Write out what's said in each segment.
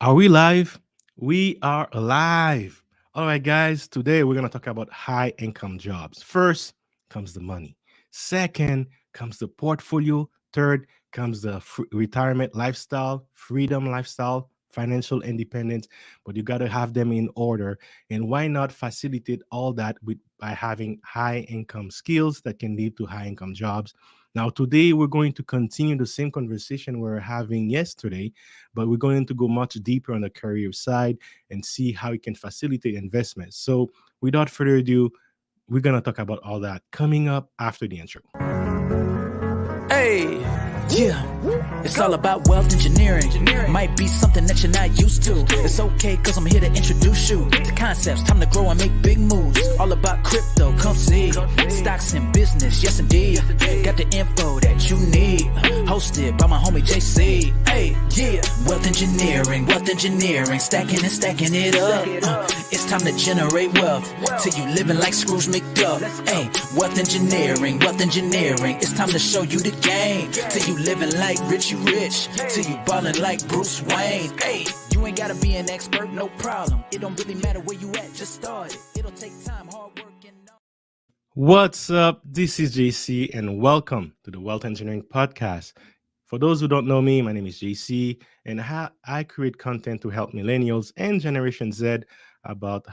Are we live? We are alive. All right, guys. Today we're going to talk about high income jobs. First comes the money. Second comes the portfolio. Third comes the retirement lifestyle, freedom lifestyle, financial independence. But you got to have them in order. And why not facilitate all that by having high income skills that can lead to high income jobs? Now, today we're going to continue the same conversation we were having yesterday, but we're going to go much deeper on the career side and see how we can facilitate investments. So, without further ado, we're going to talk about all that coming up after the intro. Hey, yeah, it's all about wealth engineering. Might be something that you're not used to. It's okay, cause I'm here to introduce you to concepts. Time to grow and make big moves. All about crypto, come see. Stocks in business, yes indeed. Got the info that you need. Hosted by my homie JC. Hey, yeah, wealth engineering. Stacking and stacking it up. It's time to generate wealth. Till you living like Scrooge McDuck. Hey, wealth engineering. It's time to show you the game. Till you living like Richie Rich. Till you ballin' like Bruce Wayne. Hey, you ain't gotta be an expert, no problem. It don't really matter where you at, just start it. It'll take time, hard work, and What's up? This is JC, and welcome to the Wealth Engineering Podcast. For those who don't know me, my name is JC, and I create content to help millennials and Generation Z about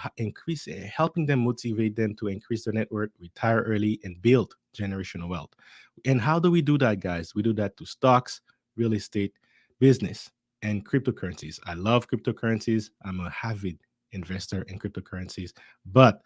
helping them motivate them to increase their net worth, retire early, and build generational wealth. And how do we do that, guys? We do that to stocks, real estate, business, and cryptocurrencies. I love cryptocurrencies. I'm a avid investor in cryptocurrencies. But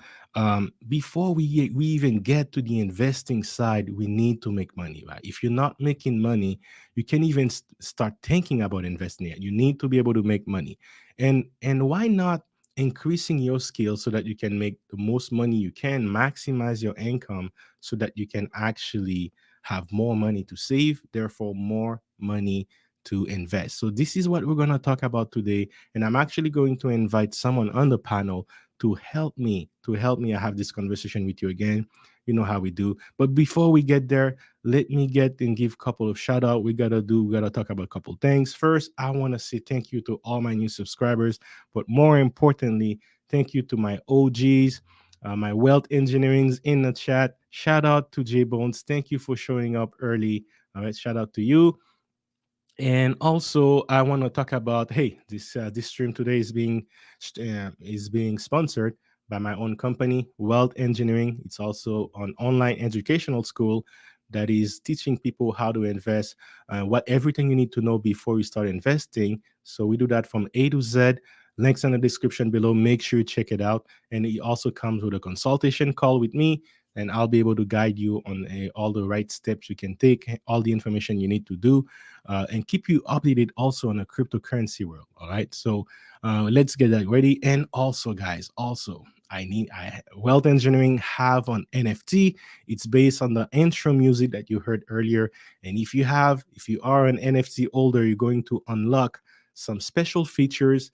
before we even get to the investing side, we need to make money, right? If you're not making money, you can't even start thinking about investing yet. You need to be able to make money, and why not increasing your skills so that you can make the most money you can, maximize your income, so that you can actually have more money to save, therefore more money to invest. So this is what we're going to talk about today, and I'm actually going to invite someone on the panel to help me have this conversation with you again. You know how we do. But before we get there, let me get and give a couple of shout out. We gotta talk about a couple things. First, I want to say thank you to all my new subscribers, but more importantly, thank you to my OGs, my wealth engineerings in the chat. Shout out to J Bones. Thank you for showing up early. All right, shout out to you. And also, I want to talk about, hey, this stream today is being sponsored by my own company, Wealth Engineering. It's also an online educational school that is teaching people how to invest, what everything you need to know before you start investing. So we do that from A to Z. Links in the description below. Make sure you check it out. And it also comes with a consultation call with me, and I'll be able to guide you on all the right steps you can take, all the information you need to do, and keep you updated also on the cryptocurrency world. All right, so let's get that ready. And also, guys, I wealth engineering have on NFT. It's based on the intro music that you heard earlier. And if you are an NFT holder, you're going to unlock some special features.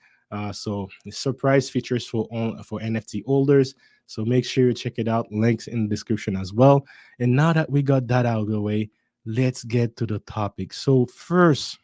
So surprise features for NFT holders. So make sure you check it out. Links in the description as well. And now that we got that out of the way, let's get to the topic. So first,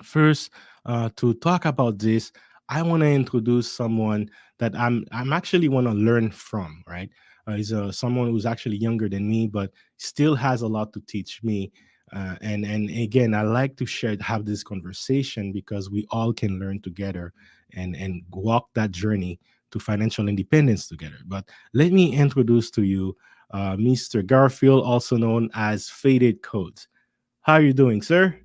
to talk about this, I want to introduce someone that I'm actually want to learn from. Right, he's someone who's actually younger than me, but still has a lot to teach me. And again, I like to have this conversation because we all can learn together and walk that journey to financial independence together. But let me introduce to you Mr. Garfield, also known as Faded Codes. How are you doing, sir?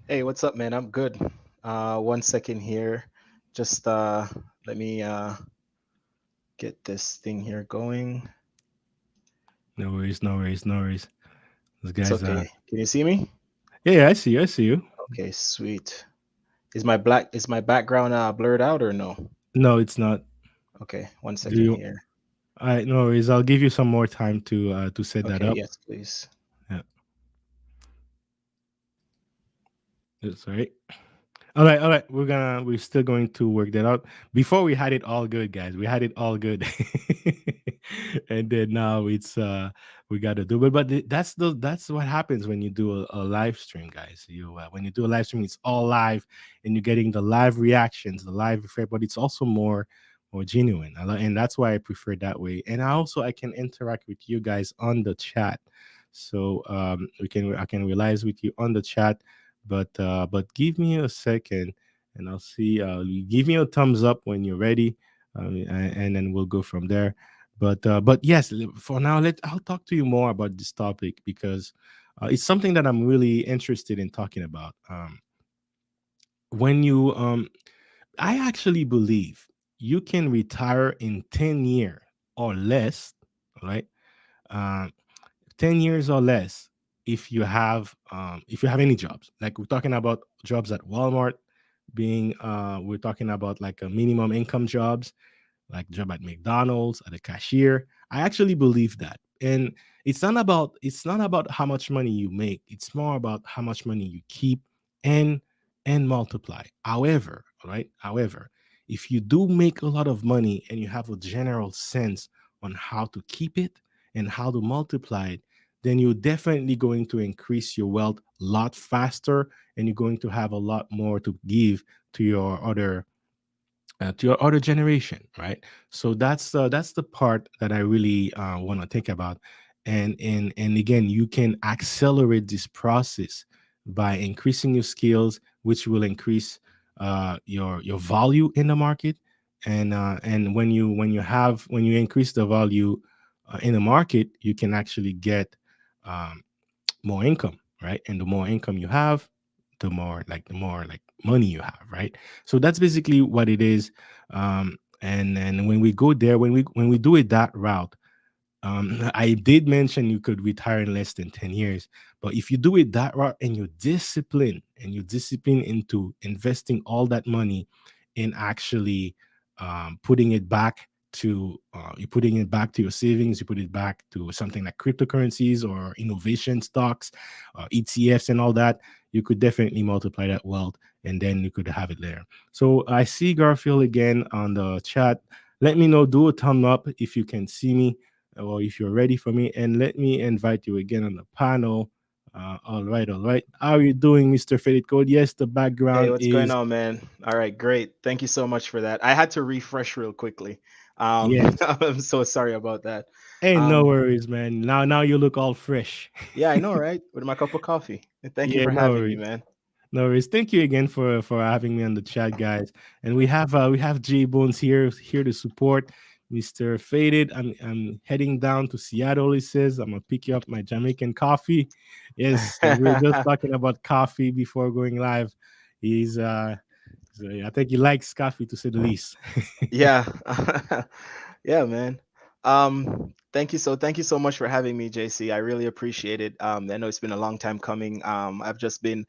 Hey, what's up, man? I'm good. 1 second here. Just let me get this thing here going. No worries, no worries, no worries. Those It's guys, okay. Can you see me? yeah, I see you. Okay, sweet. Is my background blurred out or no? No, it's not. Okay, one Do second you? here. All right, no worries. I'll give you some more time to set that Okay, up. yes, please. Yeah, that's all right. All right, all right. We're still going to work that out. Before we had it all good, guys. We had it all good. And then now it's we got to do it. But that's what happens when you do a live stream, guys. You when you do a live stream, it's all live, and you're getting the live reactions, the live effect, but it's also more genuine. And that's why I prefer that way. And I can interact with you guys on the chat, so we can I can realize with you on the chat. But give me a second, and I'll see. You give me a thumbs up when you're ready, and then we'll go from there. But yes, for now, I'll talk to you more about this topic because it's something that I'm really interested in talking about. When you I actually believe you can retire in 10 years or less, right? Um, 10 years or less if you have any jobs. Like we're talking about jobs at Walmart, being we're talking about like a minimum income jobs like job at McDonald's at a cashier. I actually believe that. And it's not about how much money you make. It's more about how much money you keep and and multiply. However, right? However, if you do make a lot of money and you have a general sense on how to keep it and how to multiply it, then you're definitely going to increase your wealth a lot faster and you're going to have a lot more to give to your other generation, right? So that's the part that I really want to think about. And again, you can accelerate this process by increasing your skills, which will increase your value in the market. And when you increase the value in the market, you can actually get um, more income, right? And the more income you have, the more like money you have, right? So that's basically what it is. And then when we go there, when we do it that route, I did mention you could retire in less than 10 years, but if you do it that route and you discipline into investing all that money in actually putting it back to you're putting it back to your savings, you put it back to something like cryptocurrencies or innovation stocks, ETFs and all that, you could definitely multiply that wealth and then you could have it there. So I see Garfield again on the chat. Let me know, do a thumb up if you can see me or if you're ready for me, and let me invite you again on the panel. All right, all right. How are you doing, Mr. Faded Code? Yes, the Hey, background what's going is on, man? All right, great. Thank you so much for that. I had to refresh real quickly. yes. I'm so sorry about that. Hey, no Um, worries, man. Now you look all fresh. yeah, I know, right? With my cup of coffee. And thank you Yeah, for no having me, worries. man. No worries. Thank you again for having me on the chat, guys. And we have J Bones here to support Mr. Faded. I'm heading down to Seattle. He says I'm gonna pick you up my Jamaican coffee. Yes, so we were just talking about coffee before going live. He's so I think he likes coffee to say the least. Yeah. Yeah, man. Thank you so much for having me, JC. I really appreciate it. I know it's been a long time coming. I've been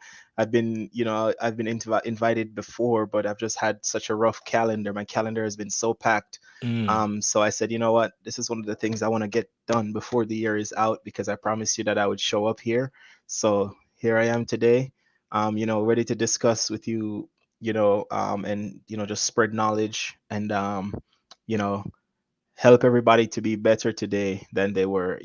invited before, but I've just had such a rough calendar. My calendar has been so packed. Mm, So I said, you know what? This is one of the things I want to get done before the year is out because I promised you that I would show up here. So here I am today. Ready to discuss with you, and just spread knowledge and you know, help everybody to be better today than they were,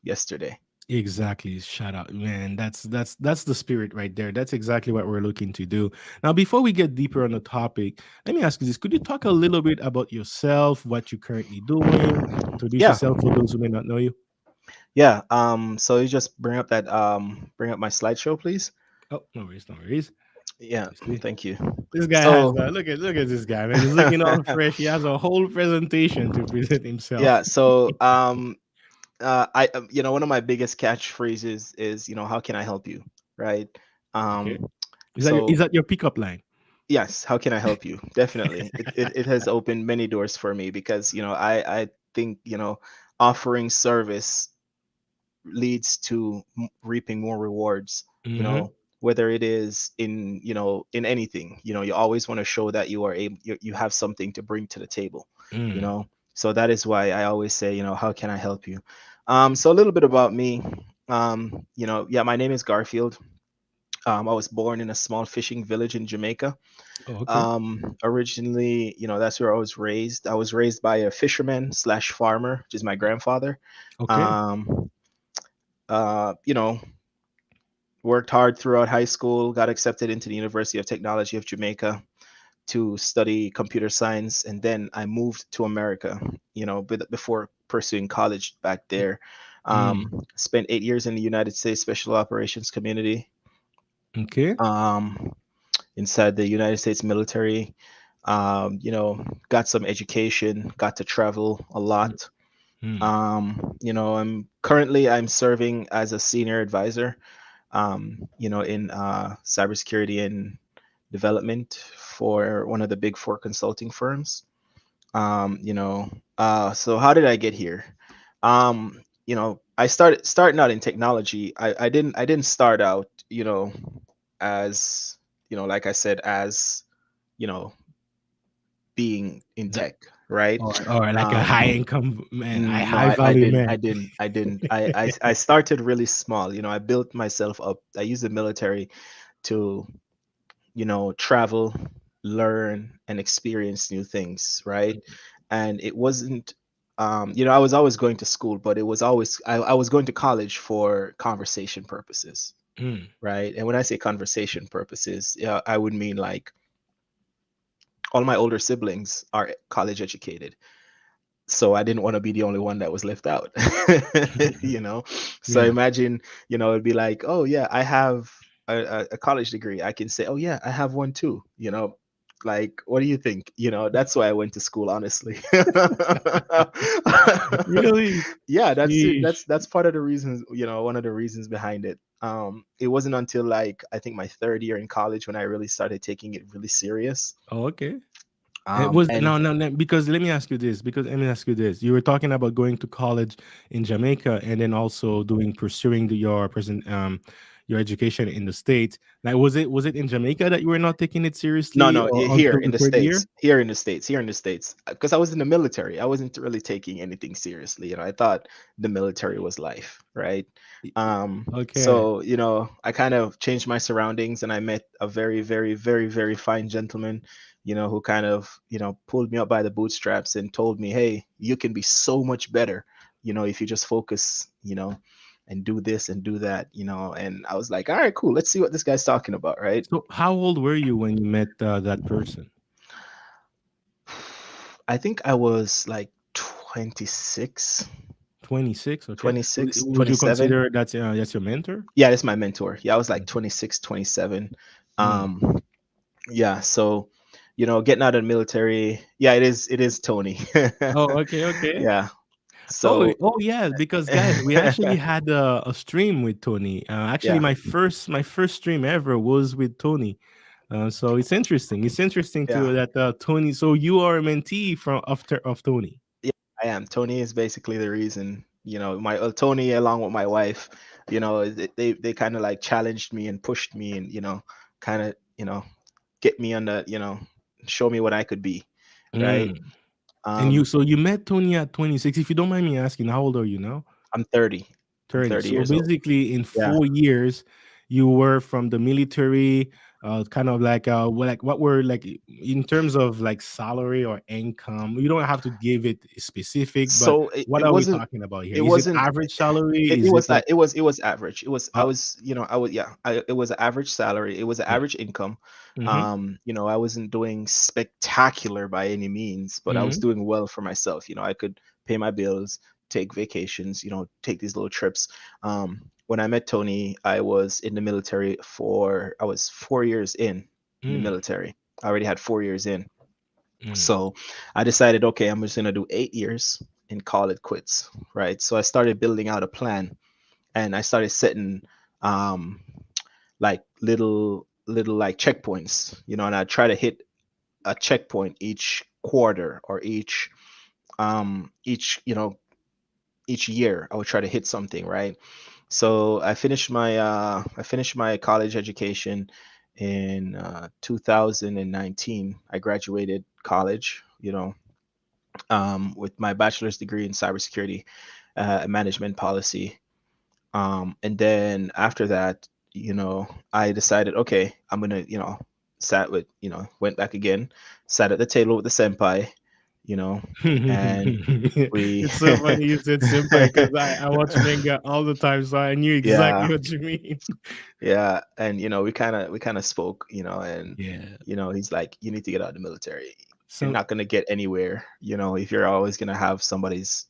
yesterday. exactly. Shout out, man. That's the spirit right there. That's exactly what we're looking to do. Now, before we get deeper on the topic, let me ask you this: could you talk a little bit about yourself, what you're currently doing, introduce Yeah, yourself for those who may not know you? yeah. So you just bring up my slideshow, please. Oh, no worries, no worries. Yeah, You see, thank you. this guy has So look at this guy, man. He's looking all fresh. He has a whole presentation to present himself. yeah, so one of my biggest catchphrases is, how can I help you, right? Okay, Um, is so that your pickup line? yes, how can I help you? Definitely, it has opened many doors for me because I think offering service leads to reaping more rewards, Mm-hmm. whether it is in anything. You always want to show that you have something to bring to the table, you Mm, know so that is why I always say, how can I help you? So a little bit about me. Yeah, my name is Garfield. I was born in a small fishing village in Jamaica. Oh, okay. Originally, that's where I was raised. I was raised by a fisherman slash farmer, which is my grandfather. Okay. Um, uh, you know, Worked hard throughout high school, got accepted into the University of Technology of Jamaica to study computer science, and then I moved to America, before pursuing college back there. Mm. Spent 8 years in the United States Special Operations Community, Okay. um, inside the United States military. Got some education, got to travel a lot. Mm. I'm serving as a senior advisor, in cybersecurity and development for one of the big four consulting firms. So how did I get here? I starting out in technology. I didn't start out, as like I said, as you know, being in That, tech, right? or like a high Um, income man, no, high I value didn't. I man. didn't. I didn't. I started really small. I built myself up. I used the military to, travel, learn, and experience new things, right? And it wasn't, I was always going to school, but it was always, I was going to college for conversation purposes, Mm. right? And when I say conversation purposes, yeah, I would mean like all my older siblings are college educated. So I didn't want to be the only one that was left out. you know so Yeah. imagine, it'd be like, oh yeah, I have a college degree. I can say, oh yeah, I have one too. Like, what do you think? That's why I went to school, honestly. Really? Yeah, that's it. Yeesh. That's part of the reasons, one of the reasons behind it. It wasn't until, like, I think my third year in college when I really started taking it really serious. Oh, okay. It was And no, no, no. Because let me ask you this. Because let me ask you this. You were talking about going to college in Jamaica and then also doing pursuing your present your education in the States. Like, was it in Jamaica that you were not taking it No, seriously no, or here until in the the third year? States, here in the States, because I was in the military. I wasn't really taking anything seriously. I thought the military was life, right? Okay. So, I kind of changed my surroundings and I met a very, very, very, very fine gentleman, who kind of, pulled me up by the bootstraps and told me, hey, you can be so much better, if you just focus, and do this and do that, and I was like, all right, cool. Let's see what this guy's talking about, right? So, how old were you when you met that person? I think I was like 26, 26. Okay. Would, 26, would you 27. consider that's your mentor? Yeah, that's my mentor. Yeah, I was like 26, 27. Mm. Um, yeah, so, getting out of the military, yeah, it is Tony. Oh, okay, okay. Yeah. Oh, So, oh yeah, because guys, we actually had a stream with Tony. Actually, yeah, my first stream ever was with Tony. So it's interesting. It's interesting yeah. to that Tony. So you are a mentee from after of Tony. Yeah, I am. Tony is basically the reason, my Tony along with my wife, they kind of like challenged me and pushed me and, kind of, get me on the, show me what I could be, right? Mm. And Um, you met Tony at 26. If you don't mind me asking, how old are you now? I'm 30. I'm 30. 30 So years old. basically, in Yeah. 4 years, you were from the military, kind of like what were like in terms of like salary or income. You don't have to give it specific, but So it, what it are we wasn't talking about here? it Is it wasn't average salary? it, it Is it was like like it was average. It was I uh, was, I was yeah, it was an average salary. It was an yeah? average income. Mm-hmm. I wasn't doing spectacular by any means, but I was Mm-hmm. doing well for myself. I could pay my bills, take vacations, take these little trips. When I met Tony, I was 4 years in the Mm, military. I already had 4 years in. mm, So I decided, okay, I'm just gonna do 8 years and call it quits, right? So I started building out a plan, and I started setting, um, like little like checkpoints, and I try to hit a checkpoint each quarter or each year. I would try to hit something, right? So I finished my college education in 2019. I graduated college, with my bachelor's degree in cybersecurity, management policy. And then after that, I decided, okay, I'm gonna, sat with, went back again, sat at the table with the senpai, you know, and we, It's so funny you said senpai because I watch manga all the time, so I knew exactly yeah, what you mean. yeah, and we kind of spoke, and Yeah. he's like, you need to get out of the military. You're So not gonna get anywhere, if you're always gonna have somebody's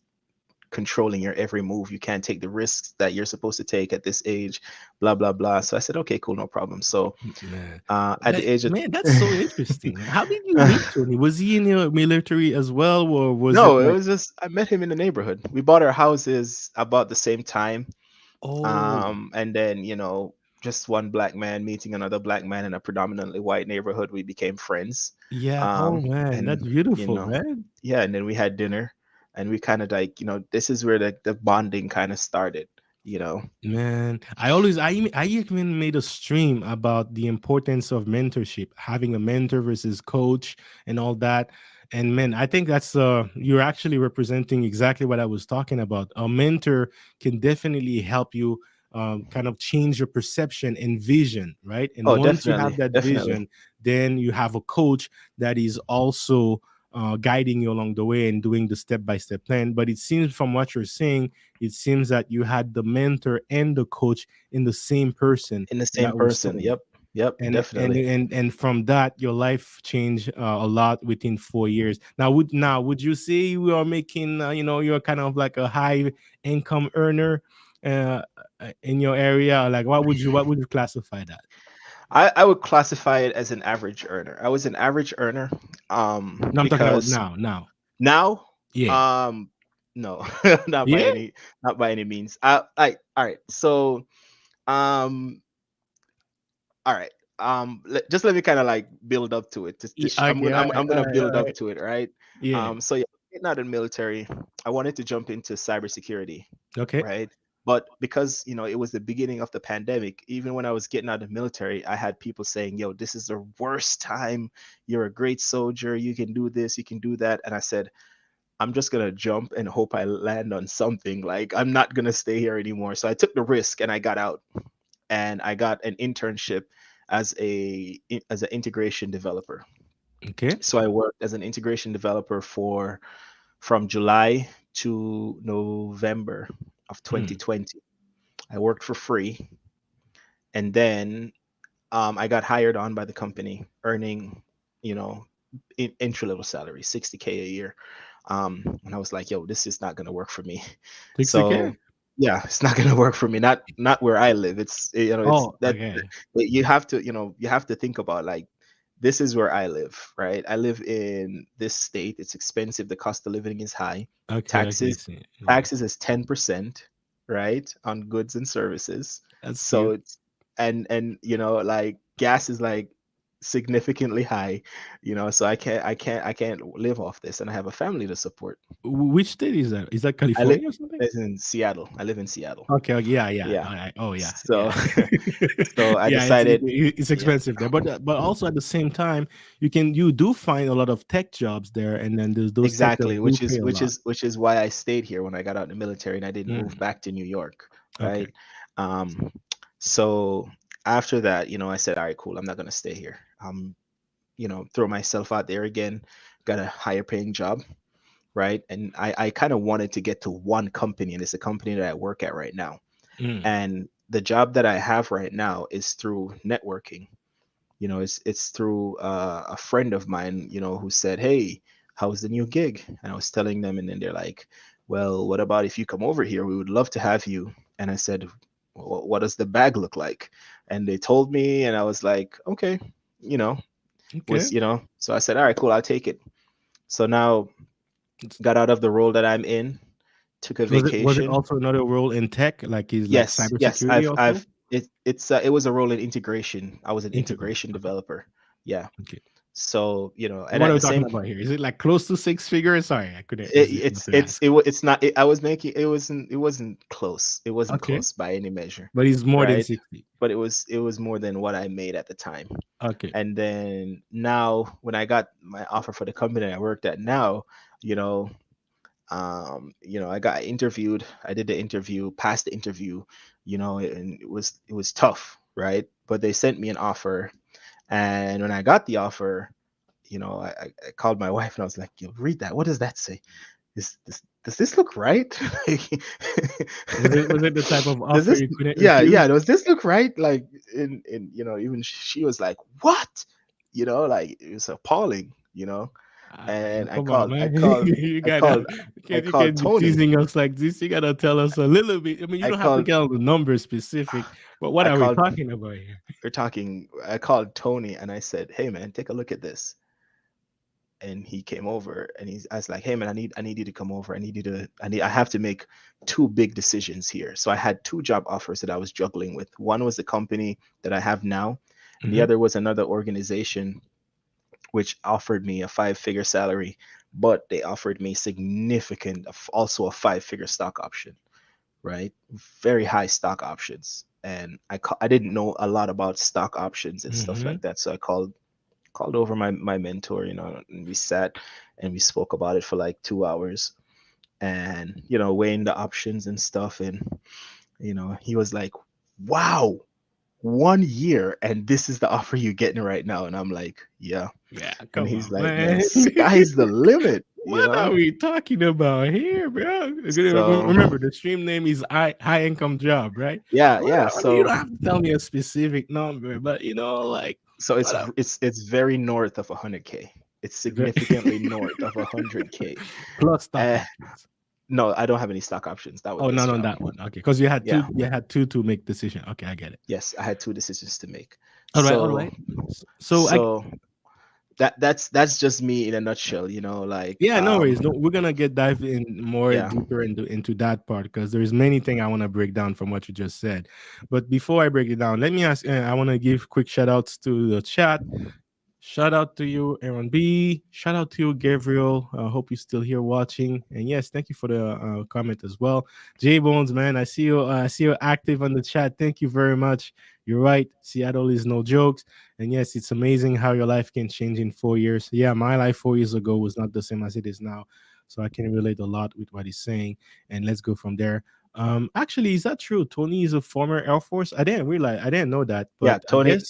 controlling your every move. You can't take the risks that you're supposed to take at this age, blah blah blah. So I said, okay, cool, no problem. So man, at the age of that's so interesting. How did you meet Tony? Was he in the military as well, or was it no, it like, was just I met him in the neighborhood. We bought our houses about the same time. oh, And then, just one black man meeting another black man in a predominantly white neighborhood, we became friends. yeah, oh man, that's And you beautiful, know, man. yeah, and then we had dinner, and we kind of like, this is where the bonding kind of started, you know. Man, I even made a stream about the importance of mentorship, having a mentor versus coach and all that. And man, I think that's you're actually representing exactly what I was talking about. A mentor can definitely help you kind of change your perception and vision, right? And Oh, once you have definitely, that definitely. vision, then you have a coach that is also guiding you along the way and doing the step-by-step plan. But it seems from what you're saying, it seems that you had the mentor and the coach in the same person In the same that was person. Tony. Yep, yep, And definitely. from that, your life changed a lot within 4 years. Would you say you are making you're kind of like a high income earner uh, in your area? Like what would you classify that? I would classify it as an average earner. I was an average earner, No, I'm talking about because now. now, Yeah. um, no, not by Yeah. any means. All right. So, um, all right. Just let me kind of like build up to it. I'm Okay. gonna, All right. I'm All gonna right. build All up right. to it, right? Yeah. So yeah, getting out of the military, I wanted to jump into cybersecurity, Okay. right? But because it was the beginning of the pandemic, even when I was getting out of the military, I had people saying, "Yo, this is the worst time. You're a great soldier. You can do this. You can do that." And I said, I'm just gonna jump and hope I land on something. Like I'm not gonna stay here anymore. So I took the risk and I got out, and I got an internship as an integration developer. Okay. So I worked as an integration developer for from July to November of Hmm. 2020. I worked for free, and then I got hired on by the company, earning, you know, entry level salary, 60K a year. And I was like, yo, this is not gonna work for me. 60K? So yeah, it's not gonna work for me. Not where I live. It's Oh, that okay. you have to, think about like this is where I live, right? I live in this state. It's expensive. The cost of living is high. Okay, okay, I Taxes see. Yeah. taxes is 10%, right, on goods and services. That's So cute. it's and like gas is like significantly high, so I can't live off this, and I have a family to support. Which state is that? Is that I live California or something? in Seattle. I live in Seattle. Okay, okay, yeah, yeah. Yeah. All right. Oh, yeah, So yeah. so I Yeah, it's decided, it's yeah, expensive there, but also at the same time, you do find a lot of tech jobs there, and then there's those tech jobs exactly, do which pay is a which lot. is which is why I stayed here when I got out of the military and I didn't move Mm, back to New York, okay. right? Um, so after that, I said, all right, cool, I'm not gonna stay here. Throw myself out there again, got a higher paying job, right? And I kind of wanted to get to one company, and it's a company that I work at right now. Mm, And the job that I have right now is through networking. It's through a friend of mine, who said, "Hey, how's the new gig?" And I was telling them, and then they're like, "Well, what about if you come over here? We would love to have you." And I said, What does the bag look like?" And they told me, and I was like, "Okay, you know, okay. So I said, "All right, cool, I'll take it." So now got out of the role that I'm in, took a Was it vacation. also another role in tech, like is like Yes, yes, cybersecurity also? it was a role in integration. I was an Integration. integration Okay. developer. Yeah. Okay. So, and What at are we the talking same about here? Is it like close to six figures? Sorry, I couldn't it, resist not it's to it's ask. it, wa- it's not I was making it wasn't close. It wasn't Okay, close by any measure, but it's more than right? 60. But it was more than what I made at the time. Okay. And then now when I got my offer for the company I worked at now, you know, I got interviewed. I did the interview, passed the interview, and it was tough. right? But they sent me an offer, and when I got the offer, I called my wife and I was like, "You read that? What does that say? Does this look right? Like, Was it the type of does offer this? you couldn't Yeah, refuse? yeah. Does this look right? Like, in even she was like, "What?" Like it was appalling. Yo, And come on, man. you I gotta called, I you called can't be Tony. teasing us like this. You gotta tell us a little bit. I mean, you I don't have to called, get all the numbers specific, but what I are we called. talking about here? We're talking. I called Tony and I said, "Hey man, take a look at this." And he came over and I was like, "Hey man, I need you to come over. I have to make two big decisions here." So I had two job offers that I was juggling with. One was the company that I have now, and the Hmm. other was another organization which offered me a five-figure salary, but they offered me significant, also a five-figure stock option, right? Very high stock options. And I didn't know a lot about stock options and stuff Hmm. like that. So I called over my mentor, and we sat and we spoke about it for like 2 hours, and weighing the options and stuff. And he was like, "Wow, 1 year and this is the offer you're getting right now." And I'm like, "Yeah." Yeah, And come he's on, like, "Man, man. sky's the limit, you What are know?" we talking about here, bro? So Remember, the stream name is high income job, right? yeah, So yeah. I mean, you So don't have to tell me a specific number, but like so it's what up? it's very north of 100K. It's significantly north of 100K. Plus stock Uh, options. no, I don't have any stock options. That was Oh, this not on job. that one. Okay, because you had Yeah. two. You had two to make decision. Okay, I get it. Yes, I had two decisions to make. All right, all So right. So I so that's just me in a nutshell, like Yeah, no worries. No, we're gonna get dive in more yeah. deeper into that part because there's many things I want to break down from what you just said. But before I break it down, let me ask. I want to give quick shout outs to the chat. Shout out to you, Aaron B. Shout out to you, Gabriel. I hope you're still here watching. And yes, thank you for the comment as well. J Bones, man, I see you. I see you active on the chat. Thank you very much. You're right. Seattle is no jokes. And yes, it's amazing how your life can change in 4 years. Yeah, my life 4 years ago was not the same as it is now. So I can relate a lot with what he's saying. And let's go from there. Actually, is that true? Tony is a former Air Force. I didn't realize. I didn't know that, Yeah, but I guess.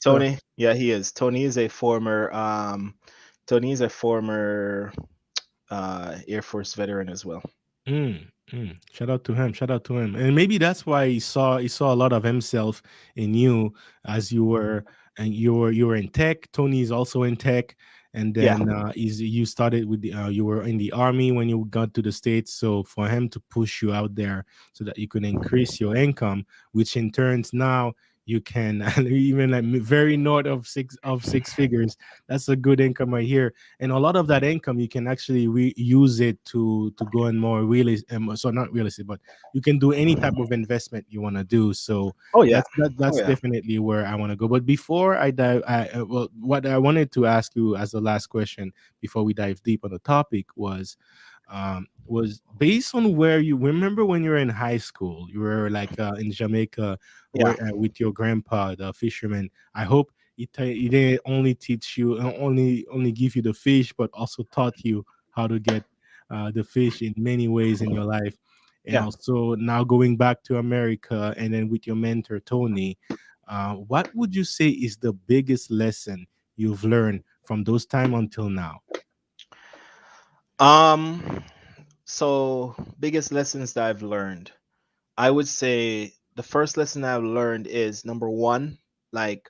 Yeah, he is. Tony is a former Air Force veteran as well. Shout out to him. Shout out to him. And maybe that's why he saw a lot of himself in you as you were in tech. Tony is also in tech, and Yeah. then you started with you were in the army when you got to the states. So for him to push you out there so that you could increase your income, which in turns now you can even like very north of six figures. That's a good income right here, and a lot of that income you can actually use it to go in more real so not real estate, but you can do any type of investment you want to do. So Oh yeah. that's Oh yeah. definitely where I want to go. But before I dive, well, what I wanted to ask you as the last question before we dive deep on the topic was based on where you remember when you were in high school, you were like in Jamaica Yeah. where with your grandpa, the fisherman. I hope he didn't only teach you, only give you the fish, but also taught you how to get the fish in many ways in your life. And Yeah. also now going back to America, and then with your mentor Tony, what would you say is the biggest lesson you've learned from those time until now? Um so biggest lessons that I've learned. I would say the first lesson I've learned is number one, like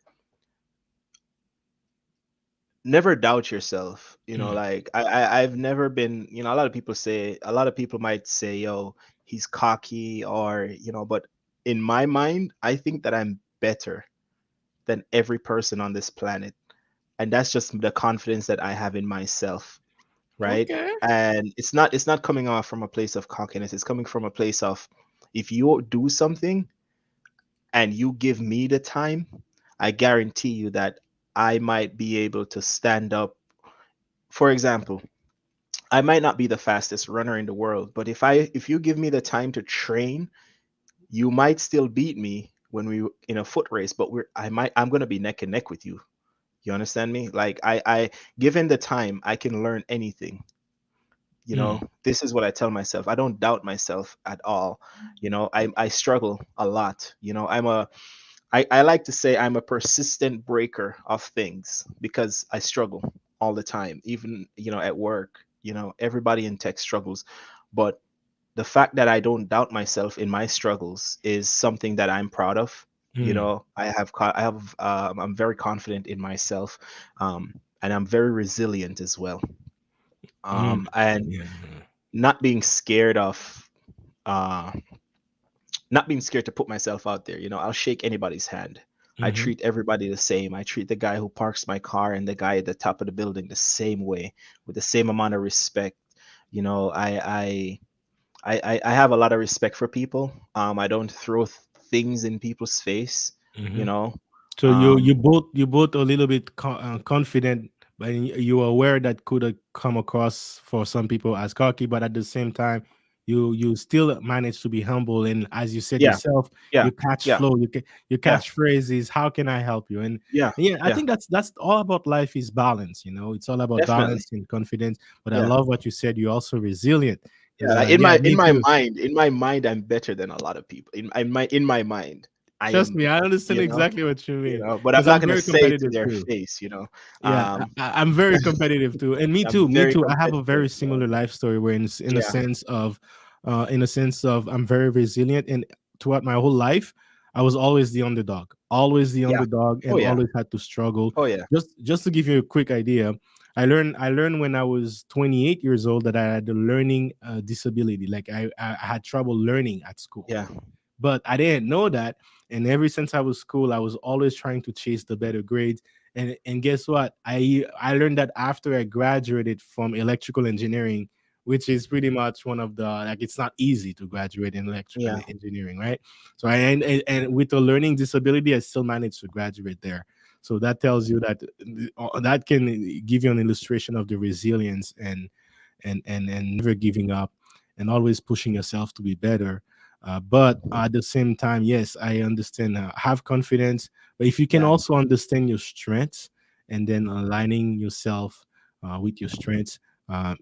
never doubt yourself. Mm, Like I've never been, a lot of people might say, "Yo, he's cocky," or but in my mind, I think that I'm better than every person on this planet. And that's just the confidence that I have in myself, right? okay. And it's not coming off from a place of cockiness. It's coming from a place of, if you do something and you give me the time, I guarantee you that I might be able to stand up. For example, I might not be the fastest runner in the world, but if you give me the time to train, you might still beat me when we in a foot race, but I'm going to be neck and neck with you. You understand me? Like I given the time, I can learn anything. Mm, This is what I tell myself. I don't doubt myself at all. I struggle a lot. I like to say I'm a persistent breaker of things because I struggle all the time, even, at work. Everybody in tech struggles, but the fact that I don't doubt myself in my struggles is something that I'm proud of. Mm, I'm very confident in myself, and I'm very resilient as well. mm, And yeah. not being scared of, uh, not being scared to put myself out there. I'll shake anybody's hand. I Mm-hmm. treat everybody the same. I treat the guy who parks my car and the guy at the top of the building the same way, with the same amount of respect. You know, I have a lot of respect for people. I don't throw things in people's face. Mm-hmm. You know, So you um, both a little bit confident, but you are aware that could come across for some people as cocky, but at the same time, you still manage to be humble, and as you said yeah, yourself, yeah, you catch yeah, flow, you yeah, catch phrases. How can I help you? yeah, And yeah, I yeah, think that's all about life is balance. It's all about definitely. balance and confidence. But I Yeah, love what you said. You're also resilient, yeah. because Like yeah, in me my too. mind, I'm better than a lot of people. In my mind, I Trust am. me, I understand You know, exactly what you mean, but I'm because not I'm gonna very say it to competitive their too. face. Yeah, I'm very competitive too, and me I'm too. Me very too. I have a competitive. very similar life story where, in a Yeah, sense of, I'm very resilient, and throughout my whole life, I was always the yeah. underdog, Oh and yeah. always had to struggle. Oh yeah. Just to give you a quick idea, I learned when I was 28 years old that I had a learning disability. Like I had trouble learning at school, Yeah. but I didn't know that. And ever since I was school, I was always trying to chase the better grades. And guess what? I learned that after I graduated from electrical engineering, which is pretty much one of the, like, it's not easy to graduate in electrical Yeah. engineering, right? So and with a learning disability, I still managed to graduate there. So that tells you that that can give you an illustration of the resilience and never giving up and always pushing yourself to be better. But at the same time, yes, I understand. Have confidence, but if you can Yeah. also understand your strengths and then aligning yourself with your strengths,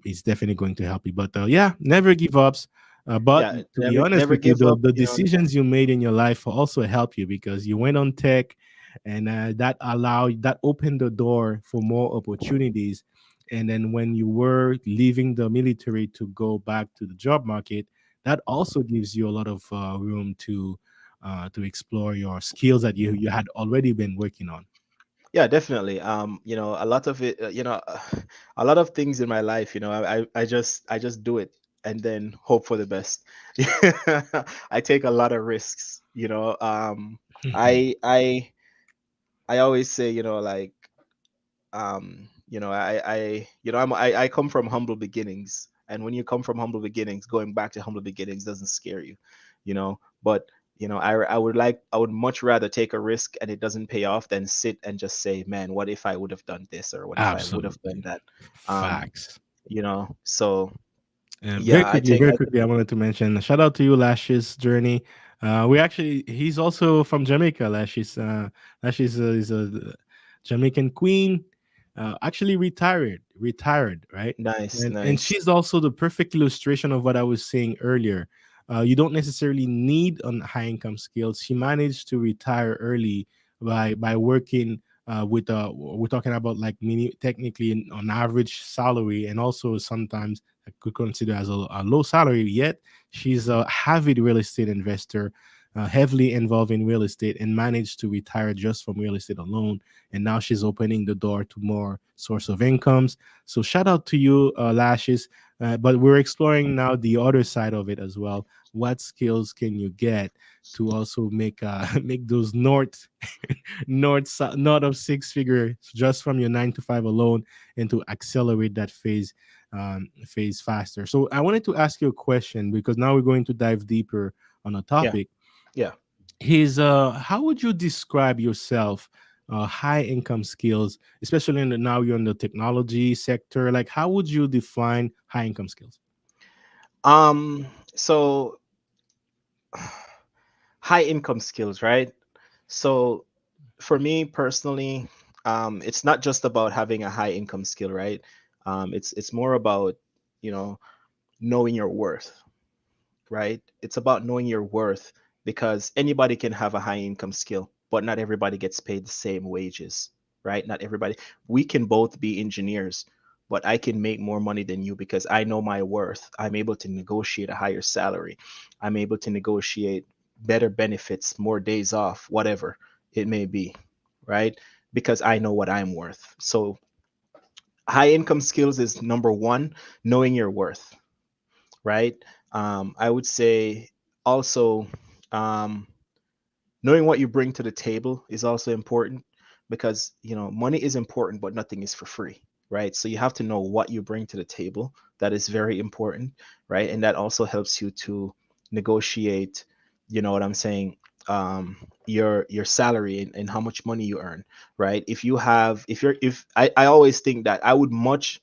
is definitely going to help you. But yeah, never give ups. But Yeah. to be honest Never with you, give the, up. the decisions you made in your life will also help you because you went on tech, and that opened the door for more opportunities. And then when you were leaving the military to go back to the job market, that also gives you a lot of room to explore your skills that you had already been working on. Yeah, definitely. A lot of it, a lot of things in my life, I just do it and then hope for the best. I take a lot of risks. I always say, like, I come from humble beginnings, and when you come from humble beginnings, going back to humble beginnings doesn't scare you, but I would much rather take a risk and it doesn't pay off than sit and just say, man, what if I would have done this, or what if I would have done Absolutely, that. um facts. so Very yeah, quickly, very quickly, I wanted to mention shout out to you, Lash's journey. He's also from Jamaica. Lash is a Jamaican queen, actually retired, right? nice, And nice. she's also the perfect illustration of what I was saying earlier. You don't necessarily need on high income skills. She managed to retire early by working with we're talking about like technically on average salary, and also sometimes I could consider as a low salary, yet she's a avid real estate investor, heavily involved in real estate, and managed to retire just from real estate alone. And now she's opening the door to more source of incomes. So shout out to you, Lashes. But we're exploring now the other side of it as well. What skills can you get to also make make those north of six figure just from your 9 to 5 alone, and to accelerate that phase faster. So I wanted to ask you a question because now we're going to dive deeper on a Yeah, topic. yeah. Is How would you describe yourself, high income skills, especially now you're in the technology sector? Like, how would you define high income skills? So high income skills, right? So for me personally, it's not just about having a high income skill, right? It's more about, you know knowing your worth, right? It's about knowing your worth, because anybody can have a high income skill. but not everybody gets paid the same wages, right? Not everybody. We can both be engineers, but I can make more money than you because I know my worth. I'm able to negotiate a higher salary. I'm able to negotiate better benefits, more days off, whatever it may be, right? Because I know what I'm worth. So high income skills is number one, knowing your worth, right? I would say also, um, knowing what you bring to the table is also important, because money is important, but nothing is for free, right? So you have to know what you bring to the table. That is very important, right? And that also helps you to negotiate, you know what I'm saying, your salary, and how much money you earn, right? If I always think that I would much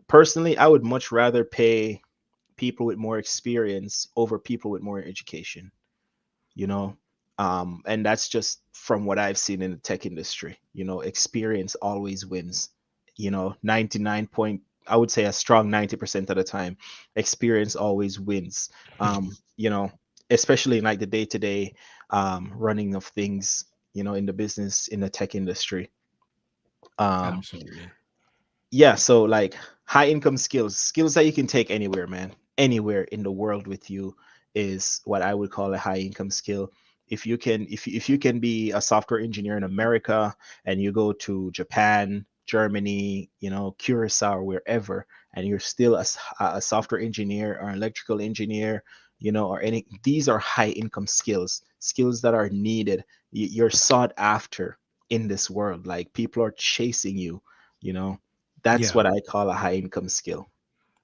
personally, I would much rather pay people with more experience over people with more education, you know. And that's just from what I've seen in the tech industry. Experience always wins. 99 point, I would say a strong 90% of the time, experience always wins. You know, especially in like the day-to-day running of things, in the business, in the tech industry. um Absolutely. yeah, so like high income skills that you can take anywhere, man, anywhere in the world with you, is what I would call a high income skill. If you can be a software engineer in America, and you go to Japan, Germany, Curacao, or wherever, and you're still a software engineer or electrical engineer, or any, these are high income skills that are needed. You're sought after in this world, like people are chasing you, you know that's Yeah. what I call a high income skill.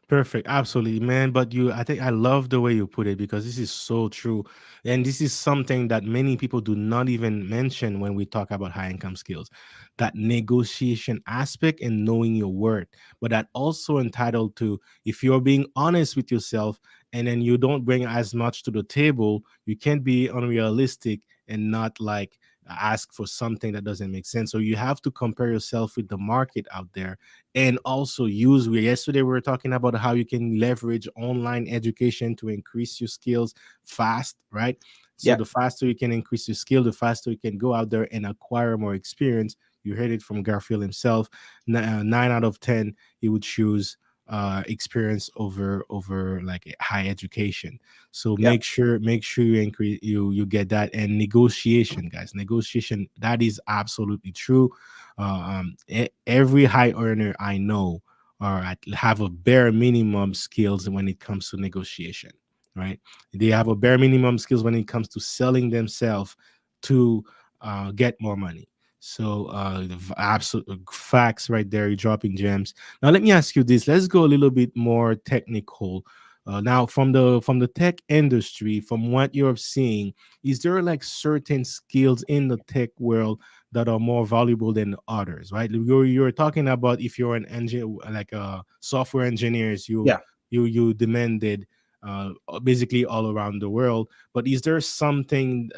Perfect, absolutely, man. But I think I love the way you put it, because this is so true, and this is something that many people do not even mention when we talk about high income skills, that negotiation aspect and knowing your worth. But that also entitled to, if you're being honest with yourself, and then you don't bring as much to the table, you can't be unrealistic and not like ask for something that doesn't make sense. So you have to compare yourself with the market out there, and also use, yesterday we were talking about how you can leverage online education to increase your skills fast, right? So Yeah, the faster you can increase your skill, the faster you can go out there and acquire more experience. You heard it from Garfield himself. 9 out of 10 he would choose experience over like high education. So yeah, make sure you increase, you get that. And negotiation, guys, negotiation, that is absolutely true. Every high earner I know have a bare minimum skills when it comes to negotiation, right? They have a bare minimum skills when it comes to selling themselves to get more money. So the absolute facts right there. You're dropping gems. Now let me ask you this. Let's go a little bit more technical. Now from the tech industry, from what you're seeing, is there like certain skills in the tech world that are more valuable than others, right? You're talking about, if you're an engineer, like software engineers, yeah, you demanded basically all around the world. But is there something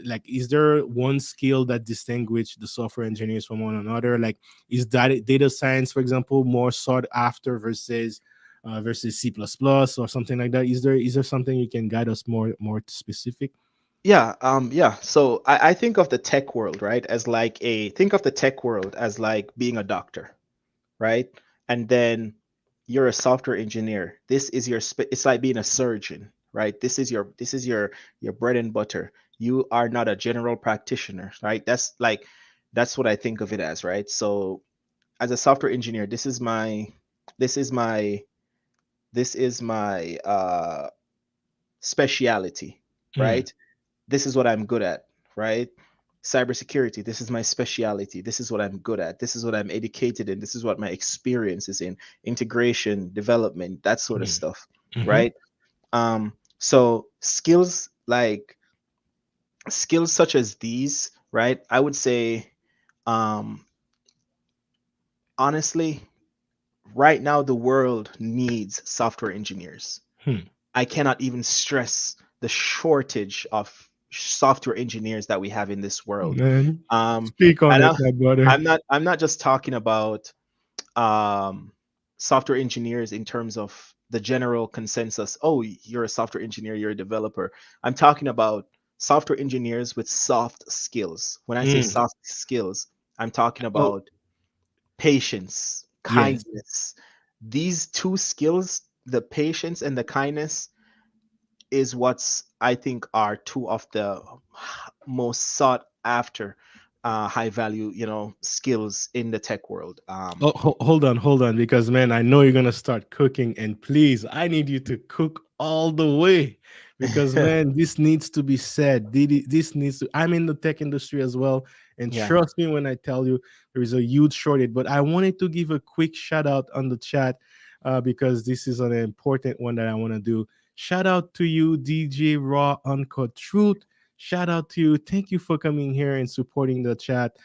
like, is there one skill that distinguish the software engineers from one another? Like, is that data science, for example, more sought after versus C++ or something like that? Is there something you can guide us more specific? yeah. So I think of the tech world, right, as like think of the tech world as like being a doctor, right? And then you're a software engineer. This is it's like being a surgeon, right? This is your bread and butter. You are not a general practitioner, right? That's what I think of it as, right? So as a software engineer, this is my this is my speciality, Mm, right? This is what I'm good at, right? Cybersecurity, this is my speciality. This is what I'm good at. This is what I'm educated in. This is what my experience is in. Integration, development, that sort of mm, stuff, mm-hmm, right? So skills such as these, right? I would say, um, honestly, right now the world needs software engineers. hmm. I cannot even stress the shortage of software engineers that we have in this world. Man, Um, speak on and it, my brother. I'm not just talking about um, software engineers in terms of the general consensus. Oh, you're a software engineer, you're a developer. I'm talking about software engineers with soft skills. When I say Mm. soft skills, I'm talking Oh, about patience, yes. kindness. These two skills, the patience and the kindness, is what's I think are two of the most sought after high value, skills in the tech world. Oh, hold on, because man, I know you're gonna start cooking, and please, I need you to cook all the way, because man, this needs to be said. This needs to. I'm in the tech industry as well, and Yeah. trust me when I tell you there is a huge shortage. But I wanted to give a quick shout out on the chat, because this is an important one that I want to do. Shout out to you, DJ Raw Uncut Truth. Shout out to you. Thank you for coming here and supporting the chat.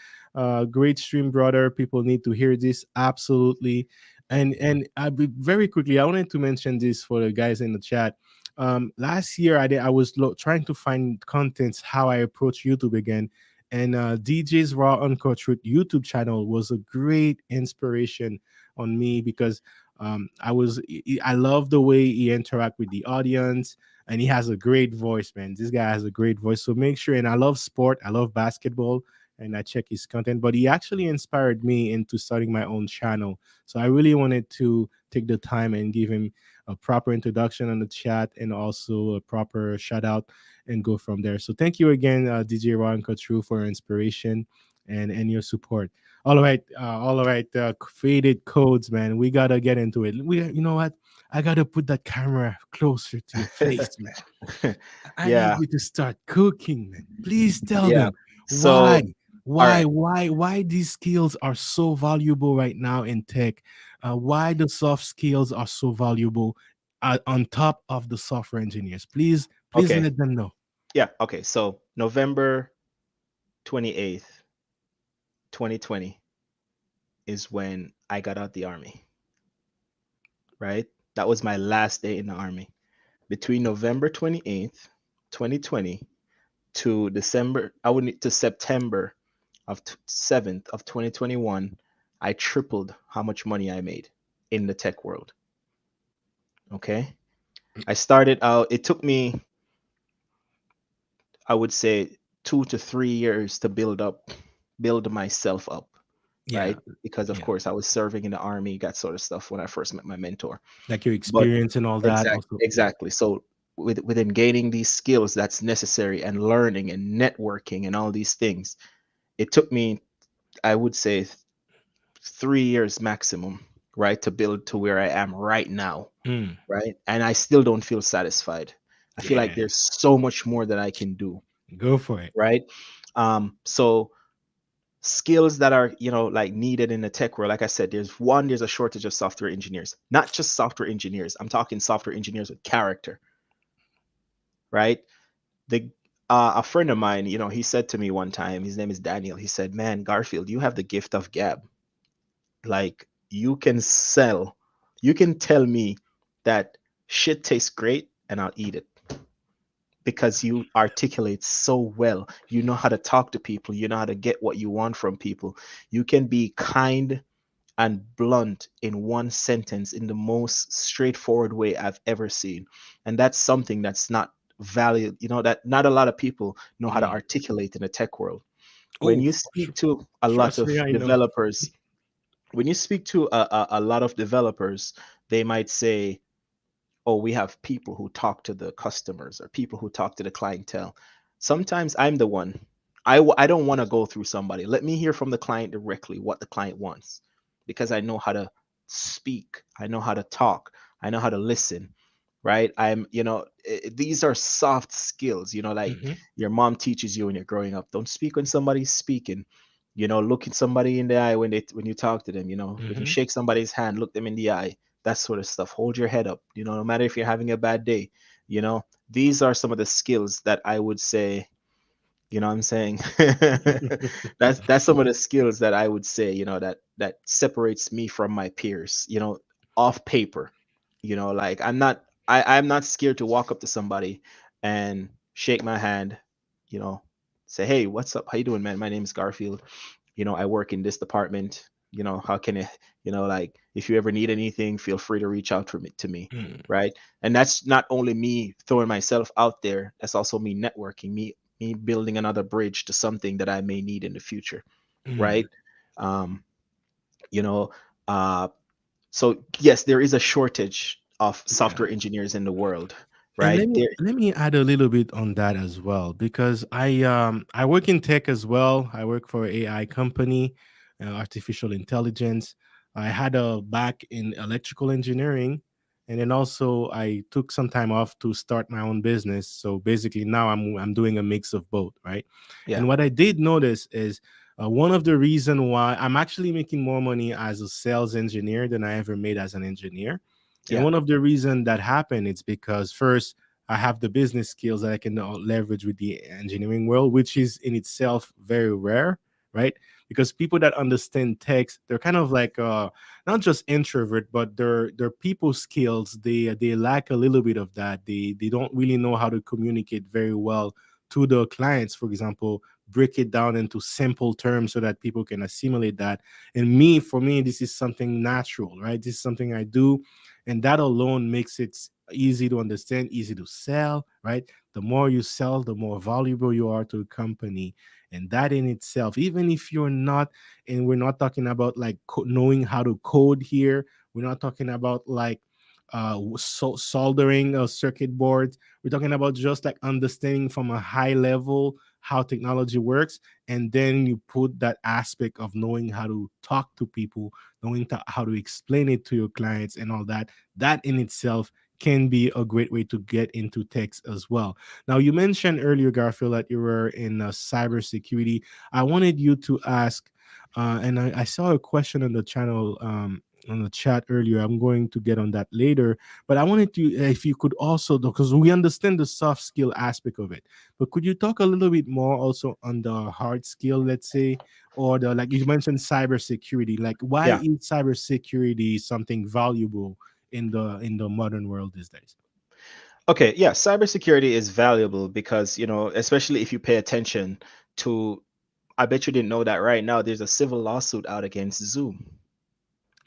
Great stream, brother. People need to hear this absolutely. And I very quickly, I wanted to mention this for the guys in the chat. Last year, I was trying to find contents how I approach YouTube again, and DJ's Raw Uncut Truth YouTube channel was a great inspiration on me, because I love the way he interact with the audience, and he has a great voice, man. This guy has a great voice. So make sure, and I love sport, I love basketball, and I check his content. But he actually inspired me into starting my own channel. So I really wanted to take the time and give him a proper introduction on the chat, and also a proper shout out, and go from there. So thank you again, DJ Ron Kotru, for your inspiration and your support. All right. Faded codes, man. We gotta get into it. You know what? I gotta put that camera closer to your face, man. I need Yeah. you to start cooking, man. Please tell Yeah. them why, So, all right. why these skills are so valuable right now in tech. Why the soft skills are so valuable, on top of the software engineers. Please Okay. let them know. Yeah. Okay. So November 28th, 2020 is when I got out the army, right? That was my last day in the army. Between November 28th, 2020 to September 7th of 2021, I tripled how much money I made in the tech world. Okay. I started out, it took me, I would say, 2 to 3 years to build myself up, Yeah, right? Because of yeah. course I was serving in the army, that sort of stuff when I first met my mentor. Like your But experience and all that. Also, yeah. exactly. So within gaining these skills that's necessary and learning and networking and all these things, it took me, I would say, 3 years maximum, right, to build to where I am right now, Mm, right? And I still don't feel satisfied. I feel like yeah. there's so much more that I can do, Go for it. right? So skills that are, like needed in the tech world, like I said, there's a shortage of software engineers, not just software engineers. I'm talking software engineers with character, right? The A friend of mine, he said to me one time, his name is Daniel. He said, "Man, Garfield, you have the gift of gab. Like you can tell me that shit tastes great and I'll eat it because you articulate so well. You know how to talk to people. You know how to get what you want from people. You can be kind and blunt in one sentence in the most straightforward way I've ever seen. And that's something that's not valued, that not a lot of people know how to Mm. articulate in the tech world. When Oh, you for speak to a lot trust me, of I know. developers, when you speak to a lot of developers, they might say, "Oh, we have people who talk to the customers or people who talk to the clientele." Sometimes I'm the one. I don't want to go through somebody. Let me hear from the client directly what the client wants because I know how to speak. I know how to talk. I know how to listen, right? These are soft skills, like Hmm. your mom teaches you when you're growing up. Don't speak when somebody's speaking. Look at somebody in the eye when you talk to them. If you Hmm. shake somebody's hand, look them in the eye, that sort of stuff. Hold your head up, no matter if you're having a bad day. These are some of the skills that I would say, what I'm saying. That's some of the skills that I would say, that separates me from my peers, off paper. Like I'm not scared to walk up to somebody and shake my hand, you know, say, "Hey, what's up? How you doing, man? My name is Garfield. I work in this department. How can I, like if you ever need anything, feel free to reach out to me, Mm. right?" And that's not only me throwing myself out there, that's also me networking, me me building another bridge to something that I may need in the future, Mm. right? Um, you know, uh, so yes, there is a shortage of Yeah. software engineers in the world, And right? There, let me add a little bit on that as well, because I work in tech as well. I work for an AI company, artificial intelligence. I had a back in electrical engineering, and then also I took some time off to start my own business. So basically now I'm doing a mix of both, right? yeah, And what I did notice is one of the reason why I'm actually making more money as a sales engineer than I ever made as an engineer. And yeah, one of the reason that happened is because first I have the business skills that I can leverage with the engineering world, which is in itself very rare, right? Because people that understand text, they're kind of like not just introvert, but their people skills, they lack a little bit of that. They don't really know how to communicate very well to the clients, for example, break it down into simple terms so that people can assimilate that. And me, for me, this is something natural, right? This is something I do, and that alone makes it easy to understand, easy to sell, right? The more you sell, the more valuable you are to a company. And that in itself, even if you're not, and we're not talking about like knowing how to code here, we're not talking about like soldering a circuit board. We're talking about just like understanding from a high level how technology works, and then you put that aspect of knowing how to talk to people, knowing how to explain it to your clients and all that. That in itself can be a great way to get into text as well. Now, you mentioned earlier, Garfield, that you were in cybersecurity. I wanted you to ask, and I saw a question on the channel, on the chat earlier. I'm going to get on that later, but I wanted to, if you could also, because we understand the soft skill aspect of it, but could you talk a little bit more also on the hard skill, let's say, or the, like you mentioned, cybersecurity? Like, why yeah. is cybersecurity something valuable in the modern world these days? Okay, yeah, cybersecurity is valuable because, especially if you pay attention to, I bet you didn't know that right now there's a civil lawsuit out against Zoom.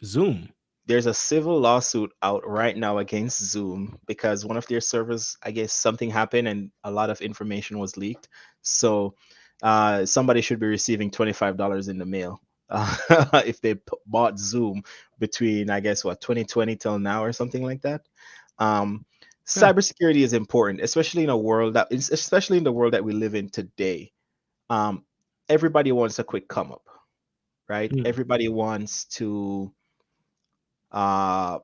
Zoom. There's a civil lawsuit out right now against Zoom because one of their servers, I guess something happened and a lot of information was leaked. So somebody should be receiving $25 in the mail if they bought Zoom between, I guess, what, 2020 till now or something like that. Um, Huh. Cybersecurity is important, especially in the world that we live in today. Um, Everybody wants a quick come up, right? Mm. Everybody wants to uh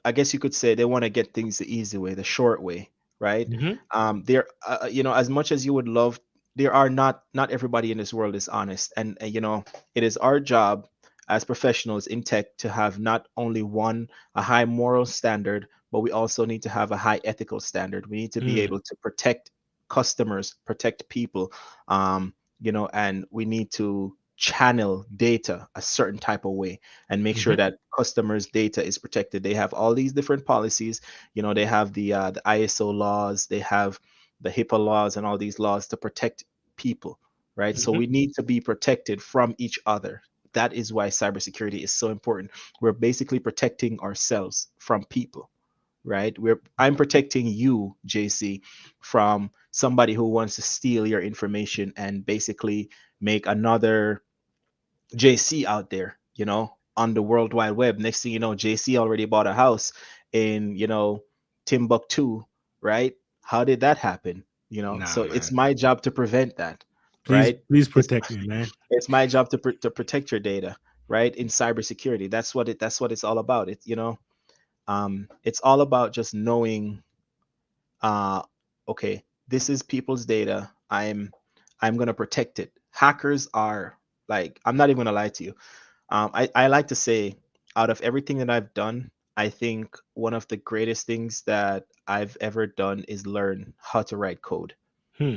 I guess you could say they want to get things the easy way, the short way, right? Mm-hmm. As much as you would love, there are not everybody in this world is honest, and it is our job as professionals in tech to have not only a high moral standard, but we also need to have a high ethical standard. We need to be Mm. able to protect customers, protect people, and we need to channel data a certain type of way and make sure Mm-hmm. that customers' data is protected. They have all these different policies. They have the ISO laws, they have the HIPAA laws, and all these laws to protect people, right? So Mm-hmm. we need to be protected from each other. That is why cybersecurity is so important. We're basically protecting ourselves from people, right? I'm protecting you, JC, from somebody who wants to steal your information and basically make another JC out there, on the World Wide Web. Next thing you know, JC already bought a house in, Timbuktu, right? How did that happen? Nah, So it's man. my job to prevent that, Please, right? please It's protect me, man. it's my job to protect your data, right? In cybersecurity, that's what it's all about. It's all about just knowing, uh, okay, this is people's data. I'm gonna protect it. Hackers are like, I'm not even gonna lie to you. I like to say, out of everything that I've done, I think one of the greatest things that I've ever done is learn how to write code. Hmm.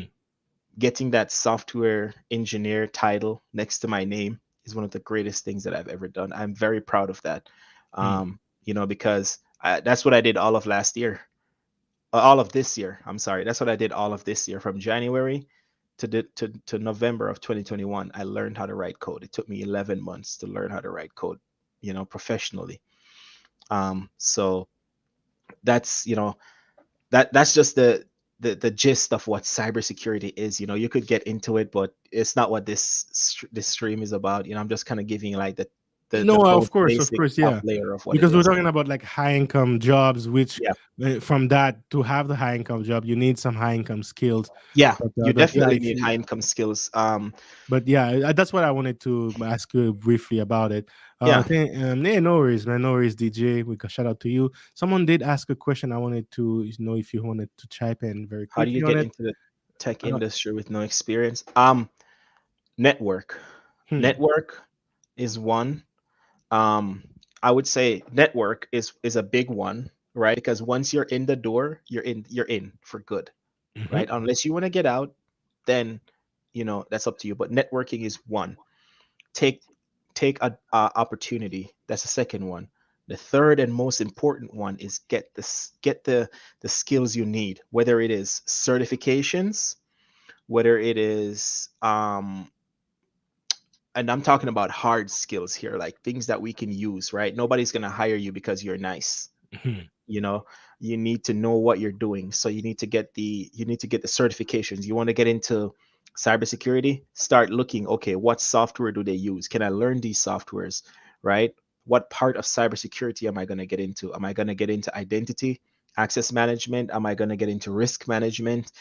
Getting that software engineer title next to my name is one of the greatest things that I've ever done. I'm very proud of that. Hmm. Because that's what I did all of last year, all of this year. I'm sorry, that's what I did all of this year from January to November of 2021. I learned how to write code. It took me 11 months to learn how to write code, professionally. So that's that's just the gist of what cybersecurity is. You know, you could get into it, but it's not what this stream is about. You know, I'm just kind of giving you like the No, most of basic course, top yeah. layer of what it Because we're is. talking about like high income jobs, which Yeah, from that to have the high income job, you need some high income skills. yeah, you But yeah, definitely if need you, high income skills. but yeah, that's what I wanted to ask you briefly about it. Yeah, Yeah, no worries, man. No worries, DJ. We can shout out to you. Someone did ask a question. I wanted to know if you wanted to chime in very how do you quickly on get it. into the tech Uh, industry with no experience? Network. hmm. Network is one. Um, I would say network is a big one, right? Because once you're in the door, you're in for good, Hmm. right? Unless you want to get out, then that's up to you. But networking is one. Take take a opportunity. That's the second one. The third and most important one is get the skills you need, whether it is certifications, whether it is and I'm talking about hard skills here, like things that we can use, right? Nobody's going to hire you because you're nice. Hmm. You know, you need to know what you're doing. So you need to get the certifications. You want to get into cybersecurity, start looking, okay, what software do they use? Can I learn these softwares, right? What part of cybersecurity am I going to get into? Am I going to get into identity, access management? Am I going to get into risk management?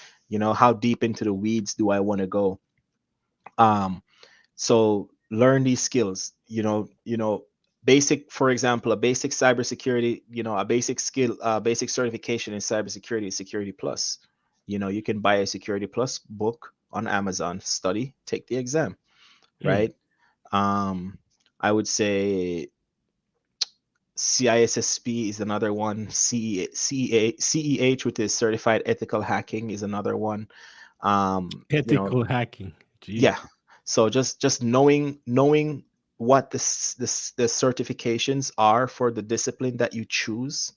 How deep into the weeds do I want to go? Um, so learn these skills. Basic, for example, a basic cybersecurity, a basic skill, basic certification in cybersecurity is Security Plus. You can buy a Security Plus book on Amazon, study, take the exam, Hmm. right? Um, I would say CISSP is another one. CEH, which is Certified Ethical Hacking, is another one. Um, you know, Ethical hacking. yeah, Jeez. so just knowing what the certifications are for the discipline that you choose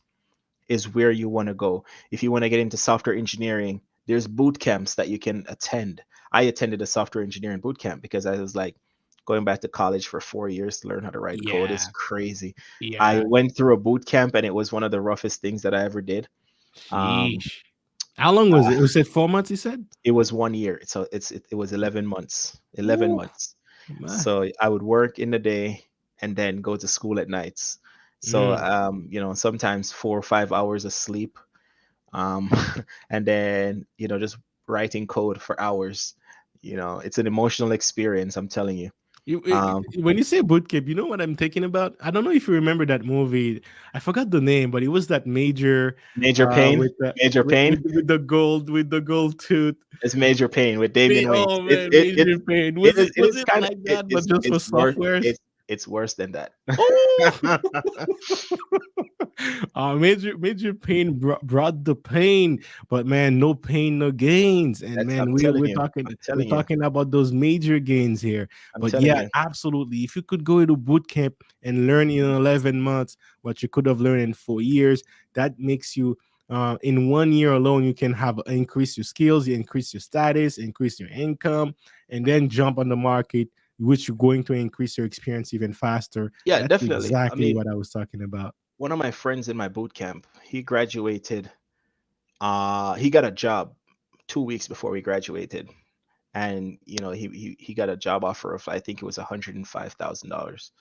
is where you want to go. If you want to get into software engineering, there's boot camps that you can attend. I attended a software engineering boot camp because I was like, going back to college for 4 years to learn how to write code is Yeah. crazy. I Yeah. went through a boot camp and it was one of the roughest things that I ever did. um Sheesh. How long was it? Was it 4 months? You said. it was 1 year, so it was 11 months, 11 Ooh, months. man. So I would work in the day and then go to school at nights. So Mm. sometimes 4 or 5 hours of sleep, um and then just writing code for hours. It's an emotional experience, I'm telling you. um When you say boot camp, you know what I'm thinking about? I don't know if you remember that movie. I forgot the name, but it was that major Major Pain. with the Major Pain. with the gold tooth. It's Major Pain with Damian Wayans. Oh man, major pain. It Was is it it is kind of like that, but just for it's worse. softwares? It's worse than that. Oh, major pain brought the pain, but man, no pain, no gains. And That's man, I'm telling you. I'm we're telling you. talking about those major gains here. I'm But telling yeah, you. absolutely. If you could go into boot camp and learn in 11 months what you could have learned in 4 years, that makes you in 1 year alone, you can have increase your skills, you increase your status, increase your income, and then jump on the market, which you're going to increase your experience even faster. Yeah, That's definitely. I exactly mean, what I was talking about. one of my friends in my boot camp, he graduated. He got a job 2 weeks before we graduated, and he got a job offer of, I think it was $105,000.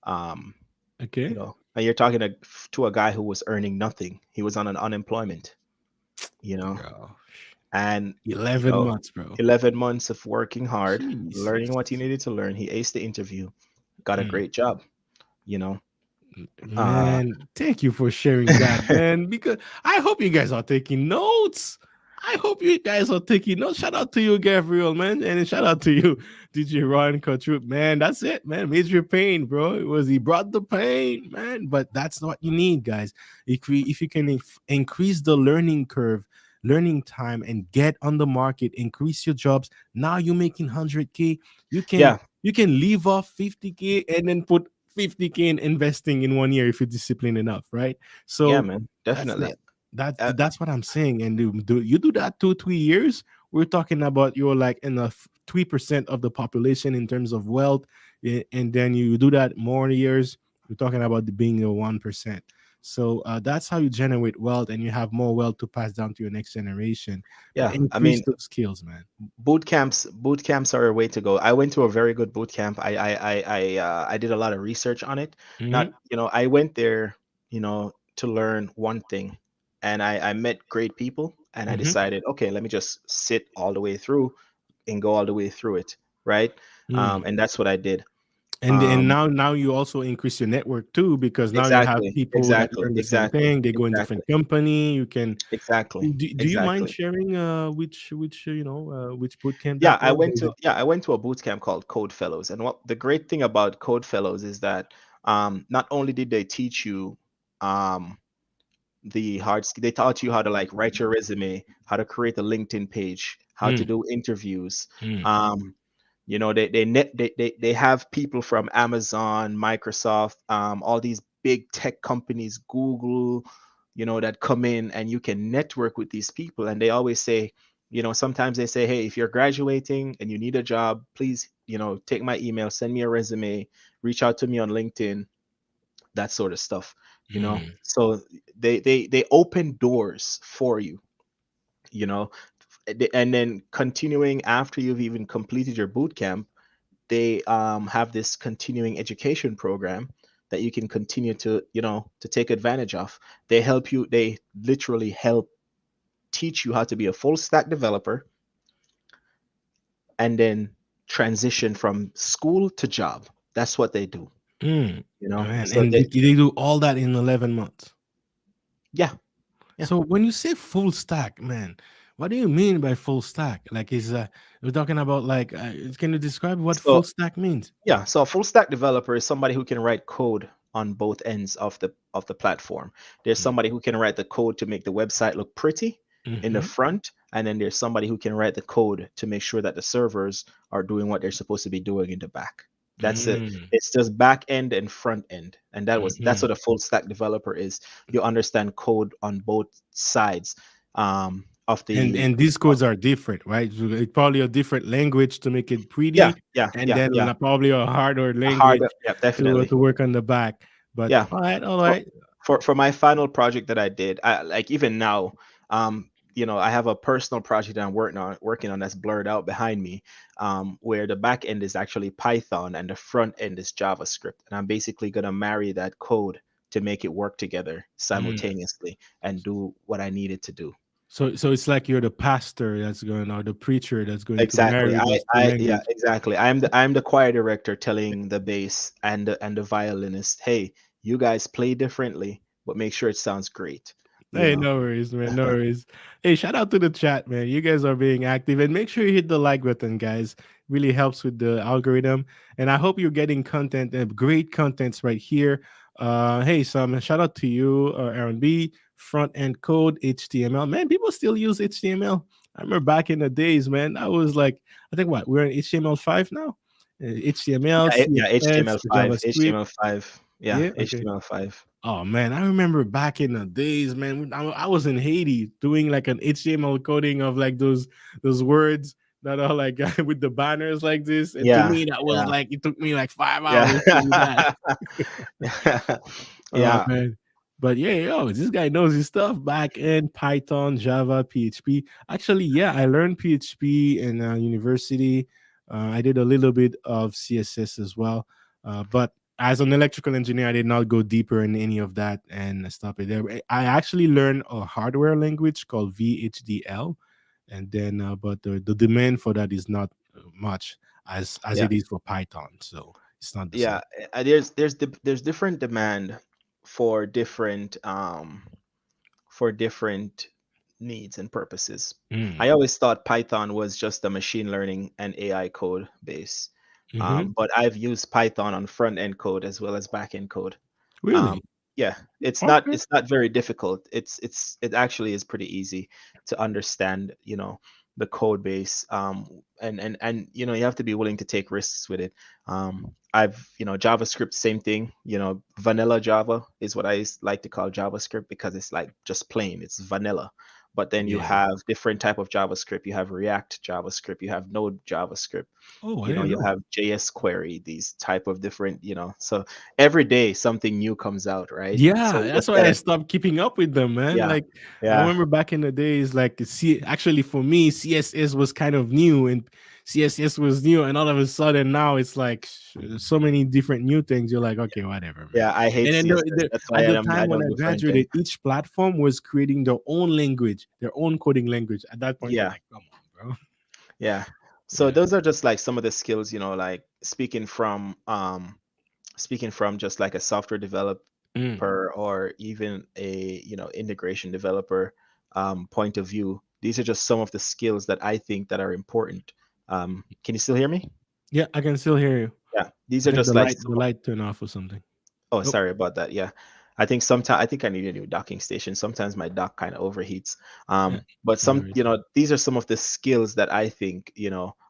Um, Okay. and you're talking to a guy who was earning nothing. He was on an unemployment. You know, Bro. and you 11 know, months, bro. 11 months of working hard, Jesus. learning what he needed to learn. He aced the interview, got a Mm. great job. You know, uh, Man, thank you for sharing that, man. Because I hope you guys are taking notes. I hope you guys are taking notes. Shout out to you, Gabriel, man. And shout out to you, DJ Ryan Couture. Man, that's it, man. Major pain, bro. It was he brought the pain, man. But that's what you need, guys. If you can increase the learning curve, learning time, and get on the market, increase your jobs. Now you're making 100K. You can yeah, you can leave off 50K and then put 50K in investing in 1 year if you're disciplined enough, right? yeah, So man, that's definitely. not Uh, that's what I'm saying. And you do that 2 3 years, we're talking about you're like in a 3% of the population in terms of wealth, and then you do that more years, We're talking about the being the 1%. So that's how you generate wealth, and you have more wealth to pass down to your next generation and Yeah, I increase mean, those skills, man. boot camps are a way to go. I went to a very good boot camp. I did a lot of research on it. Not, Hmm. I went there, to learn one thing, and I met great people, and I Hmm. decided, okay, let me just sit all the way through and go all the way through it, right? And that's what I did. And Um, now you also increase your network too, because now you have exactly, people that exactly, learn the same exactly, thing. They go in exactly, different company. You can exactly, do you mind exactly. sharing which which boot camp that was? I went to a boot camp called Code Fellows, and what the great thing about Code Fellows is that not only did they teach you um, they taught you how to like write your resume, how to create a LinkedIn page, how to Mm, do interviews. mm, Um, they have people from Amazon, Microsoft, all these big tech companies, Google, that come in, and you can network with these people. And they always say, sometimes they say, hey, if you're graduating and you need a job, please, take my email, send me a resume, reach out to me on LinkedIn, that sort of stuff. mm, So they open doors for you, you know and then continuing after you've even completed your boot camp, they have this continuing education program that you can continue to take advantage of. They literally help teach you how to be a full stack developer, and then transition from school to job. That's what they do. mm. Man, So and they do all that in 11 months. yeah, yeah. So when you say full stack, man, what do you mean by full stack? Like, is we're talking about like, can you describe what full So stack means? Yeah, so a full stack developer is somebody who can write code on both ends of the platform. There's somebody who can write the code to make the website look pretty in the Mm-hmm. front, and then there's somebody who can write the code to make sure that the servers are doing what they're supposed to be doing in the back. That's it. Mm-hmm. It's just back end and front end, and that's Mm-hmm. what a full stack developer is. You understand code on both sides of the And these of, codes are different, right? So it's probably a different language to make it yeah, pretty, yeah, and yeah, then yeah. probably a harder A hard, language yeah, definitely. to work on the back. But Yeah. all right, all for right. for my final project that I did, I like even now, I have a personal project that I'm working on that's blurred out behind me, where the back end is actually Python and the front end is JavaScript, and I'm basically gonna marry that code to make it work together Mm. simultaneously and do what I needed to do. So it's like you're the pastor that's going, or the preacher that's going to Exactly. marry those two Yeah, language. exactly. I'm the choir director telling the bass and the violinist, hey, you guys play differently, but make sure it sounds great. You Hey, know. no worries, man. No worries. Hey, shout out to the chat, man. You guys are being active, and make sure you hit the like button, guys. Really helps with the algorithm. And I hope you're getting content and great contents right here. Hey, some shout out to you, Aaron B. Front end code HTML. Man, people still use HTML. I remember back in the days, man. I was like, I think what we're in HTML5 now. HTML, Yeah, CSS, HTML5, JavaScript. HTML5. Yeah, Yeah, okay. HTML5. Oh man, I remember back in the days, man. I was in Haiti doing like an HTML coding of like those words that are like with the banners like this. And to Yeah, me, that was yeah, like it took me like 5 hours to do that. yeah. Oh Yeah, man. But yeah, yo, this guy knows his stuff. Back end, Python, Java, PHP. Actually, yeah, I learned PHP in university. I did a little bit of CSS as well. But as an electrical engineer, I did not go deeper in any of that and stop it there. I actually learned a hardware language called VHDL, and then but the demand for that is not much as yeah, it is for Python, so it's not the yeah. same. There's different demand for different needs and purposes. Mm. I always thought Python was just a machine learning and AI code base, Hmm. but I've used Python on front end code as well as back end code. Um, Really? yeah, it's not Okay. it's not very difficult. It actually is pretty easy to understand, the code base. And you have to be willing to take risks with it. I've JavaScript, same thing. Vanilla Java is what like to call JavaScript because it's like just plain. It's vanilla. but then you Yeah. have different type of JavaScript. You have React JavaScript, you have Node JavaScript, Oh, I didn't you know. have JS query, these type of different, so every day something new comes out, right? So Yeah, you that's just why I gotta, stopped keeping up with them, man. yeah, Like I yeah, remember back in the days, like actually for me, CSS was kind of new, and CSS was new, and all of a sudden now it's like so many different new things. You're like, okay, whatever, man. yeah. I hate And then CSS. That's why at the I time when don't I do front end. graduated, each platform was creating their own language, their own coding language. At that point, you're Yeah, like, come on, bro. yeah. So Yeah. those are just like some of the skills, like speaking from just like a software Mm. developer or even a integration developer point of view. These are just some of the skills that I think that are important. Can you still hear me? Yeah, I can still hear you. Yeah, these I are think just like the some. light turned off or something. Oh, Oh, sorry about that. Yeah. I think I need a new docking station. Sometimes my dock kind of overheats. yeah. But No some, worries. these are some of the skills that I think,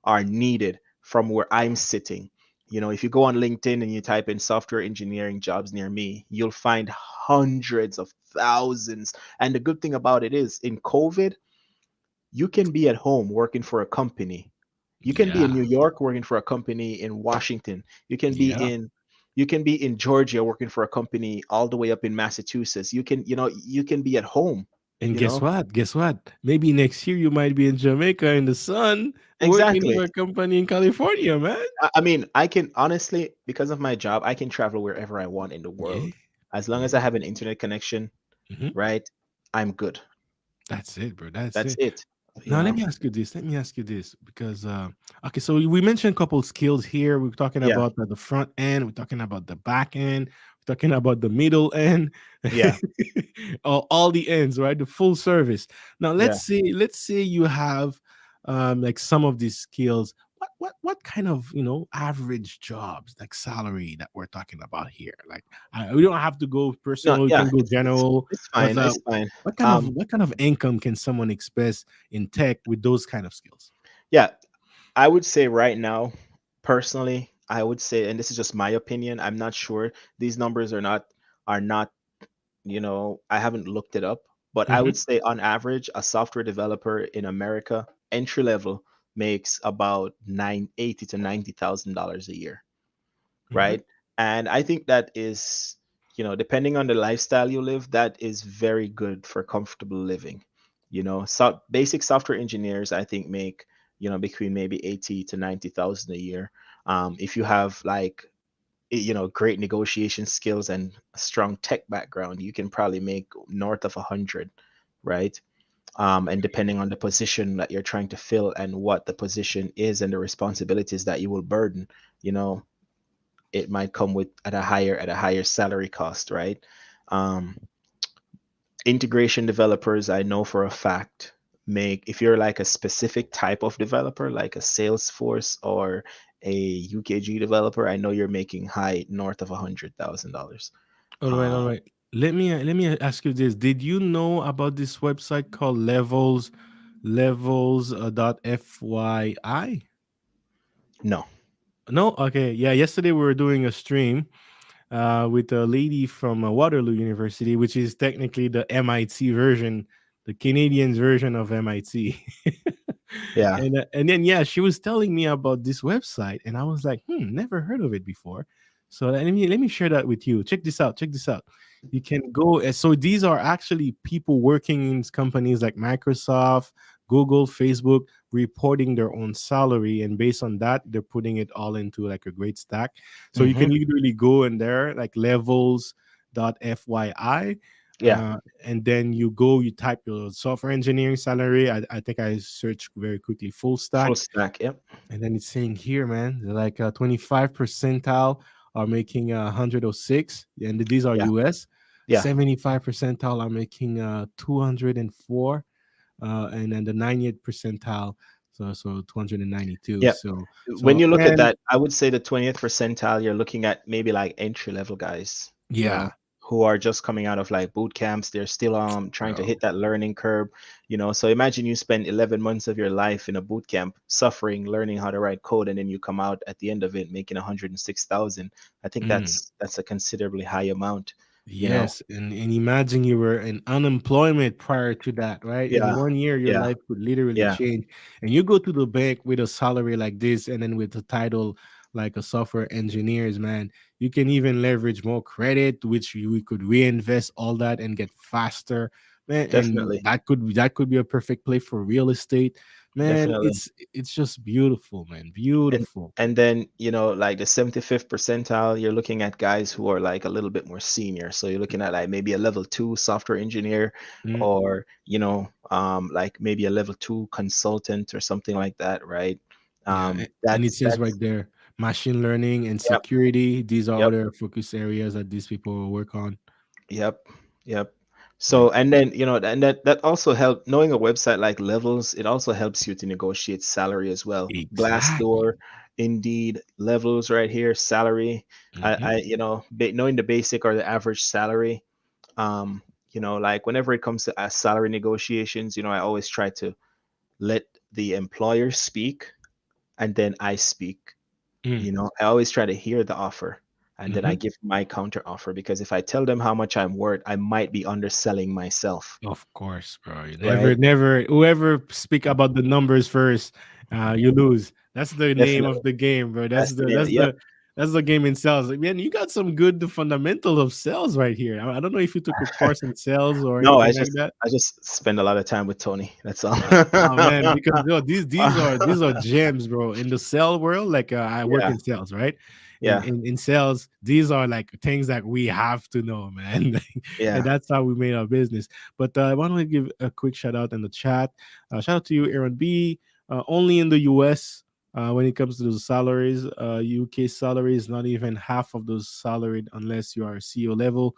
are needed from where I'm sitting. If you go on LinkedIn and you type in software engineering jobs near me, you'll find hundreds of thousands. And the good thing about it is in COVID, you can be at home working for a company. You can be in Yeah. New York working for a company in Washington. You can be Yeah. in you can be in Georgia working for a company all the way up in Massachusetts. You can be at home, And you guess know? what? Guess what? Maybe next year you might be in Jamaica in the sun working Exactly. for a company in California, man. I mean, I can honestly, because of my job, I can travel wherever I want in the Yeah. world. As long as I Yeah. have an internet connection, Mhm. right? I'm good. That's it, bro. That's That's it. it, you Now let know? me ask you this. Let me ask you this because okay, so we mentioned a couple skills here. We're talking Yeah. about the front end. We're talking about the back end. We're talking about the middle end. Yeah. all the ends, right? The full service. Now Yeah. let's say you have like some of these skills. What kind of average jobs like salary that we're talking about here? Like we don't have to go No, personal. We yeah, can go general. it's But fine. It's fine. Um, what kind of income can someone expect in tech with those kind of skills? yeah, I would say right now, personally, I would say, and this is just my opinion, I'm not sure. These numbers are not, I haven't looked it up, but I would Hmm. say on average, a software developer in America, entry level, makes about 980 to $90,000 a year, Hmm. right? And I think that is, depending on the lifestyle you live, that is very good for comfortable living. So basic software engineers, I think, make, between maybe 80 to 90,000 a year. If you have like, great negotiation skills and a strong tech background, you can probably make north of 100, right? And depending on the position that you're trying to fill and what the position is and the responsibilities that you will burden, you know, it might come with at a higher salary cost, right? Um, Integration developers, I know for a fact, make, if you're like a specific type of developer, like a Salesforce or a UKG developer, I know you're making high north of $100,000. All right, all right. Let me ask you this. Did you know about this website called levels dot fyi? No. No? Okay. Yeah, yesterday we were doing a stream with a lady from Waterloo University, which is technically the MIT version, the Canadians version of MIT. Yeah. And then yeah, she was telling me about this website, and I was like, never heard of it before. So let me share that with you. Check this out. Check this out. You can go. So these are actually people working in companies like Microsoft, Google, Facebook, reporting their own salary, and based on that, they're putting it all into like a great stack. So you Hmm. can literally go in there like levels.fyi, Yeah. and then you type your software engineering salary. I think I searched very quickly full Full stack, stack. Yep. and then it's saying here, man, they're like 25 percentile are making 106, and these are Yeah. US. Yeah. 75 percentile are making 204, and then the 90th percentile, so 292. Yep. So When you look at and that, I would say the 20th percentile, you're looking at maybe like entry level guys, yeah, who are just coming out of like boot camps. They're still trying to bro. hit that learning curve, So imagine you spend 11 months of your life in a boot camp suffering, learning how to write code, and then you come out at the end of it making 106,000. I think Mm. that's a considerably high amount. you know. Yes, and imagine you were in unemployment prior to that, right? In Yeah, 1 year, your yeah, life could literally yeah, change. And you go to the bank with a salary like this, and then with the title like a software engineers, man, you can even leverage more credit, which we could reinvest all that and get faster, man. And definitely, that could be a perfect play for real estate, man. definitely. It's just beautiful, man, and beautiful. and then, like the 75th percentile, you're looking at guys who are like a little bit more senior, so you're looking at like maybe a level 2 software engineer, Mm, or like maybe a level 2 consultant or something like that, right? yeah, and it says That's right there, machine learning and Yep, security. These are yep, other focus areas that these people will work on. yep, yep. Yeah, So, and then, and that also help, knowing a website like Levels, it also helps you to negotiate salary as well. exactly. Glassdoor, Indeed, Levels right here, salary. Hmm. Knowing the basic or the average salary. Like whenever it comes to salary negotiations, I always try to let the employer speak, and then I speak. I always try to hear the offer, and then I Hmm. give my counter offer, because if I tell them how much I'm worth, I might be underselling myself, Of course, bro. You right? never, whoever speak about the numbers first, you lose. That's the name of Definitely. the game, bro. That's That's the the name. that's Yep. the that's the game in sales. Like, man, you got some good fundamentals of sales right here. I don't know if you took a course in sales or No, anything like that. I just spend a lot of time with Tony. That's all. Oh man, because these are gems, bro. In the sales world, like I work Yeah. in sales, right? In, Yeah. in in sales, these are like things that we have to know, man. And Yeah. that's how we made our business. But I want to give a quick shout out in the chat. Shout out to you, Aaron B. Only in the US, when it comes to those salaries, UK salaries, not even half of those salaried unless you are CEO level.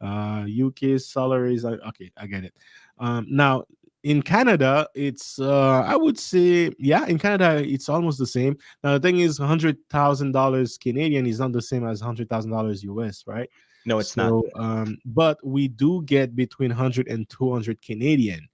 UK salaries, okay, I get it. Now in Canada, it's I would say, yeah, in Canada it's almost the same. Now the thing is, $100,000 Canadian is not the same as $100,000 US, right? No, it's not. So, but we do get between 100 and 200 Canadian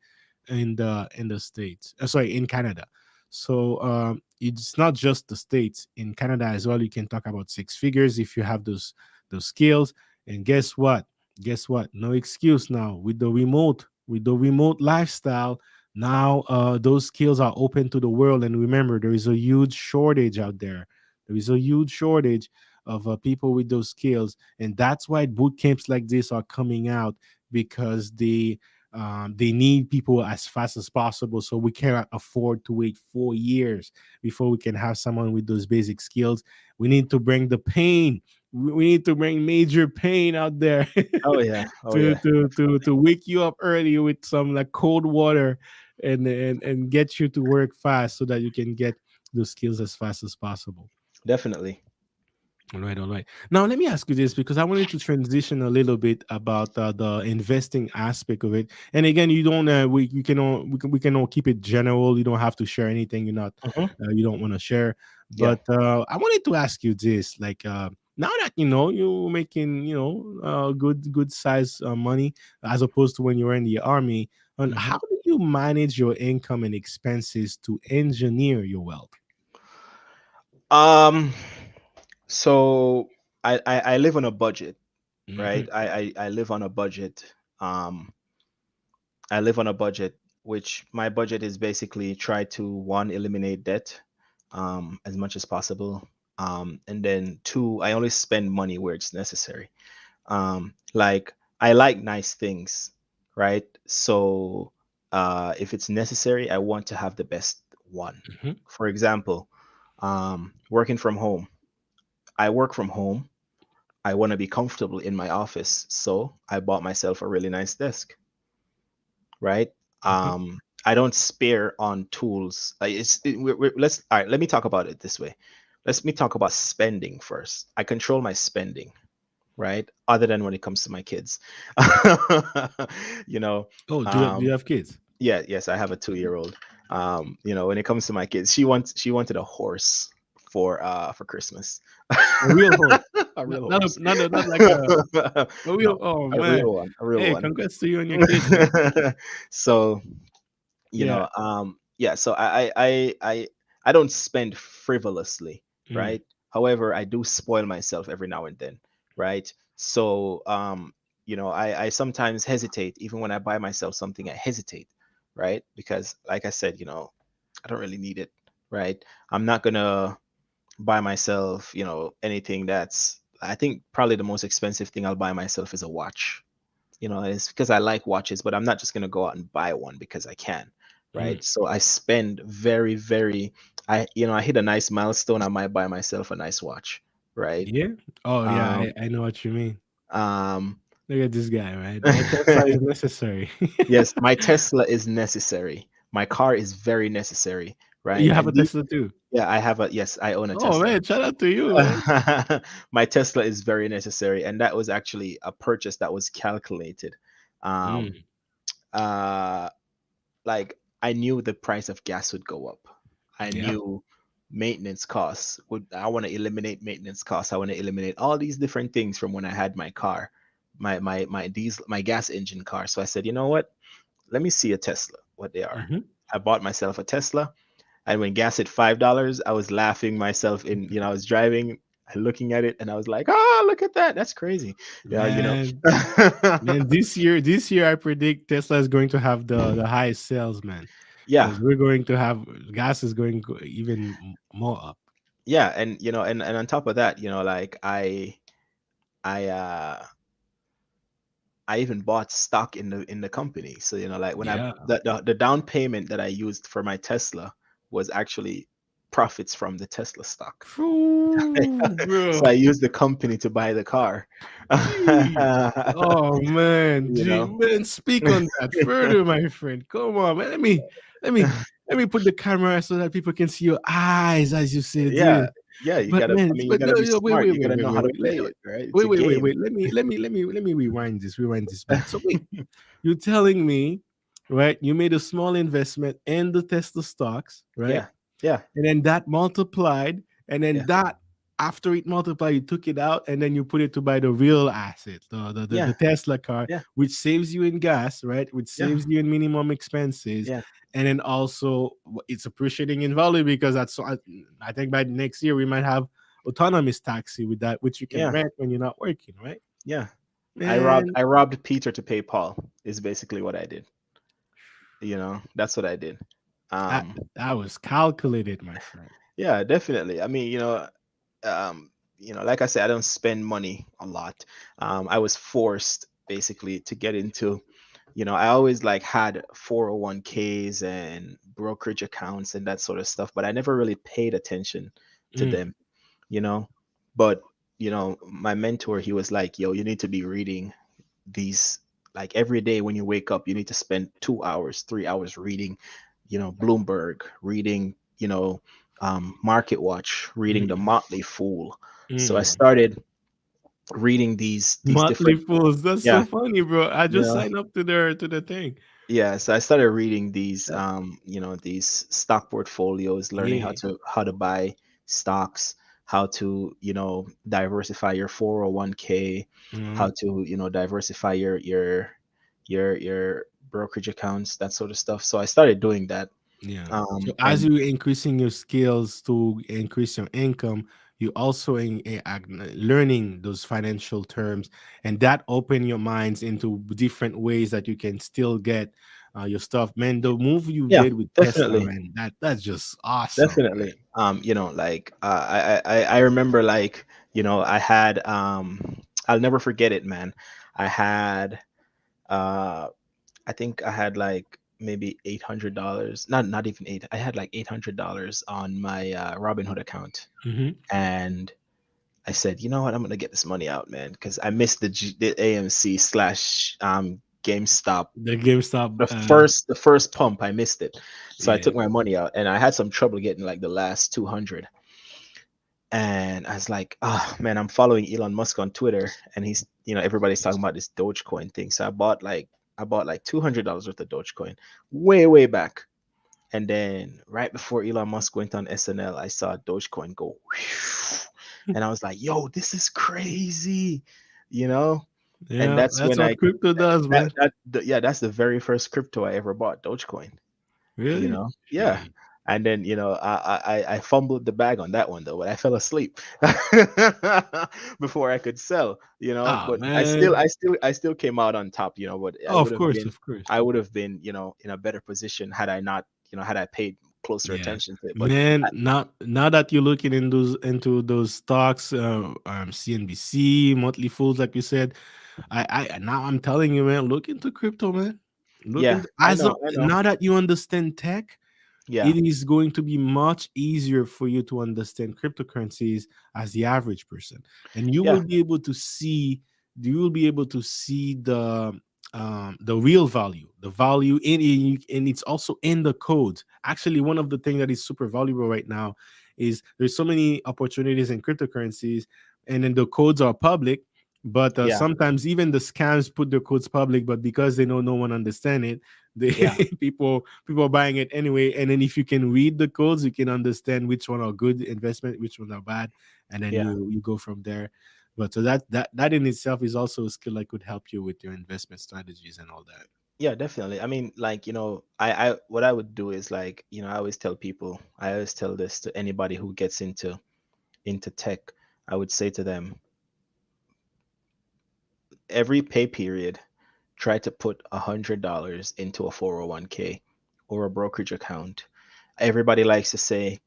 in the states. Sorry, in Canada. So it's not just the states. In Canada as well, you can talk about six figures if you have those skills. And guess what? Guess what? No excuse now with the remote lifestyle. Now those skills are open to the world. And remember, there is a huge shortage out there. There is a huge shortage of people with those skills, and that's why boot camps like this are coming out because they need people as fast as possible. So we cannot afford to wait 4 years before we can have someone with those basic skills. We need to bring the pain. We need to bring major pain out there Oh yeah. Oh to, yeah. to to to wake you up early with some like cold water and get you to work fast so that you can get those skills as fast as possible. Definitely. All right, all right. Now let me ask you this because I wanted to transition a little bit about the investing aspect of it. And again, you don't we can all keep it general. You don't have to share anything Hmm. you don't want to share. Yeah. But I wanted to ask you this, like now that you're making good size money as opposed to when you were in the army, and Hmm. how do you manage your income and expenses to engineer your wealth? Um. So I live on a budget, Hmm. right? I live on a budget. Um. I live on a budget, which my budget is basically try to one, eliminate debt, as much as possible. And then two, I only spend money where it's necessary. Like I like nice things, right? So if it's necessary, I want to have the best one. Hmm. For example, working from home. I work from home. I want to be comfortable in my office, so I bought myself a really nice desk, right? Hmm. I don't spare on tools. Let's all right. Let me talk about it this way. Let me talk about spending first. I control my spending, right? Other than when it comes to my kids, you know. Oh, do you Um, have kids? yeah, yes, I have a 2 year old. When it comes to my kids, she wanted a horse for Christmas, A real horse, a not real not a, horse. not a, not like a real. No, Oh a man, real one, a real hey, one. congrats to you and your kids, man. So Yeah. yeah, so I don't spend frivolously, Mm, right? However, I do spoil myself every now and then, right? So I sometimes hesitate. Even when I buy myself something, I hesitate, right? Because like I said, I don't really need it, right? I'm not gonna buy myself, anything that's, I think probably the most expensive thing I'll buy myself is a watch. It's because I like watches, but I'm not just gonna go out and buy one because I can, Mm. right? So I spend very, very, I hit a nice milestone, I might buy myself a nice watch, right? Yeah. Oh yeah, Um, I know what you mean. um, Look at this guy, right? My Tesla is necessary. yes, my Tesla is necessary. My car is very necessary, right? You have And a Tesla too. yeah, yes, I own a Oh Tesla. man, shout out to you, man. My Tesla is very necessary, and that was actually a purchase that was calculated. Um, Mm, uh, like I knew the price of gas would go up. I yeah. knew maintenance costs would. I want to eliminate maintenance costs. I want to eliminate all these different things from when I had my car, my diesel, my gas engine car. So I said, you know what? Let me see a Tesla, what they are. Hmm. I bought myself a Tesla, and when gas hit $5, I was laughing myself in. I was driving, looking at it, and I was like, "Oh, look at that! That's crazy." Yeah, Man, man, this year I predict Tesla is going to have the highest sales, man, yeah, because we're going to have gas is going to even more up. yeah, and and on top of that, like I I even bought stock in the company. So like when I Yeah. the down payment that I used for my Tesla was actually profits from the Tesla stock. Phew, So bro. I used the company to buy the car. Gee. Oh man, you gee, know, man, speak on that further, my friend. Come on, man. Let me let me put the camera so that people can see your eyes as you say yeah, this. yeah. You But gotta. I man, mean, you but no, gotta be no, smart. You gotta know how to play it, right? It's a game. wait. Let me rewind this back. So wait, you're telling me, right? You made a small investment in the Tesla stocks, right? Yeah, yeah, And then that multiplied, and then yeah, that after it multiplied, you took it out, and then you put it to buy the real asset, the yeah, Tesla car, yeah, which saves you in gas, right? Which yeah, saves you in minimum expenses, yeah, and then also it's appreciating in value because I think by next year we might have autonomous taxi with that, which you can yeah, rent when you're not working, right? yeah. Man, I robbed Peter to pay Paul. Is basically what I did. That's what I did. that Um, that was calculated, my friend. yeah, definitely. I mean, like I said, I don't spend money a lot. I was forced basically to get into, I always like had 401ks and brokerage accounts and that sort of stuff, but I never really paid attention to Mm, them, you know. But, my mentor, he was like, yo, you need to be reading these, like every day when you wake up, you need to spend 2 hours, 3 hours reading, Bloomberg, reading, Market Watch, reading the mm, Motley Fool. So I mm. started reading these Motley different, Fools. That's yeah, so funny, bro. I you just know, signed up to the thing. yeah. So I started reading these, Uh, these stock portfolios, learning yeah. how to buy stocks, how to, diversify your 401k, how Mhm. to, diversify your brokerage accounts, that sort of stuff. So I started doing that. Yeah. So as And you increasing your skills to increase your income, you also learning those financial terms, and that open your minds into different ways that you can still get your stuff. Man, the move you yeah, did with Tesla, definitely, man, that's just awesome, man. definitely. Like I remember, like, I had I'll never forget it, man. I had uh I think I had like maybe $800. Not even eight. I had like $800 on my Robinhood account, Hmm. and I said, you know what, I'm gonna get this money out, man, because I missed the AMC slash GameStop. The GameStop, The first pump, I missed it, so I yeah. took my money out, and I had some trouble getting like the last 200. And I was like, oh man, I'm following Elon Musk on Twitter, and he's, everybody's talking about this Dogecoin thing. So I bought like $200 worth of Dogecoin, way back. And then right before Elon Musk went on SNL, I saw Dogecoin go, and I was like, yo, this is crazy, you know. And Yeah, that's that's when I what crypto does, man. yeah, that's the very first crypto I ever bought, Dogecoin. Really? Yeah. Gee. And then I fumbled the bag on that one though, but I fell asleep before I could sell. Ah, But man. I still came out on top. But Oh, of course, of course. I would have been in a better position had I not had I paid closer Yeah, attention to it. But man. Now that you're looking into those stocks, CNBC, monthly fools, like you said, I now I'm telling you, man, look into crypto, man. Look yeah, into as of I know, now that you understand tech, yeah, it is going to be much easier for you to understand cryptocurrencies as the average person, and you yeah, will be able to see the real value, the value in it, and it's also in the codes. Actually, one of the things that is super valuable right now is there's so many opportunities in cryptocurrencies, and then the codes are public. But yeah, sometimes even the scams put their codes public, but because they know no one understand it, they yeah, people are buying it anyway. And then if you can read the codes, you can understand which one are good investment, which ones are bad, and then yeah. you go from there. But so that in itself is also a skill that could help you with your investment strategies and all that. Yeah, definitely. I mean, like, I what I would do is like, I always tell this to anybody who gets into tech. I would say to them, every pay period, try to put $100 into a 401k or a brokerage account. Everybody likes to say,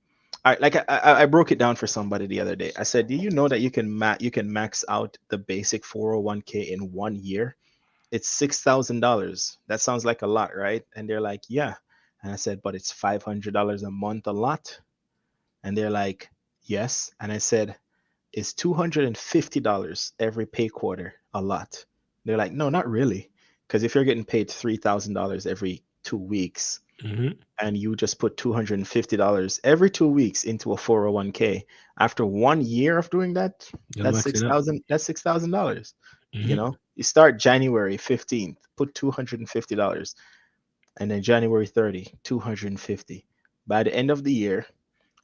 I like I broke it down for somebody the other day. I said, do you know that you can max out the basic 401k in 1 year? It's $6,000. That sounds like a lot, right? And they're like, yeah. And I said, but it's $500 a month a lot? And they're like, yes. And I said, is $250 every pay quarter a lot? They're like, no, not really. Because if you're getting paid $3,000 every 2 weeks Hmm. and you just put $250 every 2 weeks into a 401k, after 1 year of doing that, You'll max it up. that's $6,000. Hmm. You start January 15th, put $250, and then January 30, 250. By the end of the year,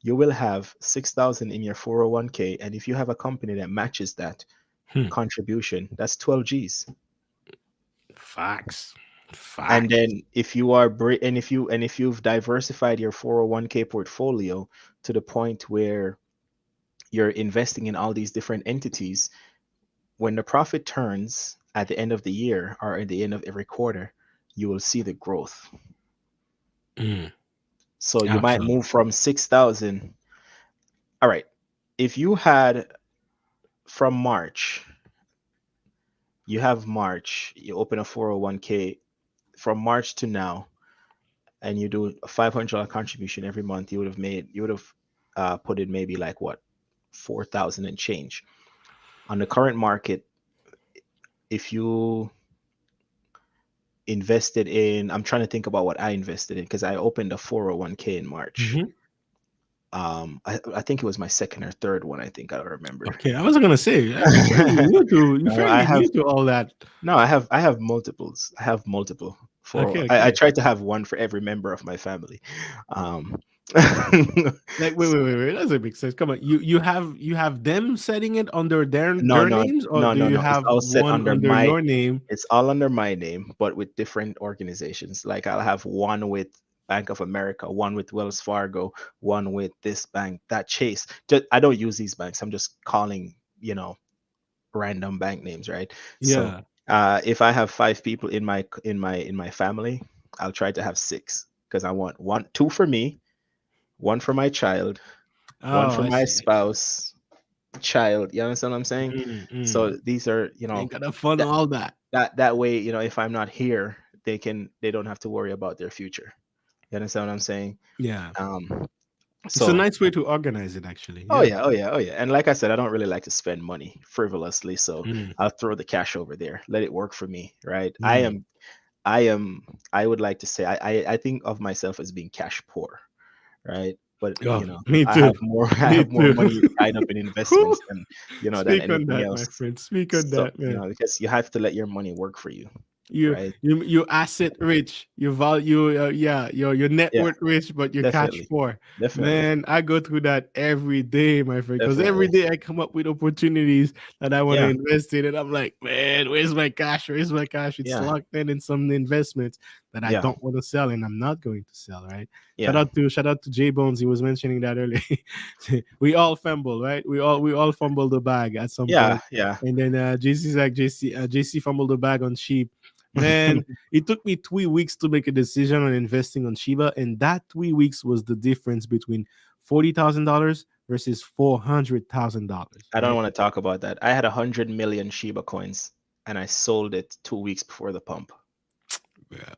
you will have 6,000 in your 401k, and if you have a company that matches that Hmm. contribution, that's 12 G's. Facts. And Facts. then if you are and if you've diversified your 401k portfolio to the point where you're investing in all these different entities, when the profit turns at the end of the year or at the end of every quarter, you will see the growth. Mm, So you might absolutely. move from 6,000. All right. If you had from March, you have March, you open a 401k from March to now, and you do a $500 contribution every month, you would have put in maybe like what, 4,000 and change. On the current market, if you invested in, I'm trying to think about what I invested in because I opened a 401k in March. Hmm. I think it was my second or third one. I think I don't remember. Okay, I wasn't gonna say you're No, I fairly have new to all that. no, I have multiples. I have multiple Okay, for. I okay. try to have one for every member of my family. Um, Like wait. That doesn't make sense. Come on, you have them setting it under no, their no, names, or no, do no, you no. It's have all set one under under my. your name? It's all under my name, but with different organizations. Like I'll have one with Bank of America, one with Wells Fargo, one with this bank, that Chase. I don't use these banks. I'm just calling, random bank names, right? So, Yeah. if I have five people in my family, I'll try to have six because I want two for me, one for my child, one Oh, for I my see. I see. spouse, child. You understand what I'm saying? Mm, So mm. these are, Ain't gotta fund that all that. that way, if I'm not here, they don't have to worry about their future. You understand what I'm saying? Yeah, Um, it's a so nice way to organize it. Actually, oh yeah. yeah, oh yeah, oh yeah. And like I said, I don't really like to spend money frivolously, so Mm, I'll throw the cash over there. Let it work for me, right? mm. I am I would like to say I think of myself as being cash poor, right? But Oh, me I have too. more I Me have more too. money tied up in Whew. investments than than Speak on anything that, my else. friend. Speak on So, that, man. because you have to let your money work for you. you right? you asset rich, you value yeah, your net Yeah, worth rich, but you're cash definitely, poor. definitely, Man, I go through that every day, my friend, because every definitely. day I come up with opportunities that I want to Yeah, invest in, and I'm like, man, where's my cash? Where's my cash? It's yeah, locked in some investments that I yeah, don't want to sell, and I'm not going to sell. Right? yeah. Shout out to J Bones. He was mentioning that earlier. We all fumble, right? We all fumble the bag at some Yeah, point. yeah. And then JC's like JC fumbled the bag on sheep. Man, it took me 3 weeks to make a decision on investing on Shiba, and that 3 weeks was the difference between $40,000 versus $400,000. I don't Right? want to talk about that. I had 100 million Shiba coins and I sold it 2 weeks before the pump. Yeah,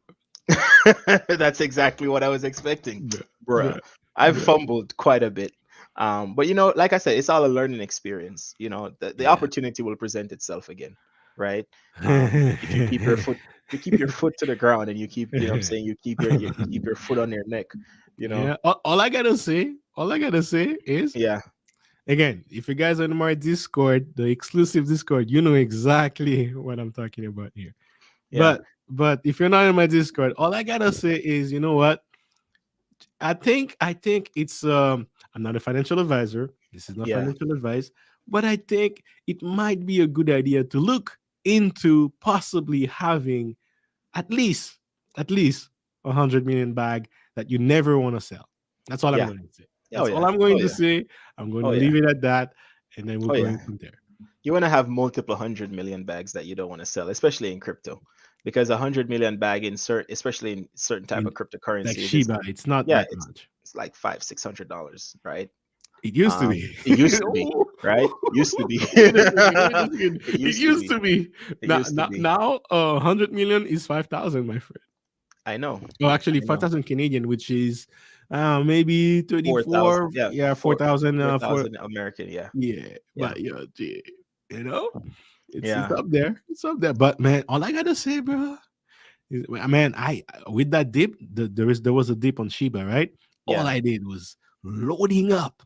That's exactly what I was expecting, yeah, bruh. yeah, I've yeah, fumbled quite a bit. But like I said, it's all a learning experience. The yeah. opportunity will present itself again, right? If you keep your foot, if you keep your foot to the ground and you keep, you know what I'm saying, you keep your foot on your neck, you know. Yeah. All I gotta say is Yeah, again, if you guys are in my Discord, the exclusive Discord, you know exactly what I'm talking about here. yeah, But if you're not in my Discord, all I gotta say is, you know what? I think it's I'm not a financial advisor. This is not yeah, financial advice, but I think it might be a good idea to look into possibly having at least at least 100 million bag that you never want to sell. That's all I'm yeah. going to say. Oh That's all yeah, I'm oh going to yeah, say. I'm going oh to yeah, leave it at that, and then we're oh yeah. going from there. You want to have multiple 100 million bags that you don't want to sell, especially in crypto, because 100 million bag in certain, especially in certain type In of like cryptocurrencies, Shiba, it's not yeah, that much. it's like $500-$600, right? It used to be. It used to be, right? Used to be. Wait a second. Wait a second. It It used to used be. to be. It Now, used to now, be. now 100 million is 5,000, my friend. I know. Oh, actually, I know. 5,000 Canadian, which is maybe 4,000. 34. Yeah, Yeah, four 4,000 four for. thousand American. Yeah, Yeah, yeah, but yeah, gee, you know, it's yeah, up there. It's up there. But man, all I gotta say, bro, is, man, I with that dip, there was a dip on Shiba, right? All yeah, I did was loading up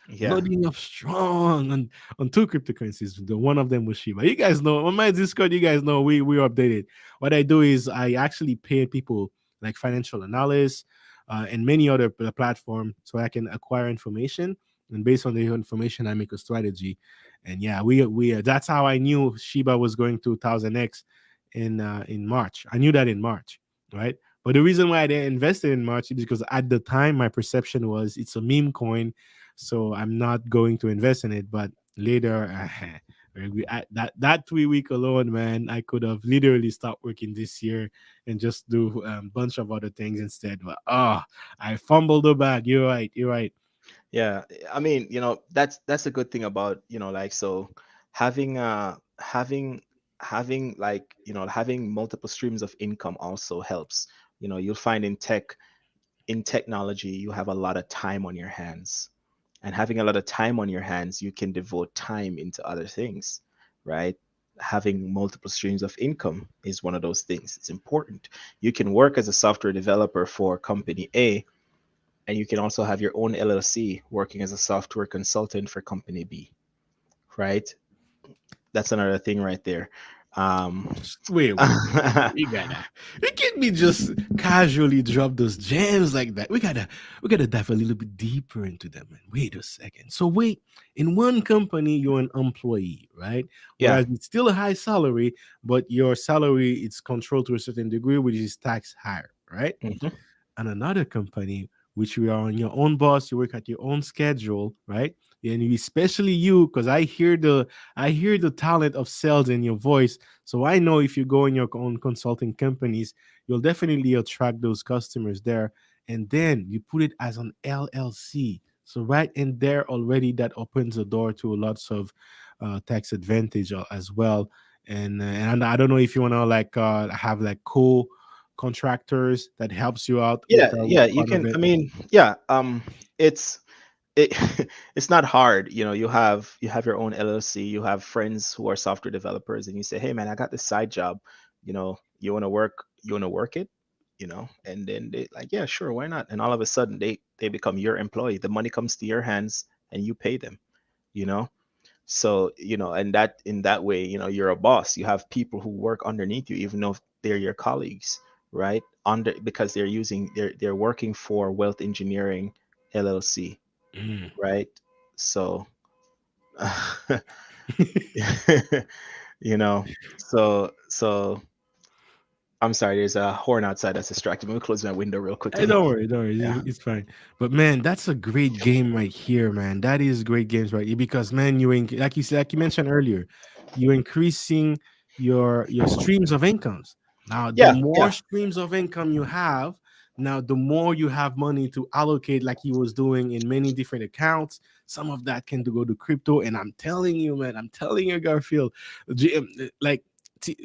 yeah, loading up strong on two cryptocurrencies. The one of them was Shiba. You guys know on my Discord. You guys know we updated. What I do is I actually pay people like financial analysts and many other platform so I can acquire information. And based on the information, I make a strategy. And yeah, we that's how I knew Shiba was going to 1000x in March. I knew that in March, right? But the reason why I didn't invest in March is because at the time my perception was it's a meme coin, so I'm not going to invest in it. But later, that 3 week alone, man, I could have literally stopped working this year and just do a bunch of other things instead. But I fumbled the bag. You're right. You're right. yeah. I mean, that's a good thing about, like, so having like, having multiple streams of income also helps. You'll find in technology, you have a lot of time on your hands. And having a lot of time on your hands, you can devote time into other things, right? Having multiple streams of income is one of those things. It's important. You can work as a software developer for company A, and you can also have your own LLC working as a software consultant for company B, right? That's another thing right there. Um, Wait. We can't be just casually drop those gems like that. We gotta dive a little bit deeper into them, man. Wait a second. So wait, in one company, you're an employee, right? yeah. Whereas it's still a high salary, but your salary is controlled to a certain degree, which is tax higher, right? Hmm. And another company, which you are on your own boss, you work at your own schedule, right? And especially you, because I hear the talent of sales in your voice. So I know if you go in your own consulting companies, you'll definitely attract those customers there. And then you put it as an LLC. So right in there already, that opens the door to lots of tax advantage as well. And I don't know if you want to like have like contractors that helps you out Yeah, with yeah, you part of can. I it. mean, yeah, it's it it's not hard. You have your own LLC, you have friends who are software developers, and you say, "Hey man, I got this side job, you want to work it?" And then they like, "Yeah, sure, why not?" And all of a sudden they become your employee. The money comes to your hands and you pay them, you know? So, and that in that way, you're a boss. You have people who work underneath you, even though they're your colleagues, right? Under because they're working for Wealth Engineering LLC, Mm. right? So you know, so I'm sorry, there's a horn outside that's distracting me. Let me close my window real Hey, quickly. don't worry, don't worry. Yeah. It's fine. But man, that's a great game right here, man. That is great games right here because man, like you said, like you mentioned earlier, you're increasing your streams of incomes. Now, the Yeah, more yeah. streams of income you have, now the more you have money to allocate, like he was doing in many different accounts. Some of that can go to crypto, and I'm telling you, man, I'm telling you, Garfield, like, t-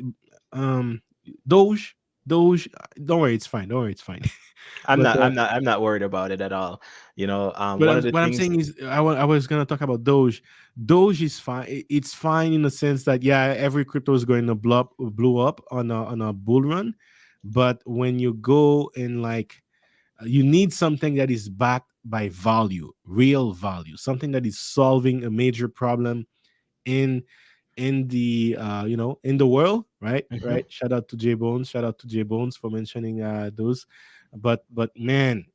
um, Doge, Doge. Don't worry, it's fine. Don't worry, it's fine. I'm But not I'm not I'm not worried about it at all. but One I'm, of the what I'm things. saying is, I was gonna talk about Doge. Doge is fine. It's fine in the sense that yeah, every crypto is going to blow up on a bull run, but when you go and like you need something that is backed by value, real value, something that is solving a major problem in the in the world, right? Mhm. Right. Shout out to J Bones. Shout out to J Bones for mentioning those. But man,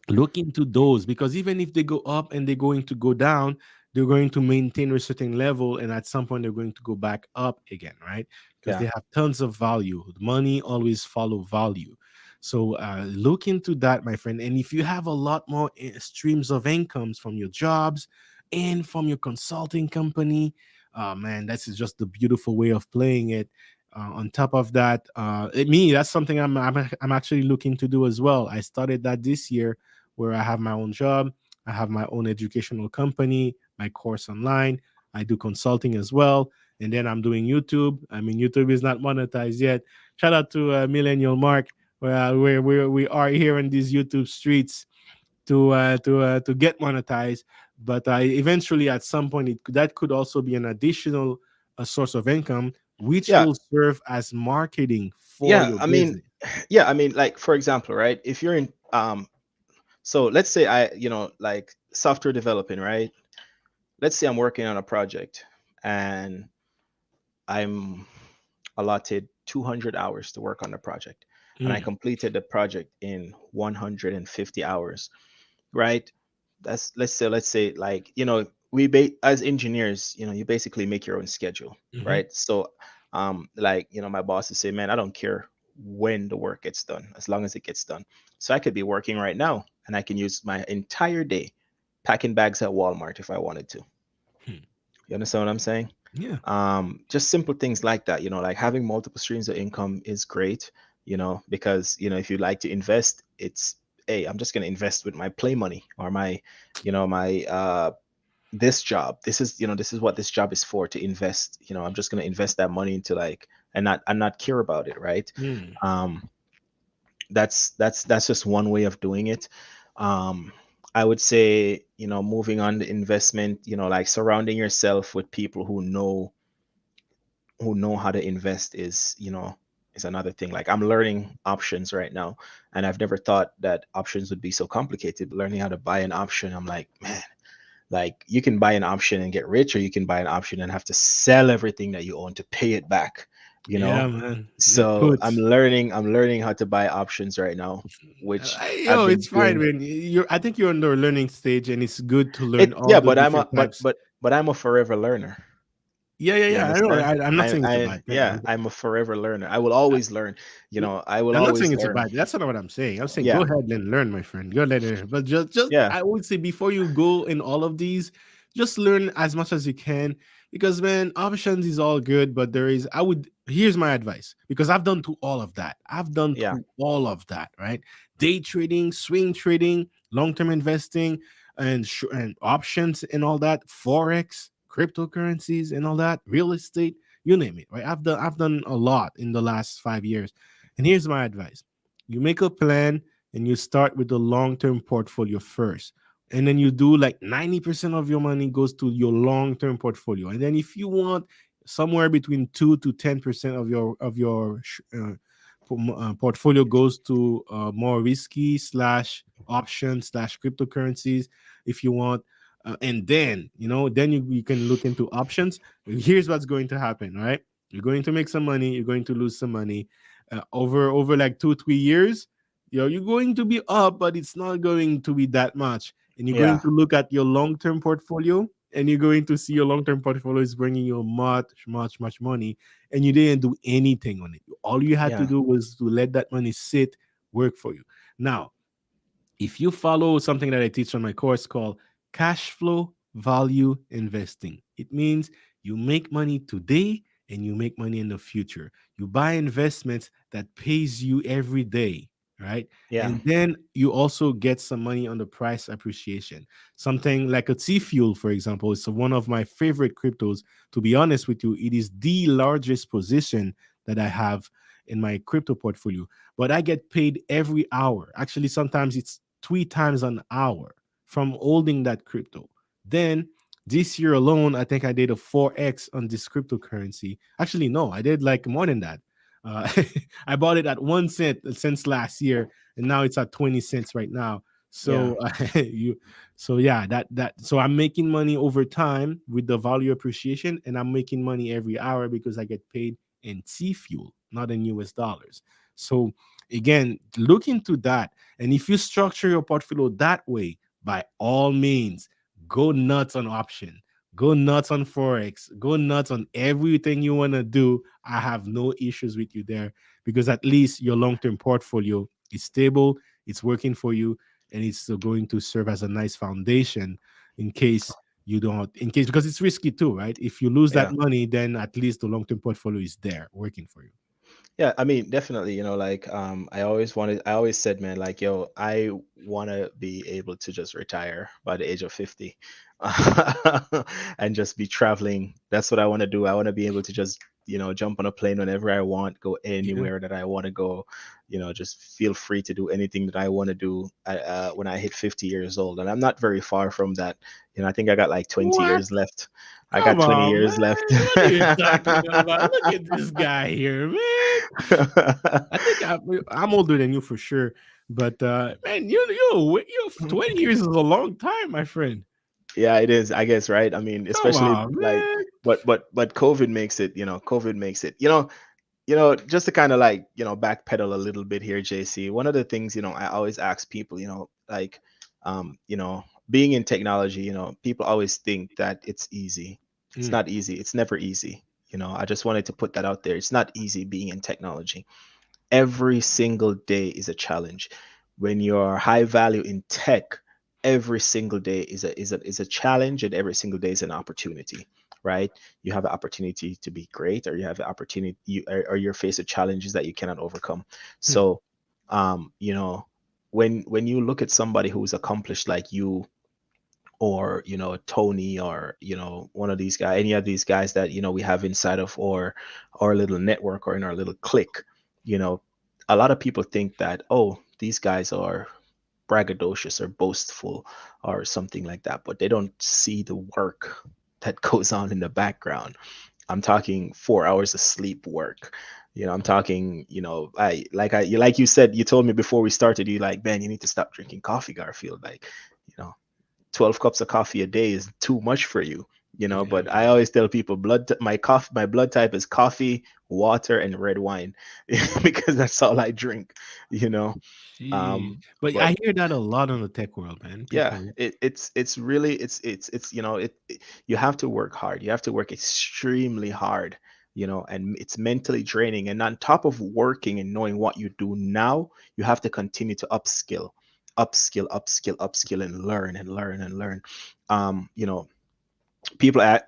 look into those because even if they go up and they're going to go down, they're going to maintain a certain level, and at some point they're going to go back up again, right? Because Yeah. they have tons of value. Money always follow value. So look into that, my friend. And if you have a lot more streams of incomes from your jobs and from your consulting company, man, that's just the beautiful way of playing it. On top of that, me, that's something I'm actually looking to do as well. I started that this year where I have my own job, I have my own educational company, my course online, I do consulting as well, and then I'm doing YouTube. I mean, YouTube is not monetized yet. Shout out to Millennial Mark, where we are here in these YouTube streets to get monetized. But eventually, at some point, that could also be an additional source of income, which Yeah. will serve as marketing for Yeah. your I mean, business. yeah. I mean, like for example, right? If you're in, so let's say like software developing, right? Let's say I'm working on a project and I'm allotted 200 hours to work on the project, and I Mm, completed the project in 150 hours, right? That's let's say like as engineers, you basically make your own schedule, mhm. right? So like my bosses say, man, I don't care when the work gets done as long as it gets done. So I could be working right now and I can use my entire day packing bags at Walmart if I wanted to. Hmm. You understand what I'm saying? Yeah. Just simple things like that, like having multiple streams of income is great, because if you like to invest, it's, hey, I'm just going to invest with my play money or my this job. This is what this job is for, to invest. I'm just going to invest that money into, like, and not care about it, right? Mm. um that's just one way of doing it. I would say, moving on to investment, like surrounding yourself with people who know how to invest is another thing. Like, I'm learning options right now, and I've never thought that options would be so complicated. But learning how to buy an option, I'm like, man, like, you can buy an option and get rich, or you can buy an option and have to sell everything that you own to pay it back, you Yeah, know? man. The So I'm puts. learning, I'm learning how to buy options right now, which I've It's been fine, doing. man. I think you're on the learning stage, and it's good to learn It all Yeah, the but I'm a different but types. but but I'm a forever learner. Yeah, yeah, You yeah. I know. understand? I'm not saying it's a I bad thing. Yeah, I'm a forever learner. I will always learn. I will I'm not always saying it's a learn. bad. That's not what I'm saying. I'm saying go Yeah, ahead and learn, my friend. Go ahead and learn. But just yeah, I would say before you go in all of these, just learn as much as you can because man, options is all good, but there is. I would here's my advice because I've done to all of that. I've done yeah, to all of that. Right, day trading, swing trading, long term investing, and options and all that, forex, cryptocurrencies and all that, real estate, you name it. Right, I've done a lot in the last 5 years and here's my advice: you make a plan and you start with the long term portfolio first. And then you do like 90% of your money goes to your long term portfolio. And then if you want somewhere between 2 to 10% of your portfolio goes to more risky slash options slash cryptocurrencies if you want. And then, then you can look into options. Here's what's going to happen, right? You're going to make some money, you're going to lose some money, over like 2 3 years, you're going to be up, but it's not going to be that much. And you're going Yeah. to look at your long-term portfolio, and you're going to see your long-term portfolio is bringing you much money, and you didn't do anything on it. All you had to Yeah. do was to let that money sit, work for you. Now, if you follow something that I teach on my course called cash flow value investing, it means you make money today and you make money in the future. You buy investments that pays you every day, right? Yeah. And then you also get some money on the price appreciation. Something like a T Fuel, for example, is one of my favorite cryptos. To be honest with you, it is the largest position that I have in my crypto portfolio, but I get paid every hour. Actually, sometimes it's 3 times an hour from holding that crypto. Then this year alone, I think I did a 4x on this cryptocurrency. Actually, no, I did like more than that. Uh, I bought it at 1 cent since last year, and now it's at 20 cents right now. Yeah. So you, so yeah, so I'm making money over time with the value appreciation, and I'm making money every hour because I get paid in T fuel, not in US dollars. So again, look into that. And if you structure your portfolio that way, by all means, go nuts on option, go nuts on forex, go nuts on everything you want to do. I have no issues with you there, because at least your long-term portfolio is stable, it's working for you, and it's still going to serve as a nice foundation in case you don't, in case, because it's risky too, right? If you lose that Yeah. money, then at least the long-term portfolio is there working for you. Yeah, I mean, definitely, like I always said, man, like, yo, I want to be able to just retire by the age of 50 and just be traveling. That's what I want to do. I want to be able to just, jump on a plane whenever I want, go Yeah. anywhere that I want to go, just feel free to do anything that I want to do when I hit 50 years old. And I'm not very far from that. I think I got like 20 What? years left. I got Come 20 on, years man. left. What are you talking about? Look at this guy here, man. I think I'm older than you for sure, but man, you 20 years is a long time, my friend. Yeah, it is, I guess, right? I mean, Come especially on, like, man. but COVID makes it, COVID makes it, just to kind of like, backpedal a little bit here, JC. One of the things, I always ask people, like, being in technology, people always think that it's easy. It's Mm, not easy. It's never easy. I just wanted to put that out there. It's not easy being in technology. Every single day is a challenge. When you're high value in tech, every single day is a challenge, and every single day is an opportunity, right? You have an opportunity to be great, or you have an opportunity, or you're faced with challenges that you cannot overcome. mm, So, when you look at somebody who's accomplished like you, or Tony, or one of these guys, any of these guys that we have inside of our little network, or in our little clique, you know a lot of people think that, oh, these guys are braggadocious or boastful or something like that, but they don't see the work that goes on in the background. I'm talking 4 hours of sleep work. I'm talking, like you said, you told me before we started, you like, man, you need to stop drinking coffee, Garfield. Like, you know 12 cups of coffee a day is too much for you, yeah, but I man. always tell people, my blood type is coffee, water, and red wine, because that's all I drink, you know Gee. But but I hear that a lot on the tech world, man. yeah, People. it's really, it's you have to work hard, you have to work extremely hard, and it's mentally draining, and on top of working and knowing what you do now, you have to continue to upskill and learn and learn and learn. You know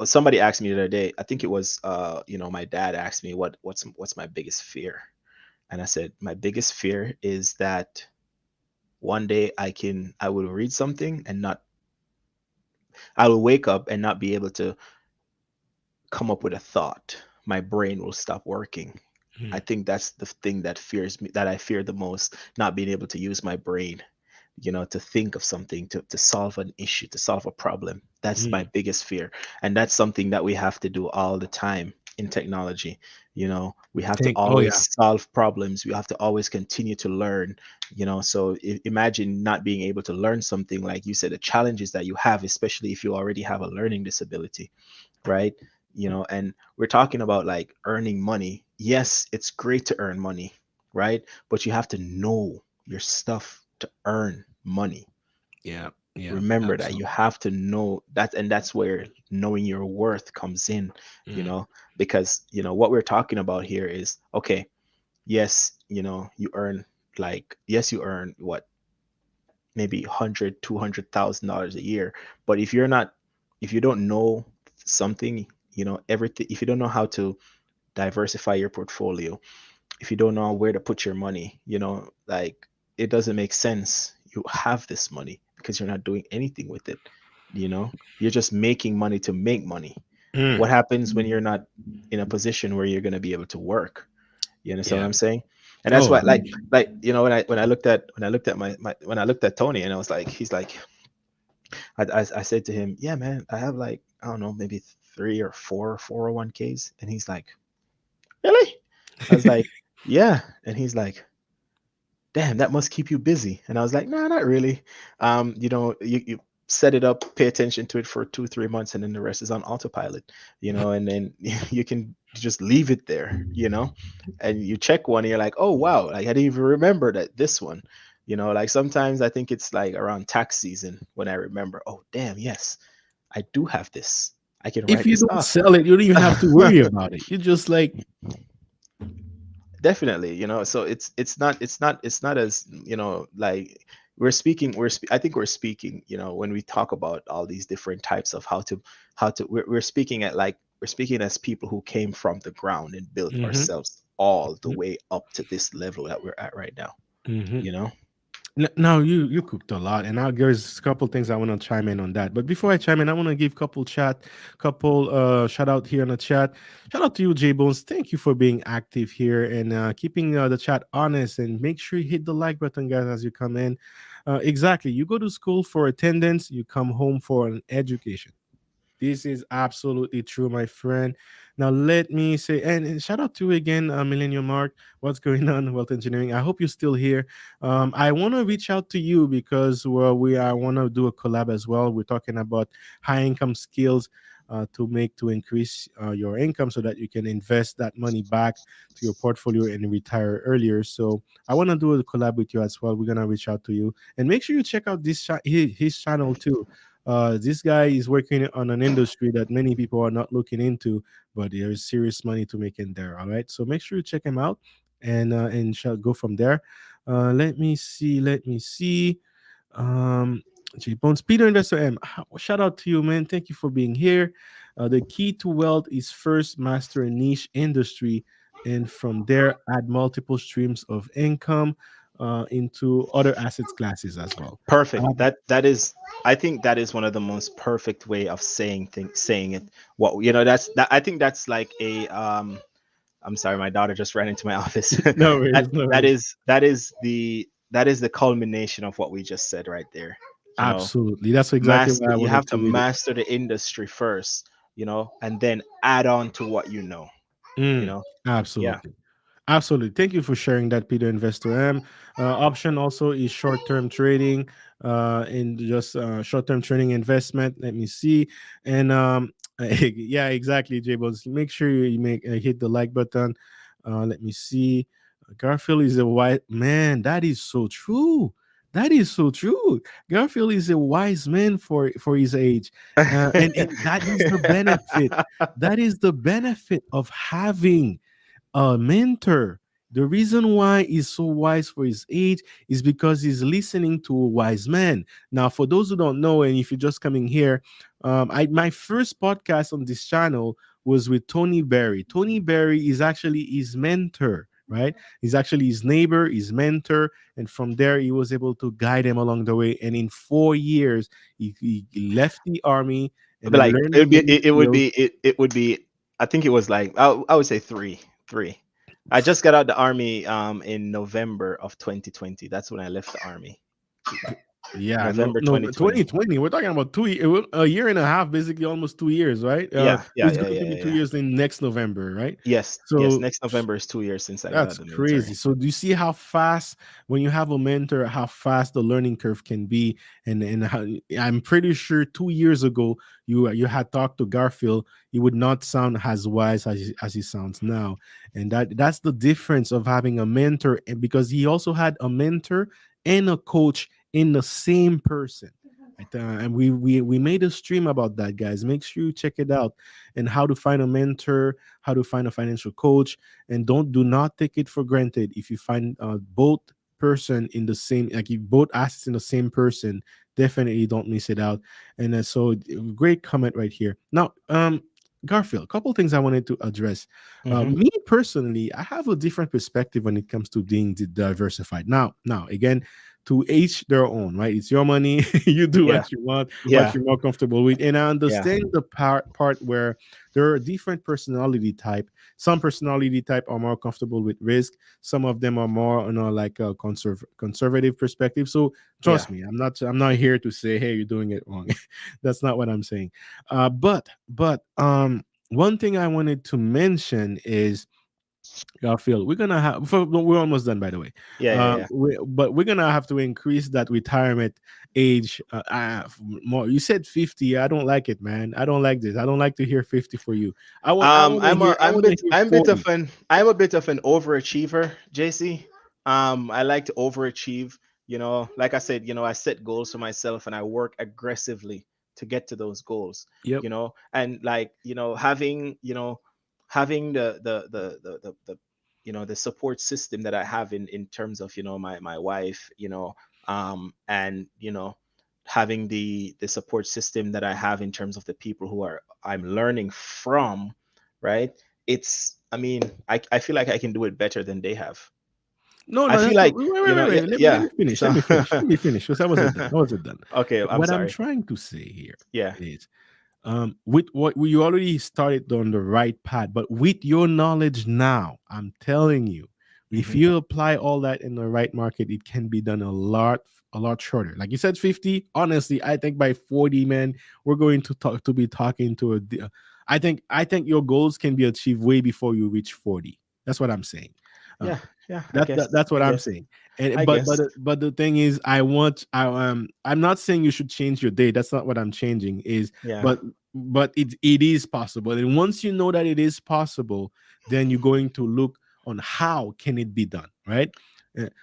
Somebody asked me the other day, I think it was, my dad asked me, what's my biggest fear, and I said, my biggest fear is that one day I will read something and not I will wake up and not be able to come up with a thought. My brain will stop working. I Mm, think that's the thing that I fear the most, not being able to use my brain, to think of something, to solve an issue, to solve a problem. That's my mm. biggest fear. And that's something that we have to do all the time in technology. We have to Oh always yeah. solve problems. We have to always continue to learn, so imagine not being able to learn something, like you said, the challenges that you have, especially if you already have a learning disability, right? And we're talking about like earning money. Yes, it's great to earn money. right? But you have to know your stuff to earn money. Yeah. Yeah. Remember that you Absolutely. have to know that, and that's where knowing your worth comes in, you Mm. know, because what we're talking about here is, okay, yes, you earn, like, yes, you earn what, maybe 100, $200,000 a year. But if you don't know something, everything, if you don't know how to diversify your portfolio, if you don't know where to put your money, like, it doesn't make sense you have this money because you're not doing anything with it. You're just making money to make money. What Mm. happens when you're not in a position where you're going to be able to work? You understand what Yeah. I'm saying? And that's Oh. why, like, when I looked at when I looked at Tony, and I was like, he's like, I said to him, yeah, man, I have, like, I don't know, maybe three or four 401ks. And he's like, really? I was like, yeah. And he's like, damn, that must keep you busy. And I was like, no, not really. You set it up, pay attention to it for 2, 3 months, and then the rest is on autopilot, and then you can just leave it there, and you check one and you're like, oh, wow, like, I didn't even remember that this one, like, sometimes I think it's like around tax season when I remember, oh, damn, yes, I do have this. I can If write you this don't off. sell it, you don't even have to worry about it. You just like, Definitely, so it's not as, like, I think we're speaking, when we talk about all these different types of how to we're speaking at, like, we're speaking as people who came from the ground and built hmm ourselves all the way up to this level that we're at right now, hmm you know Now you cooked a lot, and now there's a couple things I want to chime in on that. But before I chime in, I want to give couple shout out here in the chat. Shout out to you, J Bones. Thank you for being active here and keeping the chat honest. And make sure you hit the like button, guys, as you come in. Exactly, you go to school for attendance, you come home for an education. This is absolutely true, my friend. Now, let me say, and shout out to you again, Millennium Mark. What's going on, Wealth Engineering? I hope you're still here. I want to reach out to you because, well, I want to do a collab as well. We're talking about high income skills to increase your income so that you can invest that money back to your portfolio and retire earlier. So I want to do a collab with you as well. We're gonna reach out to you and make sure you check out his channel too. This guy is working on an industry that many people are not looking into, but there's serious money to make in there. All right, so make sure you check him out and shall go from there. Let me see. Let me see. Um, J Bones, Peter Investor M. Shout out to you, man. Thank you for being here. The key to wealth is first master a niche industry, and from there add multiple streams of income into other assets classes as well. Perfect. Um, That is, I think that is one of the most perfect way of saying it. I think that's like a, I'm sorry, my daughter just ran into my office. no that worries, no that worries. is the culmination of what we just said right there. You know, Absolutely. That's exactly master why I you have wanted to to read it. master the industry first, and then add on to what you know. You Mm, know, yeah. absolutely. Absolutely. Thank you for sharing that, Peter Investor M. Option also is short term trading, in just short term trading investment. Let me see. And yeah, exactly, J Bones. Make sure you make hit the like button. Let me see. Garfield is a white man. That is so true. That is so true. Garfield is a wise man for his age, and that is the benefit. That is the benefit of having a mentor. The reason why he's so wise for his age is because he's listening to a wise man. Now, for those who don't know, and if you're just coming here, my first podcast on this channel was with Tony Berry. Tony Berry is actually his mentor, right? He's actually his neighbor, his mentor, and from there he was able to guide him along the way. And in 4 years, he left the army and But, then like, learned many skills. it would be, I think it was like, I would say three. I just got out the army in November of 2020. That's when I left the army. Yeah, no, November no, 2020. 2020. We're talking about a year and a half, basically almost 2 years, right? Yeah, yeah, It's yeah, going to yeah, be yeah, two yeah. years in next November, right? Yes, yes. So Next November is 2 years since I got out that's of the crazy. military. So do you see how fast when you have a mentor, how fast the learning curve can be, and how, I'm pretty sure 2 years ago you had talked to Garfield, he would not sound as wise as he sounds now, and that's the difference of having a mentor, and because he also had a mentor and a coach in the same person. And we made a stream about that, guys. Make sure you check it out, and how to find a mentor, how to find a financial coach, and do not take it for granted if you find both person in the same, like you both assets in the same person. Definitely don't miss it out. And so great comment right here. Now Garfield, a couple things I wanted to address. Hmm. Me personally, I have a different perspective when it comes to being diversified. Now again, to each their own, right? It's your money. You do Yeah, what you want, what yeah, you're more comfortable with. And I yeah, understand the part where there are different personality type. Some personality type are more comfortable with risk. Some of them are more, like a conservative perspective. So yeah. trust me, I'm not here to say, hey, you're doing it wrong. That's not what I'm saying. But one thing I wanted to mention is, Garfield, we're gonna have we're almost done, by the way. Yeah, yeah, yeah. But we're gonna have to increase that retirement age. More. You said 50. I don't like it, man. I don't like this. I don't like to hear 50 for you. I want to hear 40. I'm a bit of an overachiever, JC. I like to overachieve. Like I said, I set goals for myself and I work aggressively to get to those goals. Yep. And like having the support system that I have in terms of my wife, and having the support system that I have in terms of the people who are I'm learning from, right? I mean, I feel like I can do it better than they have. No, I no, feel that's not. like, Wait, wait, wait, yeah, wait. Let yeah. me finish. So, Let me finish. Let me finish. Because I wasn't done. I wasn't done. okay, I'm What I'm sorry. trying to say here Yeah. is, with what you already started on the right path, but with your knowledge now, I'm telling you, if Hmm. you apply all that in the right market, it can be done a lot shorter. Like you said, 50. Honestly, I think by 40, man, we're going to be talking to I think your goals can be achieved way before you reach 40. That's what I'm saying. Uh, Yeah, yeah. I that, that guess. that's what I I'm guess. saying. And I but guess. but the thing is, I'm not saying you should change your day. That's not what I'm changing. Is Yeah. but it is possible. And once you know that it is possible, then you're going to look on how can it be done, right?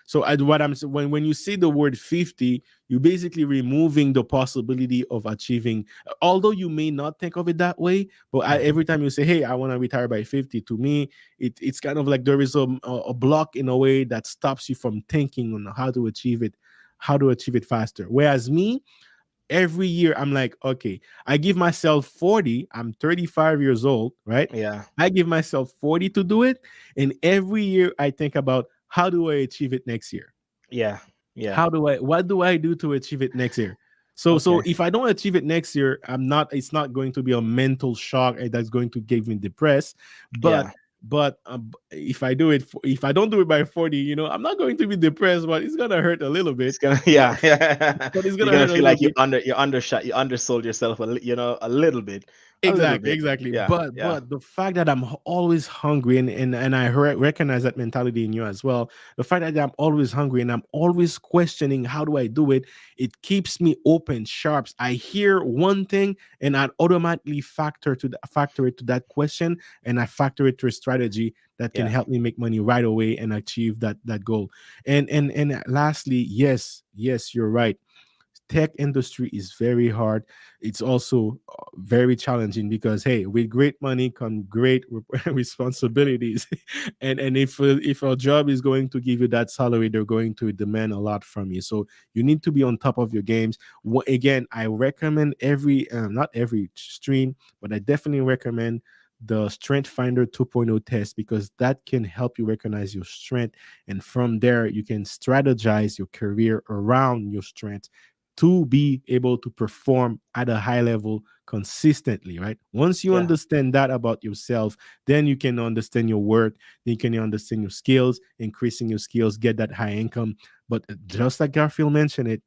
So what I'm when you see the word 50, you're basically removing the possibility of achieving. Although you may not think of it that way, but Hmm. every time you say, "Hey, I want to retire by 50," to me, it's kind of like there is a block in a way that stops you from thinking on how to achieve it faster. Whereas me, every year I'm like, okay, I give myself 40. I'm 35 years old, right? Yeah. I give myself 40 to do it, and every year I think about how do I achieve it next year. Yeah. Yeah. What do I do to achieve it next year? So Okay. if I don't achieve it next year, it's not going to be a mental shock that's going to give me depressed. but Yeah. if if I don't do it by 40, I'm not going to be depressed, but it's gonna hurt a little bit. It's gonna, uh, yeah, yeah. but it's You're gonna gonna hurt a feel little like bit. you undershot, you undersold yourself, a little bit, a little Exactly, bit. exactly. Yeah, But yeah, the fact that I'm always hungry, and I recognize that mentality in you as well. The fact that I'm always hungry and I'm always questioning how do I do it, it keeps me open, sharps. I hear one thing and I automatically factor it to that question, and I factor it to a strategy that can yeah, help me make money right away and achieve that goal. And lastly, yes, you're right. Tech industry is very hard. It's also very challenging because, hey, with great money come great responsibilities. And if a job is going to give you that salary, they're going to demand a lot from you. So you need to be on top of your games. Again, I recommend not every stream, but I definitely recommend the Strength Finder 2.0 test, because that can help you recognize your strength, and from there you can strategize your career around your strengths to be able to perform at a high level consistently, right? Once you yeah, understand that about yourself, then you can understand your worth, then you can understand your skills, increasing your skills, get that high income. But just like Garfield mentioned it,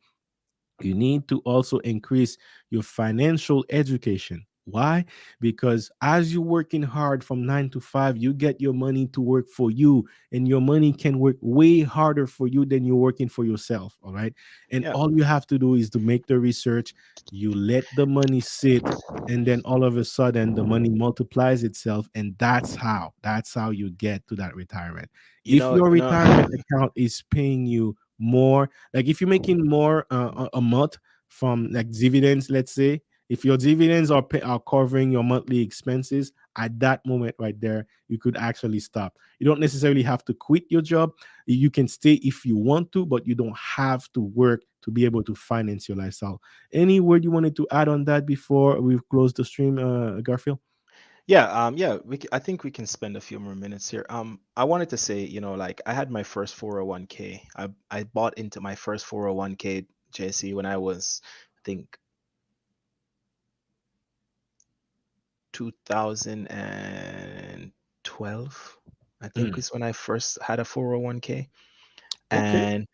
You need to also increase your financial education. Why? Because as you're working hard from 9 to 5, you get your money to work for you, and your money can work way harder for you than you're working for yourself. All right. And Yeah. all you have to do is to make the research, you let the money sit, and then all of a sudden the money multiplies itself. And that's how you get to that retirement. If your You know, retirement account is paying you more, like if you're making more a month from like dividends, let's say, if your dividends are covering your monthly expenses, at that moment right there, you could actually stop. You don't necessarily have to quit your job. You can stay if you want to, but you don't have to work to be able to finance your lifestyle. Any word you wanted to add on that before we close the stream, Garfield? yeah, yeah, I think we can spend a few more minutes here. I wanted to say, like I had my first 401k. I bought into my first 401k, JC, when I was, I think, 2012. I think Mm, is when I first had a 401k, okay. and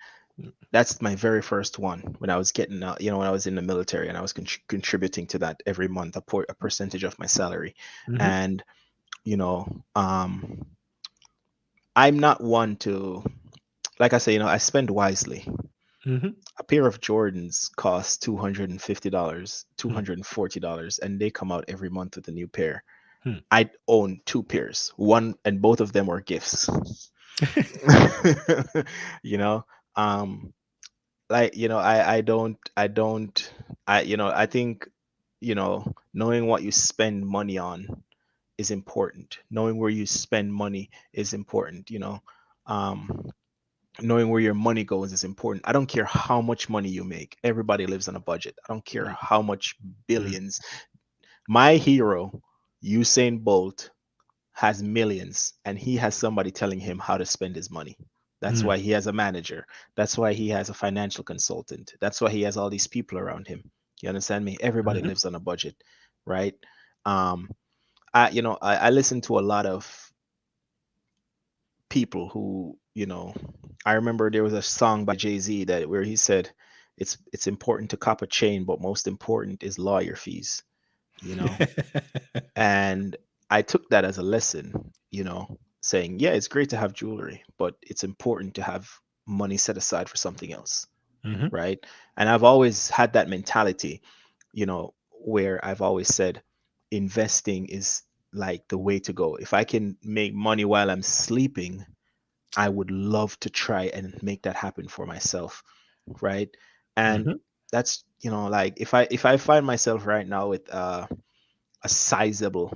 that's my very first one when I was getting, when I was in the military, and I was contributing to that every month, a percentage of my salary, Mm-hmm, and you know, um, I'm not one to, like I say, I spend wisely. mm-hmm, A pair of Jordans cost $250, mm, $240, and they come out every month with a new pair. mm. I own two pairs, one, and both of them were gifts. you know, um, like I think, knowing what you spend money on is important. Knowing where you spend money is important. Um, knowing where your money goes is important. I don't care how much money you make. Everybody lives on a budget. I don't care Mm, how much mm, billions. My hero, Usain Bolt, has millions, and he has somebody telling him how to spend his money. That's mm, why he has a manager. That's why he has a financial consultant. That's why he has all these people around him. You understand me? Everybody mhm, lives on a budget, right? Um, I listen to a lot of people who, I remember there was a song by Jay-Z that where he said, it's important to cop a chain, but most important is lawyer fees, you know? And I took that as a lesson, saying, yeah, it's great to have jewelry, but it's important to have money set aside for something else, mhm, right? And I've always had that mentality, where I've always said investing is like the way to go. If I can make money while I'm sleeping, I would love to try and make that happen for myself, right? And mhm. that's, like if I find myself right now with a sizable,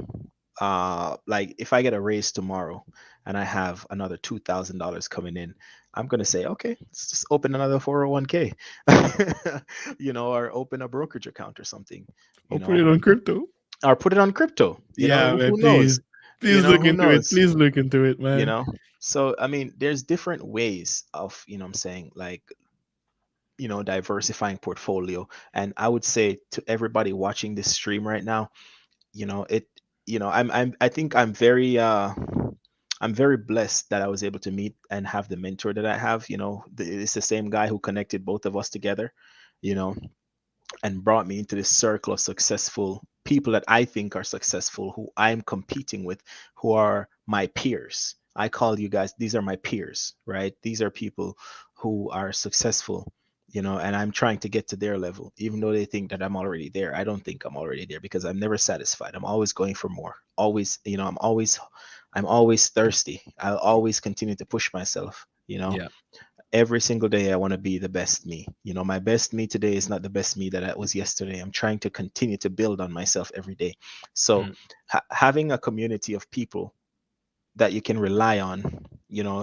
like if I get a raise tomorrow and I have another $2,000 coming in, I'm gonna say, okay, let's just open another 401k, or open a brokerage account or something, I'll you put know, it on crypto. or put it on crypto. Yeah, man. Who knows? Please, please look Who into it. knows? Please look into it, you man. know so I mean, there's different ways of, I'm saying, like, diversifying portfolio. And I would say to everybody watching this stream right now, it I think I'm very blessed that I was able to meet and have the mentor that I have. It's the same guy who connected both of us together, you know and brought me into this circle of successful people that I think are successful, who I'm competing with, who are my peers. I call you guys, these are my peers, right? These are people who are successful, and I'm trying to get to their level, even though they think that I'm already there. I don't think I'm already there, because I'm never satisfied. I'm always going for more. Always, I'm always thirsty. I'll always continue to push myself, Yeah. every single day. I want to be the best me. My best me today is not the best me that I was yesterday. I'm trying to continue to build on myself every day. So Mm, having a community of people that you can rely on,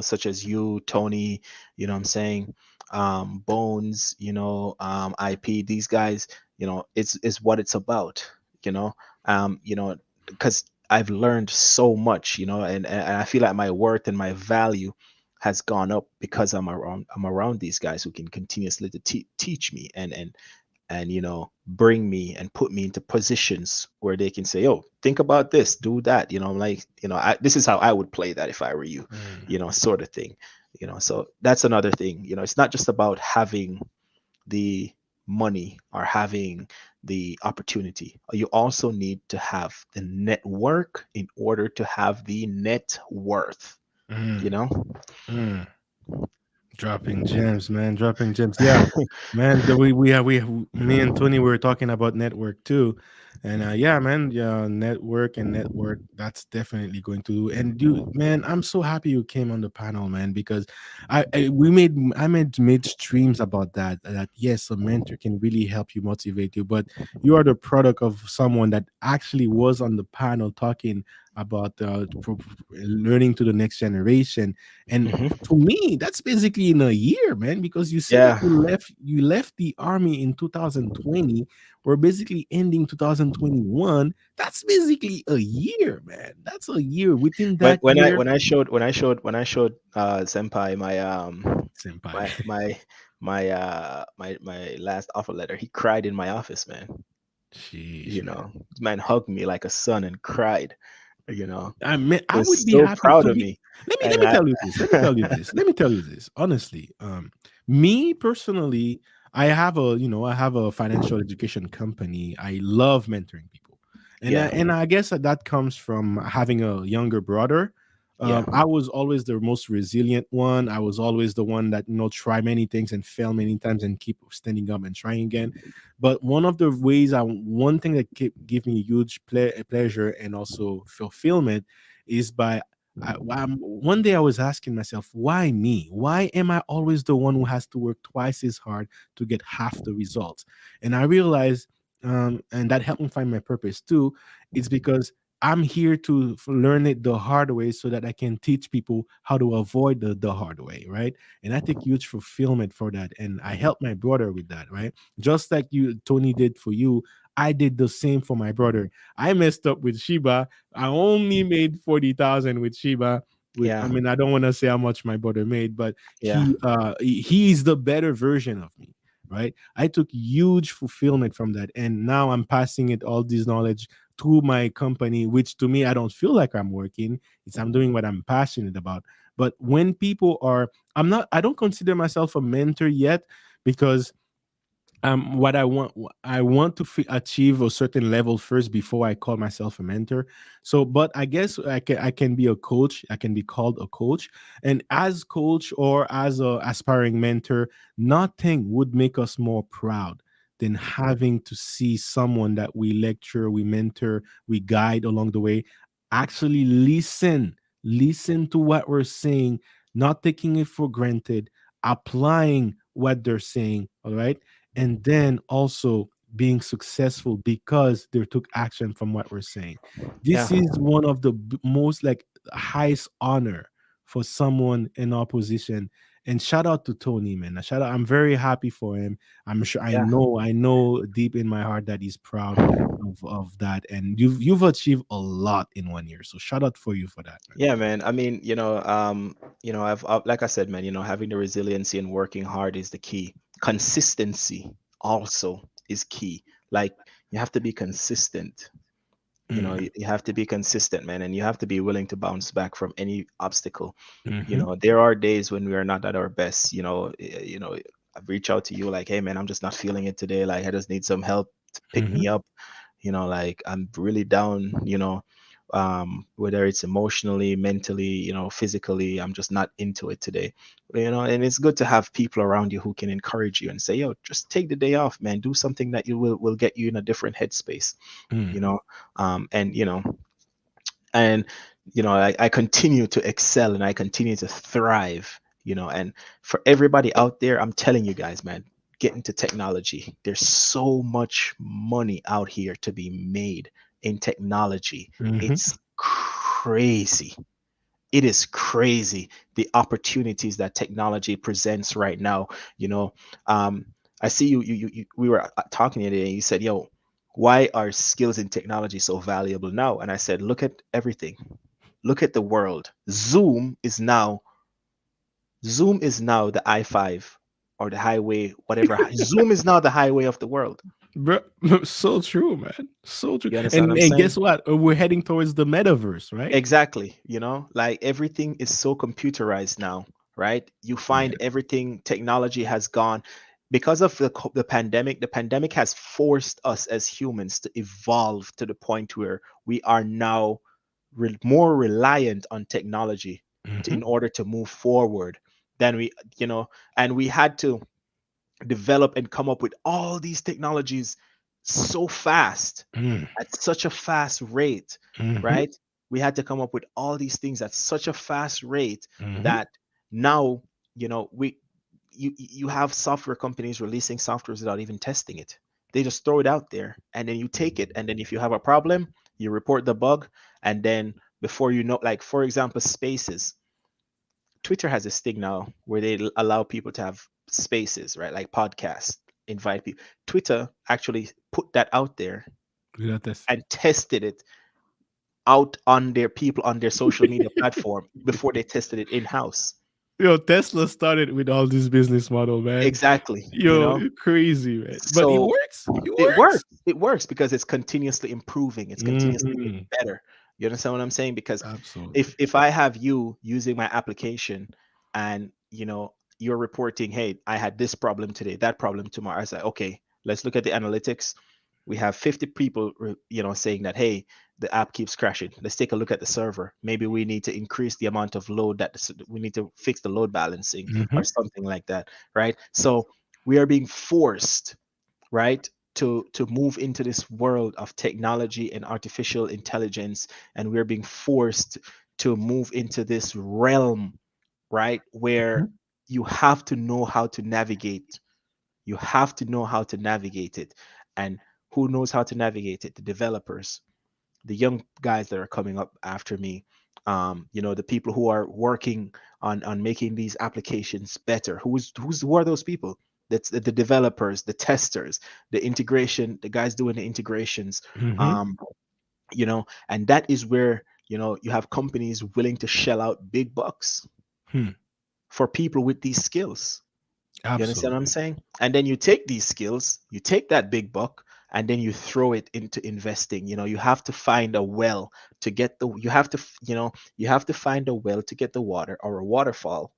such as you, Tony, what I'm saying, Bones, IP, these guys, it's what it's about, you know, because I've learned so much, and I feel like my worth and my value has gone up because I'm around these guys who can continuously to teach me, and bring me and put me into positions where they can say, oh, think about this, do that, like, this is how I would play that if I were you, mm, sort of thing. So that's another thing. It's not just about having the money or having the opportunity. You also need to have the network in order to have the net worth, Mm, you know? mm. Dropping gems, man. Dropping gems. Yeah, man. Me and Tony were talking about network too, and yeah, man. Yeah, network and network. That's definitely going to do. And you, man, I'm so happy you came on the panel, man, because I made streams about that. That yes, a mentor can really help you motivate you, but you are the product of someone that actually was on the panel talking about learning to the next generation. And Hmm. to me, that's basically in a year, man, because you said that Yeah. you left the army in 2020, or basically ending 2021. That's basically a year, man. That's a year. Within when that when I year, when I showed Senpai senpai. my my my last offer letter, he cried in my office, man. Sheesh, man. This man hugged me like a son and cried. You know, I would was be so happy proud to of be. me. Let And me tell you this. Let me tell you this. Let me tell you this. Honestly, me personally, I have a financial education company. I love mentoring people, yeah, and I guess that comes from having a younger brother. yeah, I was always the most resilient one. I was always the one that try many things and fail many times and keep standing up and trying again. But one thing that give me huge pleasure and also fulfillment is by one day I was asking myself, why me? Why am I always the one who has to work twice as hard to get half the results? And I realized, and that helped me find my purpose too. It's because I'm here to learn it the hard way so that I can teach people how to avoid the hard way, right? And I take huge fulfillment for that. And I help my brother with that, right? Just like Tony did for you, I did the same for my brother. I messed up with Shiba. I only made 40,000 with Shiba. I yeah, mean, I don't want to say how much my brother made, but yeah, he's the better version of me, right? I took huge fulfillment from that, and now I'm passing it all this knowledge to my company, which to me I don't feel like I'm working. It's I'm doing what I'm passionate about. But when people are, I don't consider myself a mentor yet, because what I want to achieve a certain level first before I call myself a mentor. So but I guess I can be a coach. I can be called a coach, and as coach or as a aspiring mentor, nothing would make us more proud than having to see someone that we lecture, we mentor, we guide along the way actually listen to what we're saying, not taking it for granted, applying what they're saying, all right, and then also being successful because they took action from what we're saying. yeah, This is one of the most like highest honor for someone in our position. And shout out to Tony, man. Shout out. I'm very happy for him. I'm sure yeah. I know deep in my heart that he's proud of that. And you've achieved a lot in 1 year. So shout out for you for that, man. Yeah, man. I mean, like I said, man, having the resiliency and working hard is the key. Consistency also is key. Like, you have to be consistent. Mm, You have to be consistent, man, and you have to be willing to bounce back from any obstacle. mm-hmm, There are days when we are not at our best. I reach out to you like, hey, man, I'm just not feeling it today. Like, I just need some help to pick mm-hmm, me up. Like, I'm really down. Whether it's emotionally, mentally, physically, I'm just not into it today. And it's good to have people around you who can encourage you and say, yo, just take the day off, man. Do something that you will get you in a different headspace. mm, You know, and and I continue to excel and I continue to thrive. And for everybody out there, I'm telling you guys, man, get into technology. There's so much money out here to be made in technology. mm-hmm. It's crazy. It is crazy, the opportunities that technology presents right now. you know um I see we were talking today, and you said, yo, why are skills in technology so valuable now? And I said, look at everything. Look at the world. Zoom is now the I-5, or the highway, whatever. Zoom is now the highway of the world. Bro, so true, man. So true. You understand what And I'm and saying? guess what? We're heading towards the metaverse, right? Exactly. Like, everything is so computerized now, right? You find Yeah. everything, technology has gone. because of the pandemic has forced us as humans to evolve to the point where we are now more reliant on technology in Mm-hmm. order to move forward than we, you know, and we had to develop and come up with all these technologies so fast, at such a fast rate, Mm-hmm. right? We had to come up with all these things at such a fast rate Mm-hmm. that now, we you have software companies releasing softwares without even testing it. They just throw it out there and then you take it, and then if you have a problem, you report the bug, and then before you know, like for example, spaces. Twitter has this thing now where they allow people to have spaces, right? Like podcasts, invite people. Twitter actually put that out there Without testing. and tested it out on their people on their social media platform before they tested it in house. Yo, Tesla started with all this business model, man. Exactly. Yo, crazy, man. But it So works. It it works. works. It works because it's continuously improving. It's continuously Mm-hmm. getting better. You understand what I'm saying? Because if Absolutely. I have you using my application and you're reporting, hey, I had this problem today, that problem tomorrow. I say, okay, let's look at the analytics. We have 50 people, saying that, hey, the app keeps crashing. Let's take a look at the server. Maybe we need to increase the amount of load we need to fix the load balancing Mm-hmm. or something like that, right? So we are being forced, right, to move into this world of technology and artificial intelligence, and we're being forced to move into this realm, right, where you have to know how to navigate. You have to know how to navigate it. And who knows how to navigate it? The developers, the young guys that are coming up after me, the people who are working on making these applications better. Who are those people? That's the developers, the testers, the integration, the guys doing the integrations. Mm-hmm. um and that is where you have companies willing to shell out big bucks Hmm. for people with these skills. You understand what I'm Absolutely. saying? And then you take these skills, you take that big buck, and then you throw it into investing. You have to find a well to get the, you have to, you have to find a well to get the water, or a waterfall.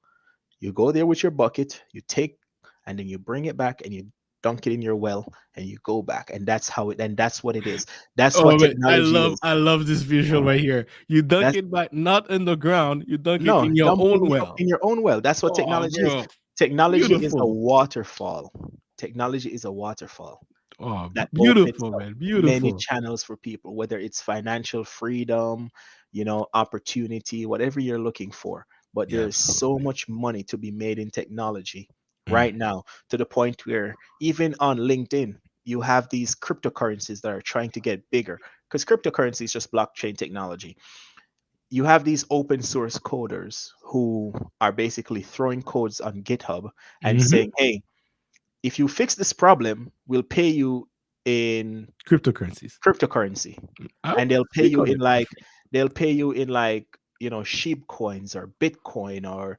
You go there with your bucket, you take, and then you bring it back and you dunk it in your well and you go back. And that's how it, and that's what it is. That's what Oh man, technology is. I love this visual right here. You dunk That's, it back not in the ground, you dunk it no, in your dump it own well. in your own well. That's what Oh technology is. bro. Technology is a Beautiful. waterfall. Technology is a waterfall Oh that opens beautiful, up man. many Beautiful. channels for people, whether it's financial freedom, opportunity, whatever you're looking for. But Yeah, there's so absolutely. much money to be made in technology Mm. right now, to the point where even on LinkedIn, you have these cryptocurrencies that are trying to get bigger, because cryptocurrency is just blockchain technology. You have these open source coders who are basically throwing codes on GitHub and saying, Mm-hmm. hey, if you fix this problem, we'll pay you in Cryptocurrencies. cryptocurrency, I and will speak on it. they'll pay you in, like, sheep coins or Bitcoin, or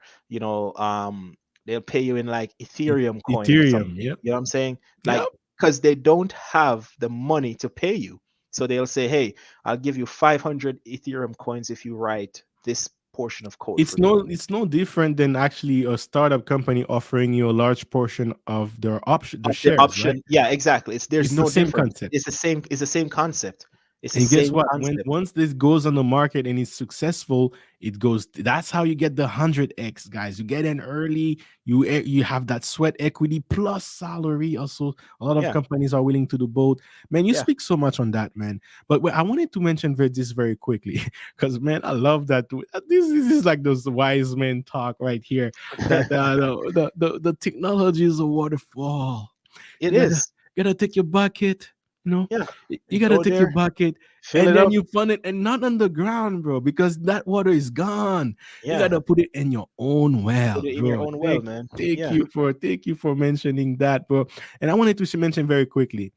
they'll pay you in like Ethereum coin or Ethereum. something. Yep. You know what I'm saying? Yep. Like, because they don't have the money to pay you, so they'll say, hey, I'll give you 500 Ethereum coins if you write this portion of code for me. It's no different than actually a startup company offering you a large portion of their Of the shares, right? option, yeah, exactly. There's It's the no same difference. concept. It's the same concept. It's the And guess same what? When concept. once this goes on the market and it's successful, it goes. That's how you get the 100x, guys. You get in early. You have that sweat equity plus salary. Also, a lot of Yeah, companies are willing to do both. Man, you yeah. speak so much on that, man. But I wanted to mention this very quickly because, man, I love that. This is like those wise men talk right here. That the technology is a waterfall. It You is. gotta take your bucket. You know, Yeah. you You gotta go take your there, bucket fill and it then up. you fund it and not on the ground, bro, because that water is gone. You Yeah. gotta put it in your own Put well, it in your bro. own well, man. Yeah. Thank you for mentioning that, bro. And I wanted to mention very quickly.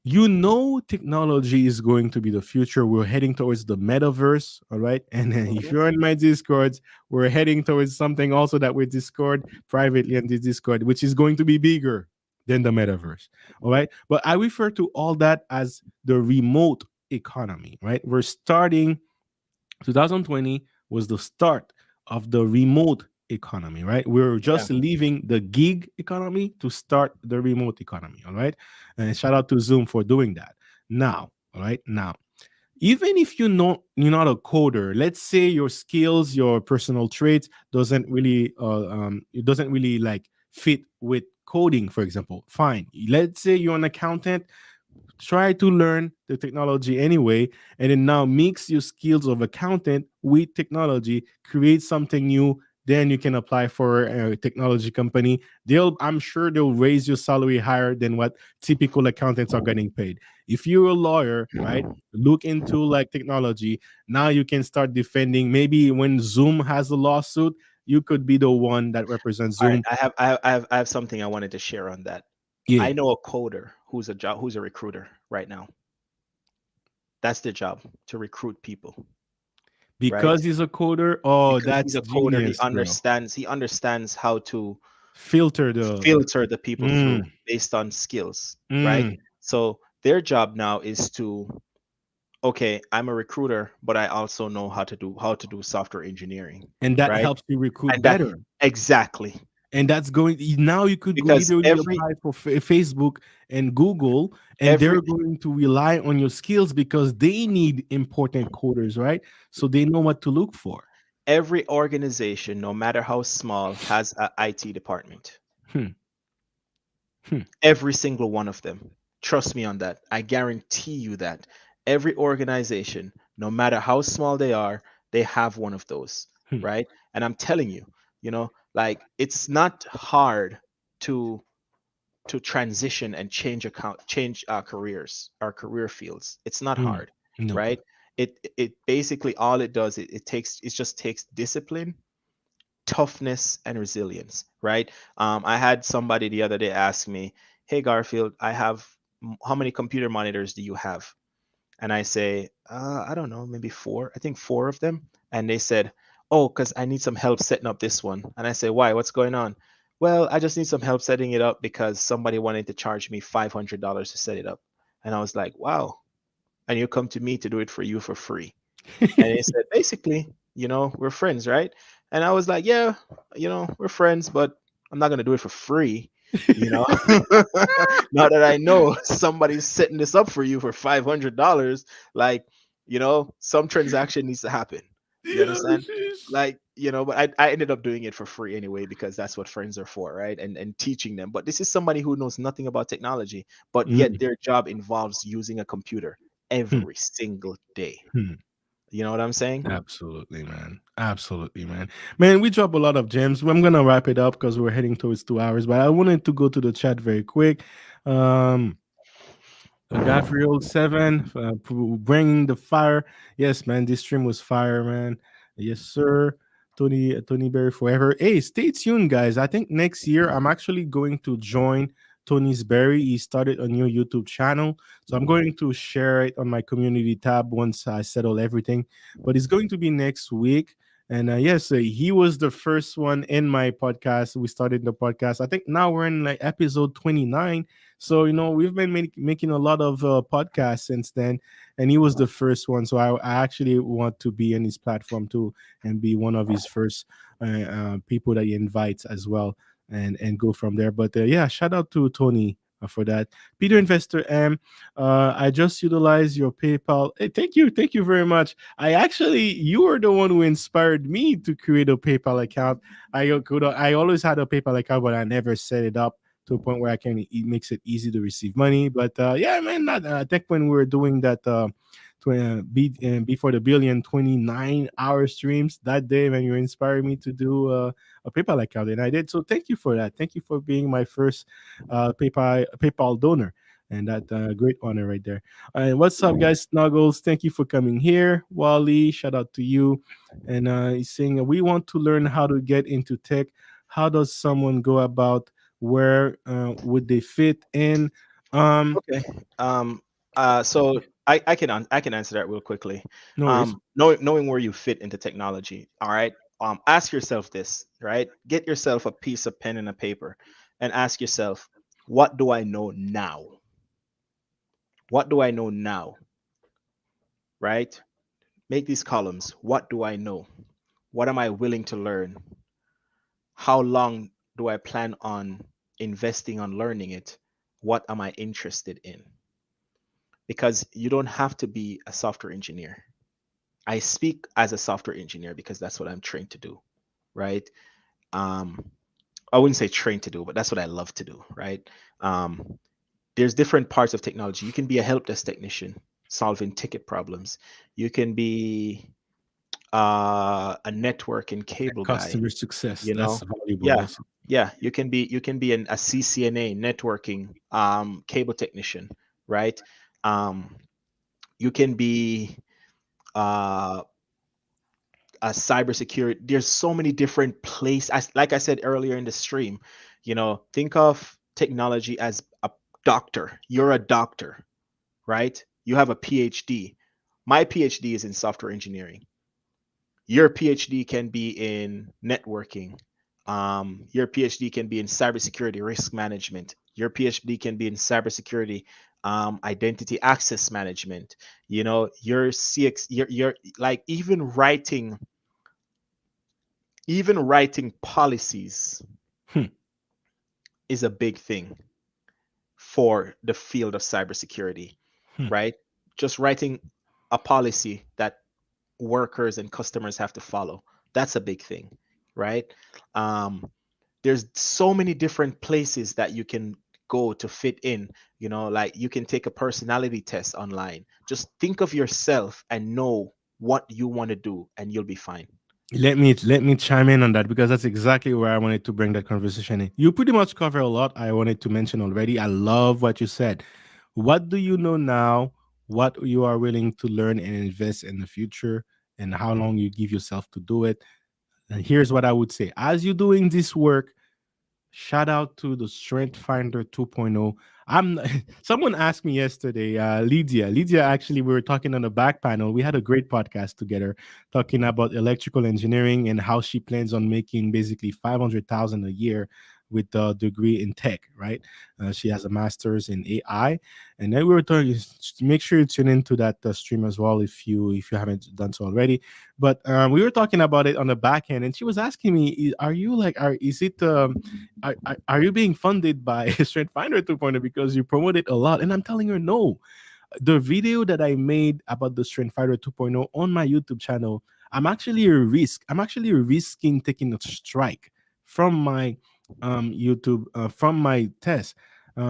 You know, technology is going to be the future. We're heading towards the metaverse, all right. And then if Mhm. you're in my Discords, we're heading towards something also that we Discord privately on this Discord, which is going to be bigger than the metaverse, all right. But I refer to all that as the remote economy, right? We're starting 2020 was the start of the remote economy, right? We're Yeah. just leaving the gig economy to start the remote economy, all right? And shout out to Zoom for doing that. Now, all right, now, even if you're not a coder, let's say your skills, your personal traits doesn't really it doesn't really like fit with coding, for example. Fine. Let's say you're an accountant, try to learn the technology anyway, and then now mix your skills of accountant with technology, create something new. Then you can apply for a technology company. I'm sure they'll raise your salary higher than what typical accountants are getting paid. If you're a lawyer, right, look into like technology. Now you can start defending. Maybe when Zoom has a lawsuit, you could be the one that represents All right. Zoom. I have something I wanted to share on that. Yeah, I know a coder who's a recruiter right now. That's their job, to recruit people, right? because he's a coder. Oh, Because he's that's a coder, he genius, bro. understands he understands how to Filter the filter the people through mm, based on skills, right? mm. So their job now is to, okay, I'm a recruiter, but I also know how to do software engineering, And that right? helps you recruit And that better. exactly, And that's going now you could because literally every apply for Facebook and Google, and every they're going to rely on your skills because they need important coders, right? So they know what to look for. every organization, no matter how small, has a IT department. Hmm, hmm, Every single one of them. Trust me on that. I guarantee you that. Every organization, no matter how small they are, they have one of those, hmm, right? And I'm telling you, like it's not hard to transition and change careers, our career fields. It's not hmm. hard, Nope. right? It basically, all it does, it just takes discipline, toughness, and resilience, right? I had somebody the other day ask me, "Hey Garfield, how many computer monitors do you have?" And I say, I don't know, maybe four. I think four of them. And they said, "Oh, because I need some help setting up this one." And I say, "Why? What's going on?" "Well, I just need some help setting it up because somebody wanted to charge me $500 to set it up." And I was like, "Wow." And you come to me to do it for you for free. And he said, basically, we're friends, right? And I was like, yeah, we're friends, but I'm not going to do it for free, you know? Now that I know somebody's setting this up for you for $500, like, some transaction needs to happen. You Yeah, understand? sheesh. Like, but I ended up doing it for free anyway, because that's what friends are for, right? And teaching them. But this is somebody who knows nothing about technology, but yet Mm, their job involves using a computer hmm, every single day. hmm. You know what I'm saying? Absolutely, man. Absolutely, man. Man, we drop a lot of gems. I'm gonna wrap it up because we're heading towards 2 hours. But I wanted to go to the chat very quick. Um, Garfield 7, bringing the fire. Yes, man, this stream was fire, man. Yes, sir. Tony Berry forever. Hey, stay tuned, guys. I think next year I'm actually going to join Tony's Berry. He started a new YouTube channel, so I'm going to share it on my community tab once I settle everything. But it's going to be next week. And yes, he was the first one in my podcast. We started the podcast. I think now we're in like episode 29, so we've been making a lot of podcasts since then, and he was the first one. So I actually want to be in his platform too and be one of his first people that he invites as well, and go from there. But yeah, shout out to Tony for that. Peter Investor M, I just utilize your PayPal. Hey, thank you very much. You were the one who inspired me to create a PayPal account. I always had a PayPal account, but I never set it up to a point where it makes it easy to receive money. But yeah, man, I think when we were doing that before the billion 29-hour streams that day, man, you inspired me to do a PayPal account, and I did. So thank you for that. Thank you for being my first PayPal donor. And that great honor right there. And what's up, guys? Snuggles, thank you for coming here. Wally, shout out to you. And he's saying we want to learn how to get into tech. How does someone go about? Where would they fit in? Um, Okay. Um. So I can answer that real quickly. no worries. Knowing where you fit into technology. All right. Ask yourself this. Right. Get yourself a piece of pen and a paper, and ask yourself, what do I know now? What do I know now? Right. Make these columns. What do I know? What am I willing to learn? How long do I plan on investing on learning it? What am I interested in? Because you don't have to be a software engineer. I speak as a software engineer because that's what I'm trained to do, right? Um, I wouldn't say trained to do, but that's what I love to do, right? Um, there's different parts of technology. You can be a help desk technician solving ticket problems. You can be a network and cable guy, Customer success, you that's know. valuable Yeah, also. yeah, you can be a CCNA networking cable technician, right? um you can be uh a cybersecurity. There's so many different places. As like I said earlier in the stream, think of technology as a doctor. You're a doctor, right? You have a PhD. My PhD is in software engineering. Your PhD can be in networking. Your PhD can be in cybersecurity risk management. Your PhD can be in cybersecurity identity access management. Your CX, your like even writing policies Hmm, is a big thing for the field of cybersecurity, hmm. right? Just writing a policy that workers and customers have to follow. That's a big thing, right? Um, there's so many different places that you can go to fit in. Like you can take a personality test online. Just think of yourself and know what you want to do, and you'll be fine. Let me chime in on that because that's exactly where I wanted to bring that conversation in. You pretty much cover a lot I wanted to mention already. I love what you said. What do you know now? What you are willing to learn and invest in the future, and how long you give yourself to do it. And here's what I would say: as you're doing this work, shout out to the Strength Finder 2.0. I'm someone asked me yesterday, Lydia, actually, we were talking on the back panel. We had a great podcast together talking about electrical engineering and how she plans on making basically 500,000 a year with a degree in tech, right? She has a master's in AI. And then we were talking, make sure you tune into that stream as well if you haven't done so already. But we were talking about it on the back end, and she was asking me, "Are you like, is it are you being funded by Strength Finder 2.0 because you promote it a lot?" And I'm telling her, no. The video that I made about the Strength Finder 2.0 on my YouTube channel, I'm actually risking taking a strike from my YouTube, from my test.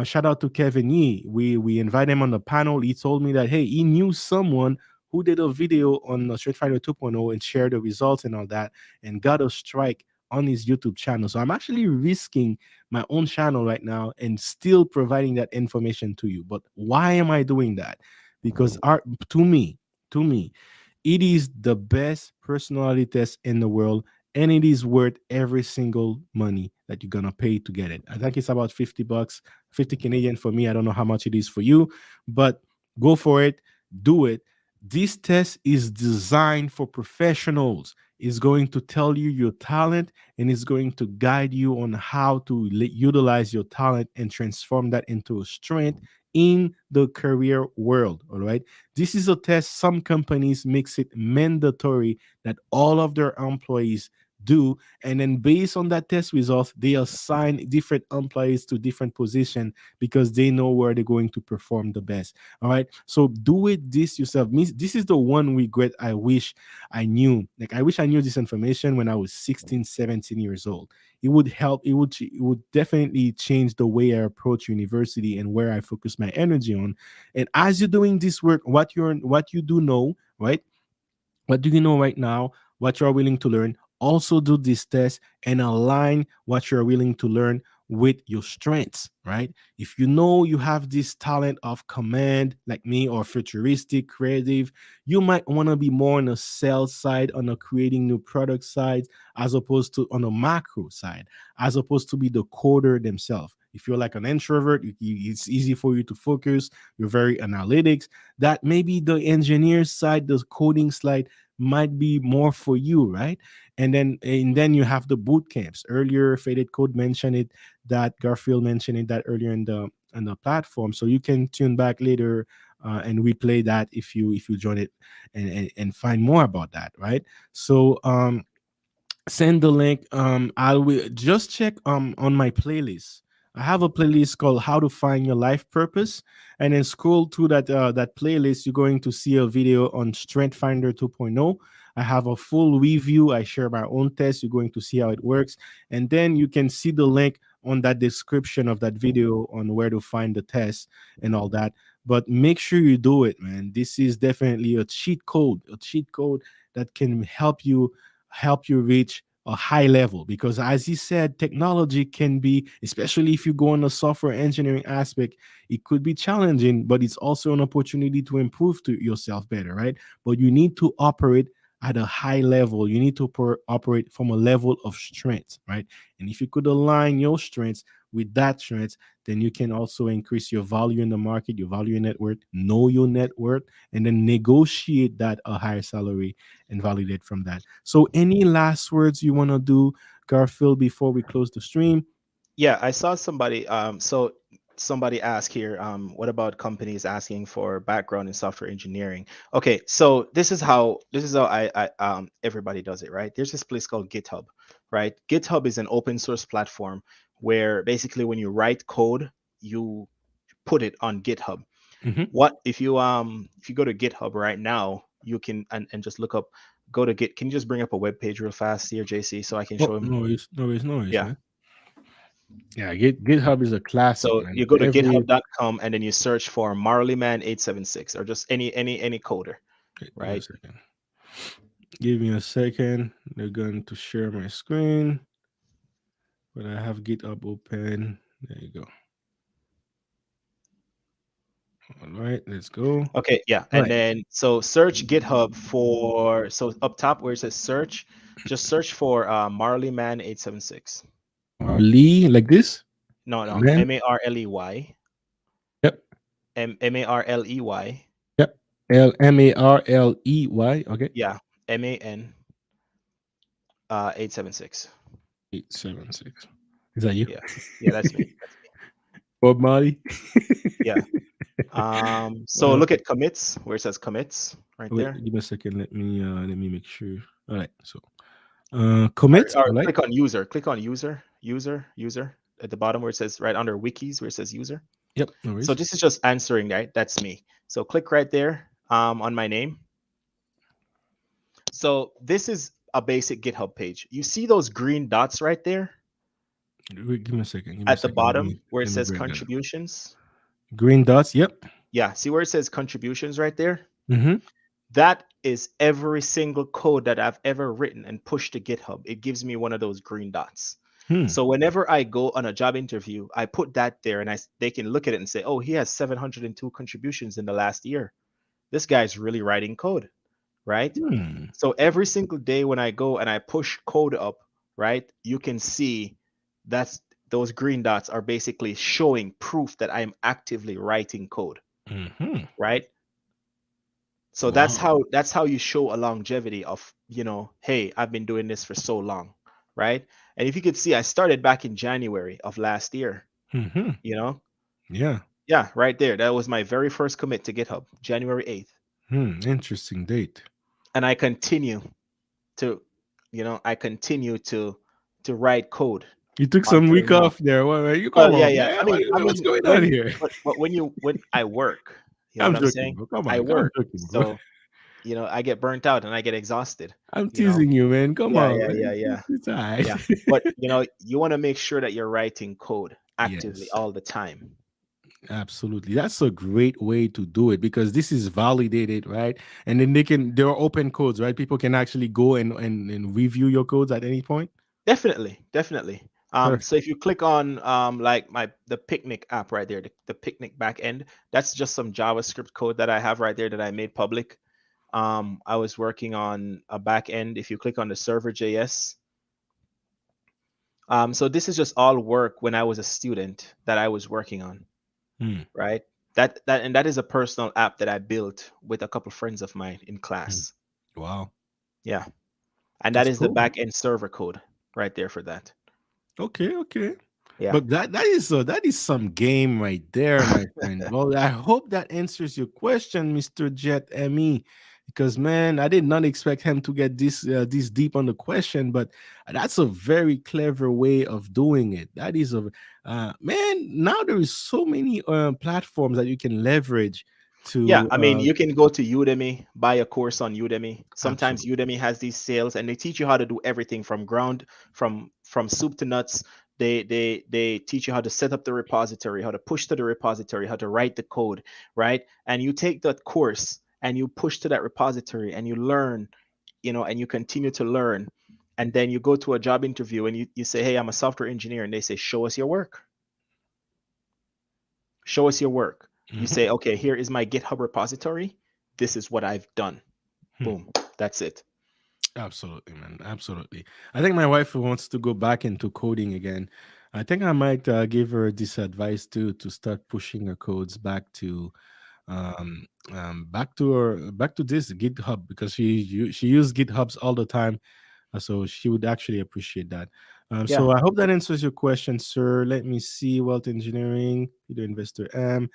Shout out to Kevin Yee. We invite him on the panel. He told me that, hey, he knew someone who did a video on the Street Fighter 2.0 and shared the results and all that, and got a strike on his YouTube channel. So I'm actually risking my own channel right now and still providing that information to you. But why am I doing that? Because art, to me, it is the best personality test in the world, and it is worth every single money that you're gonna pay to get it. I think it's about 50 bucks, 50 Canadian for me. I don't know how much it is for you, but go for it, do it. This test is designed for professionals. It's going to tell you your talent, and it's going to guide you on how to utilize your talent and transform that into a strength in the career world. All right. This is a test some companies makes it mandatory that all of their employees do, and then based on that test results they assign different employees to different position because they know where they're going to perform the best. All right, so do it this yourself. This is the one regret I wish I knew. Like, I wish I knew this information when I was 16, 17 years old. It would help. It would definitely change the way I approach university and where I focus my energy on. And as you're doing this work, what you do know, right? What do you know right now? What you're willing to learn? Also do this test and align what you're willing to learn with your strengths, right? If you know you have this talent of command, like me, or futuristic, creative, you might want to be more on the sales side, on the creating new product side, as opposed to on the macro side, as opposed to be the coder themselves. If you're like an introvert, it's easy for you to focus. You're very analytics. That maybe the engineer side, the coding side might be more for you, right? And then you have the boot camps. Earlier, Faded Code mentioned it, that Garfield mentioned it that earlier in the platform. So you can tune back later and replay that if you join it and find more about that, right? So send the link. I will just check on my playlist. I have a playlist called "How to Find Your Life Purpose," and then scroll through that playlist. You're going to see a video on Strength Finder 2.0. I have a full review. I share my own test. You're going to see how it works, and then you can see the link on that description of that video on where to find the test and all that. But make sure you do it, man. This is definitely a cheat code that can help you reach a high level, because as he said, technology can be, especially if you go on the software engineering aspect, it could be challenging, but it's also an opportunity to improve to yourself better, right? But you need to operate at a high level. You need to operate from a level of strength, right? And if you could align your strengths with that strength, then you can also increase your value in the market, your value in net worth, know your net worth, and then negotiate that a higher salary and validate from that. So, any last words you want to do, Garfield, before we close the stream? Yeah, I saw somebody. So somebody asked here, what about companies asking for background in software engineering? Okay, so this is how I everybody does it, right? There's this place called GitHub, right? GitHub is an open source platform where basically when you write code, you put it on GitHub. Hmm. What if you go to GitHub right now, you can and just look up, go to Git. Can you just bring up a web page real fast here, JC, so I can Oh, show him? no worries, no worries, no worries, Yeah. man. Yeah, GitHub is a classic, So man. you go to Every github.com and then you search for Marleyman 876 or just any coder, Give me a right? second. Give me a second. They're going to share my screen, but I have GitHub open. There you go. All right, let's go. All Okay, yeah. And right, then so search GitHub for, so up top where it says search, just search for Marleyman 876. Marley, like this, No, no, man. Marley, Yep, Marley, yep. Marley. Okay, yeah, Man 876. 876. Is that you? Yeah, yeah, that's me. That's me. Bob Marley. Yeah. So Well, look at commits where it says commits right wait, there. give me a second. Let me make sure. All right, so commit. Or All right. click on user. Click on user at the bottom where it says right under wikis where it says user. Yep, no So worries. this is just answering, right? That's me. So click right there on my name. So this is a basic GitHub page. You see those green dots right there Wait, give me a second. Give me a at the second. Let bottom me where it let me says break that down. contributions? Green dots. Yep. Yeah, see where it says contributions right there? Mm-hmm. That is every single code that I've ever written and pushed to GitHub. It gives me one of those green dots. Hmm. So whenever I go on a job interview, I put that there and they can look at it and say, "Oh, he has 702 contributions in the last year. This guy's really writing code." Right? Hmm. So every single day when I go and I push code up, right, you can see that's those green dots are basically showing proof that I'm actively writing code, Mm-hmm. right? So Wow. that's how you show a longevity of, hey, I've been doing this for so long, right? And if you could see, I started back in January of last year, Mm-hmm. you know? Yeah. Yeah, right there. That was my very first commit to GitHub, January 8th. Interesting date. And I continue to, I continue to write code You took some until week now. off there. What, you Well, come yeah, on, yeah. man. What's going on When here? but when I work, you know I'm what I'm joking, saying? bro. Come I on. I'm work. joking, bro. So, I get burnt out and I get exhausted, I'm you know? teasing you, man. Come Yeah, on, yeah, man. yeah, yeah. It's all right. Yeah. But you want to make sure that you're writing code actively Yes, all the time. absolutely. That's a great way to do it, because this is validated, right? And then there are open codes, right? People can actually go and review your codes at any point. Definitely, definitely. So Perfect. if you click on like the picnic app right there, the picnic backend, that's just some JavaScript code that I have right there that I made public. I was working on a back end. If you click on the server JS, so this is just all work when I was a student that I was working on, Hmm. right? That is a personal app that I built with a couple friends of mine in Hmm. class. Wow. Yeah, and that That's is the cool. back end server code right there for that. Okay, okay. Yeah, But that is some game right there, my friend. Well, I hope that answers your question, Mr. Jet Me. because man, I did not expect him to get this deep on the question, but that's a very clever way of doing it. That is a man. Now there is so many platforms that you can leverage Yeah, to I mean, you can go to Udemy, buy a course on Udemy. Sometimes absolutely. Udemy has these sales, and they teach you how to do everything from ground, from soup to nuts. They teach you how to set up the repository, how to push to the repository, how to write the code, right? And you take that course and you push to that repository and you learn, and you continue to learn. And then you go to a job interview and you say, "Hey, I'm a software engineer," and they say, "Show us your work." Show us your work. You Mhm. say, okay, here is my GitHub repository. This is what I've done. Hmm. Boom. That's it. Absolutely, man. Absolutely. I think my wife wants to go back into coding again. I think I might give her this advice too, to start pushing her codes um, back to this GitHub, because she used GitHubs all the time, so she would actually appreciate that. Yeah. So I hope that answers your question, sir. Let me see. Wealth engineering, Peter Investor M.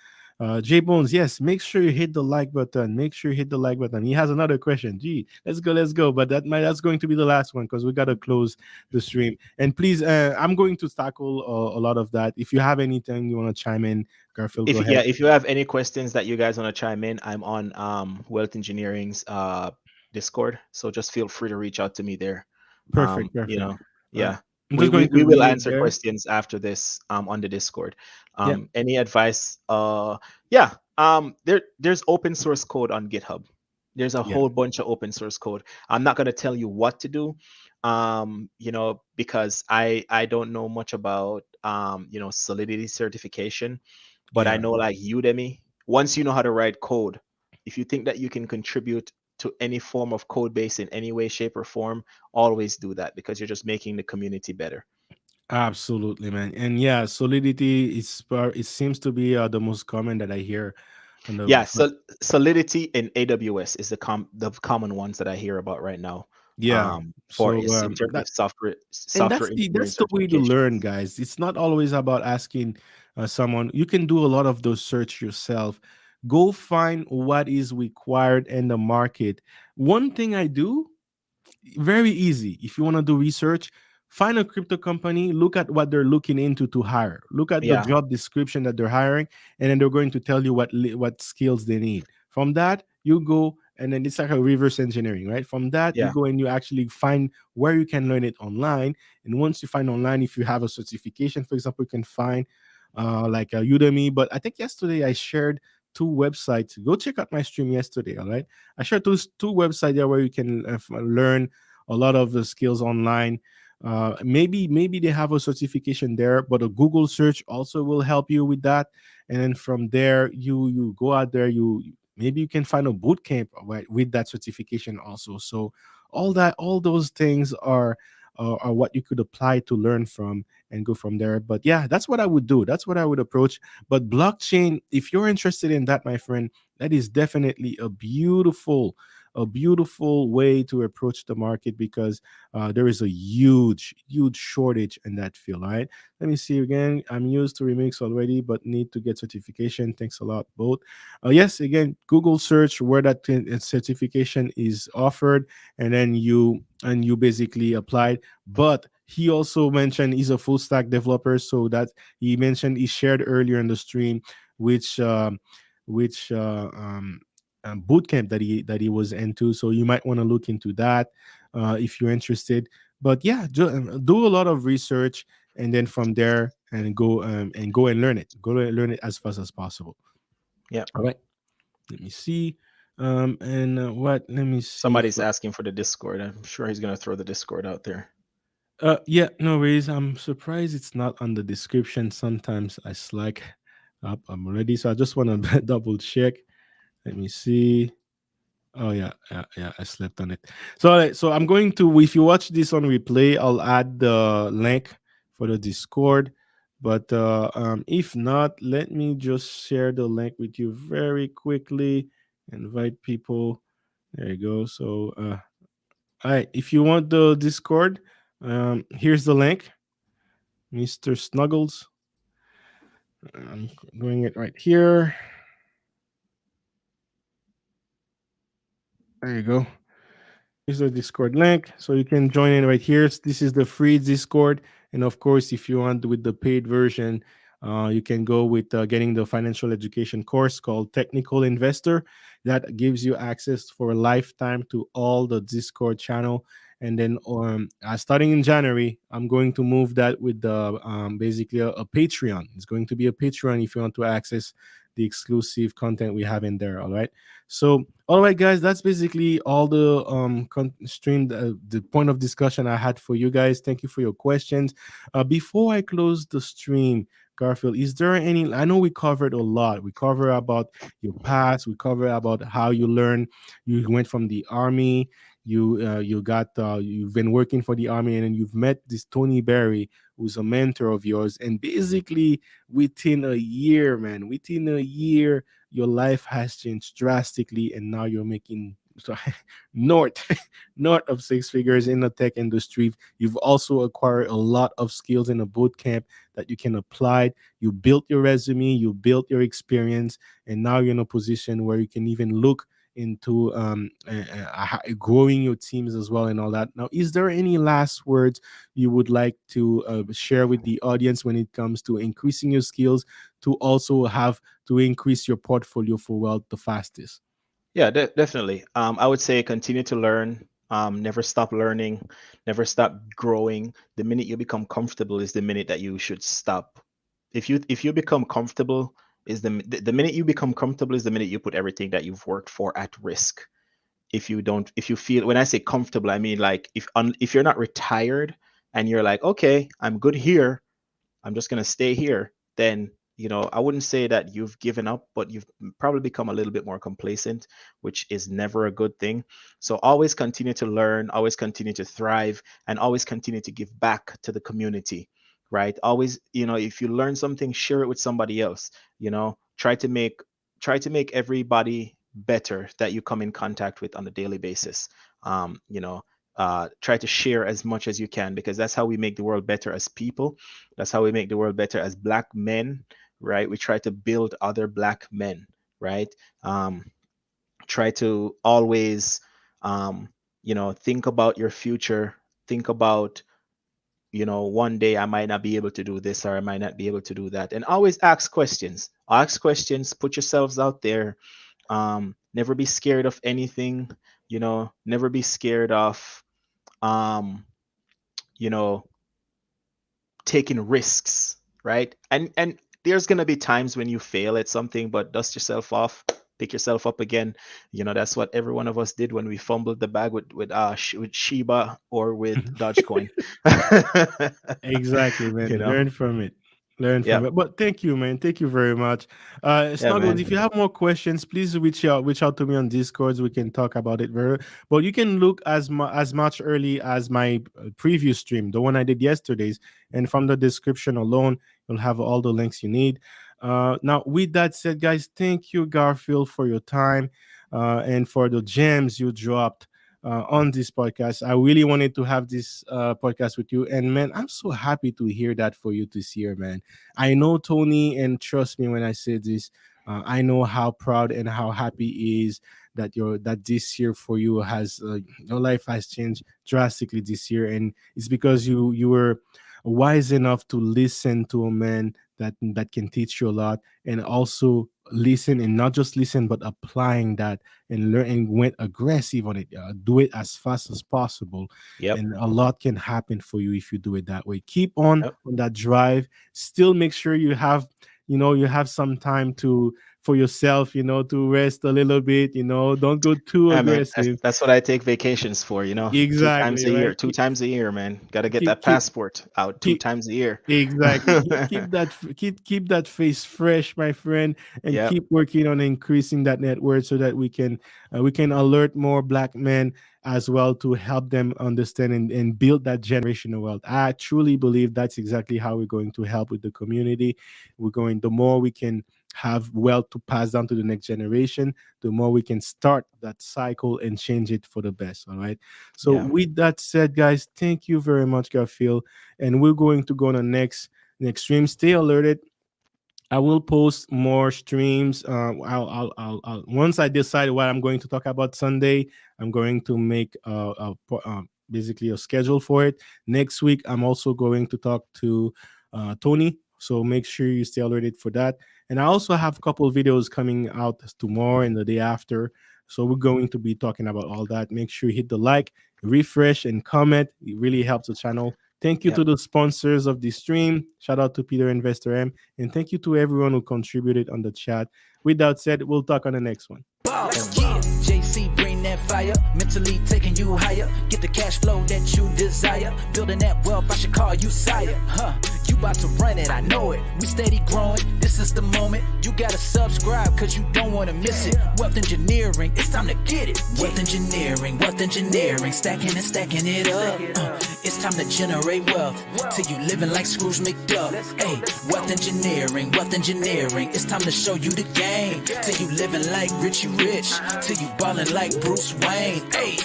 J Bones, yes, make sure you hit the like button. Make sure you hit the like button. He has another question. Gee, let's go, let's go. But that's going to be the last one, because we gotta close the stream. And please, I'm going to tackle a lot of that. If you have anything you want to chime in, Garfield, go If yeah, ahead. if you have any questions that you guys want to chime in, I'm on Wealth Engineering's Discord. So just feel free to reach out to me there. Perfect, You perfect. know, Uh, yeah. I'm We, just we going to we will read it answer there. questions after this on the Discord. Yeah, Any advice? Yeah. There's open source code on GitHub. There's a yeah. whole bunch of open source code. I'm not gonna tell you what to do, because I don't know much about Solidity certification, but I Yeah, know like Udemy, once you know how to write code, if you think that you can contribute to any form of code base in any way, shape, or form, always do that because you're just making the community better. absolutely, man. And yeah, Solidity it seems to be the most common that I hear on the Yeah, so Solidity and AWS is the common ones that I hear about right now. yeah. For So in terms of that and software engineering that's the way to certification. learn, guys. It's not always about asking someone. You can do a lot of those search yourself. Go find what is required in the market. One thing I do, very easy. If you want to do research, find a crypto company, look at what they're looking into to hire, look at the Yeah, job description that they're hiring, and then they're going to tell you what skills they need. From that you go, and then it's like a reverse engineering, right? From that you yeah, go and you actually find where you can learn it online. And once you find online, if you have a certification, for example, you can find like a Udemy. But I think yesterday I shared two websites. Go check out my stream yesterday. All right, I shared two websites there where you can learn a lot of the skills online. Maybe they have a certification there, but a Google search also will help you with that. And then from there, you go out there. You maybe you can find a boot camp, right, with that certification also. So all those things are what you could apply to learn from and go from there. But yeah, that's what I would do. That's what I would approach. But blockchain, if you're interested in that, my friend, that is definitely a beautiful way to approach the market, because there is a huge shortage in that field. All right, let me see again. I'm used to Remix already, but need to get certification. Thanks a lot, both. Yes, again, Google search where that certification is offered, and then you basically applied. But he also mentioned he's a full stack developer, so that he mentioned he shared earlier in the stream which which boot camp that he was into. So you might want to look into that if you're interested. But yeah, do a lot of research, and then from there and go and learn it. Go and learn it as fast as possible. yeah. All right. Let me see. And what? Let me see. Somebody's asking for the Discord. I'm sure he's gonna throw the Discord out there. Yeah, no worries. I'm surprised it's not on the description. Sometimes I slack up. I'm ready, so I just want to double check. Let me see. Oh yeah, yeah, yeah. I slept on it. So, alright, so I'm going to. If you watch this on replay, I'll add the link for the Discord. But if not, let me just share the link with you very quickly. Invite people. There you go. So, all right. If you want the Discord, here's the link, Mr. Snuggles. I'm doing it right here. There you go. Here's the Discord link, so you can join in right here. This is the free Discord, and of course, if you want with the paid version, you can go with getting the financial education course called Technical Investor. That gives you access for a lifetime to all the Discord channel. And then, starting in January, I'm going to move that with the basically a Patreon. It's going to be a Patreon if you want to access the exclusive content we have in there. All right. So, all right, guys, that's basically all the stream, the point of discussion I had for you guys. Thank you for your questions. Before I close the stream, Garfield, is there any? I know we covered a lot. We covered about your past. We covered about how you learned. You went from the army. You've been working for the army, and then you've met this Tony Berry, who's a mentor of yours, and basically within a year, man, within a year your life has changed drastically, and now you're making so north north of six figures in the tech industry. You've also acquired a lot of skills in a boot camp that you can apply. You built your resume, you built your experience, and now you're in a position where you can even look into growing your teams as well and all that. Now, is there any last words you would like to share with the audience when it comes to increasing your skills to also have to increase your portfolio for wealth the fastest? Yeah, definitely. I would say continue to learn. Never stop learning. Never stop growing. The minute you become comfortable is the minute that you should stop. If you become comfortable is the minute you become comfortable is the minute you put everything that you've worked for at risk. If you feel, when I say comfortable, I mean like if you're not retired and you're like, okay, I'm good here, I'm just going to stay here, then, I wouldn't say that you've given up, but you've probably become a little bit more complacent, which is never a good thing. So always continue to learn, always continue to thrive, and always continue to give back to the community, right? Always, if you learn something, share it with somebody else, try to make everybody better that you come in contact with on a daily basis. Try to share as much as you can, because that's how we make the world better as people. That's how we make the world better as black men, right? We try to build other black men, right? um, Try to always, think about your future. Think about, one day I might not be able to do this, or I might not be able to do that, and always ask questions, put yourselves out there. Never be scared of anything. Never be scared of, um, you know, taking risks, right? And there's gonna be times when you fail at something, but dust yourself off, pick yourself up again. That's what every one of us did when we fumbled the bag with Shiba or with Dogecoin. Exactly, you man. know, Learn from it. Learn from yep, it. But thank you, man. Thank you very much. yeah, Snuggles, if you man. have more questions, please reach out to me on Discords. We can talk about it very. But you can look as much early as my previous stream, the one I did yesterday's, and from the description alone, you'll have all the links you need. Now, with that said, guys, thank you, Garfield, for your time and for the gems you dropped on this podcast. I really wanted to have this podcast with you. And man, I'm so happy to hear that for you this year, man. I know Tony, and trust me when I say this, I know how proud and how happy he is that this year for you has your life has changed drastically this year, and it's because you were wise enough to listen to a man that can teach you a lot, and also listen, and not just listen but applying that and learn and went aggressive on it. Do it as fast as possible, Yep, and a lot can happen for you if you do it that way. Keep on yep. that drive. Still make sure you have some time to for yourself, to rest a little bit. Don't go too I mean, that's, aggressive. that's what I take vacations for. Two times Exactly, a year. right. Two times a year, man. Got to get Keep that keep passport out two keep times a year. Exactly. Keep that face fresh, my friend, and Yep, keep working on increasing that net worth so that we can alert more black men as well to help them understand and build that generational wealth. I truly believe that's exactly how we're going to help with the community. The more we can have wealth to pass down to the next generation, the more we can start that cycle and change it for the best. All right. So yeah, with that said, guys, thank you very much, Garfield, and we're going to go on the next stream. Stay alerted. I will post more streams. Once I decide what I'm going to talk about Sunday, I'm going to make basically a schedule for it. Next week, I'm also going to talk to Tony. So make sure you stay alerted for that. And I also have a couple of videos coming out tomorrow and the day after. So we're going to be talking about all that. Make sure you hit the like, refresh, and comment. It really helps the channel. Thank you Yep. to the sponsors of the stream. Shout out to Peter Investor M. And thank you to everyone who contributed on the chat. With that said, we'll talk on the next one. Yeah, JC, bring that fire. Mentally taking you higher. Get the cash flow that you desire. Building that wealth, I should call you sire. You about to run it, I know it. We steady growing, this is the moment. You gotta subscribe, cause you don't wanna miss it. Wealth engineering, it's time to get it. Wealth engineering, stacking and stacking it up. It's time to generate wealth. Till you living like Scrooge McDuck. Hey, wealth engineering, it's time to show you the game. Till you living like Richie Rich. Till you ballin' like Bruce Wayne. Hey.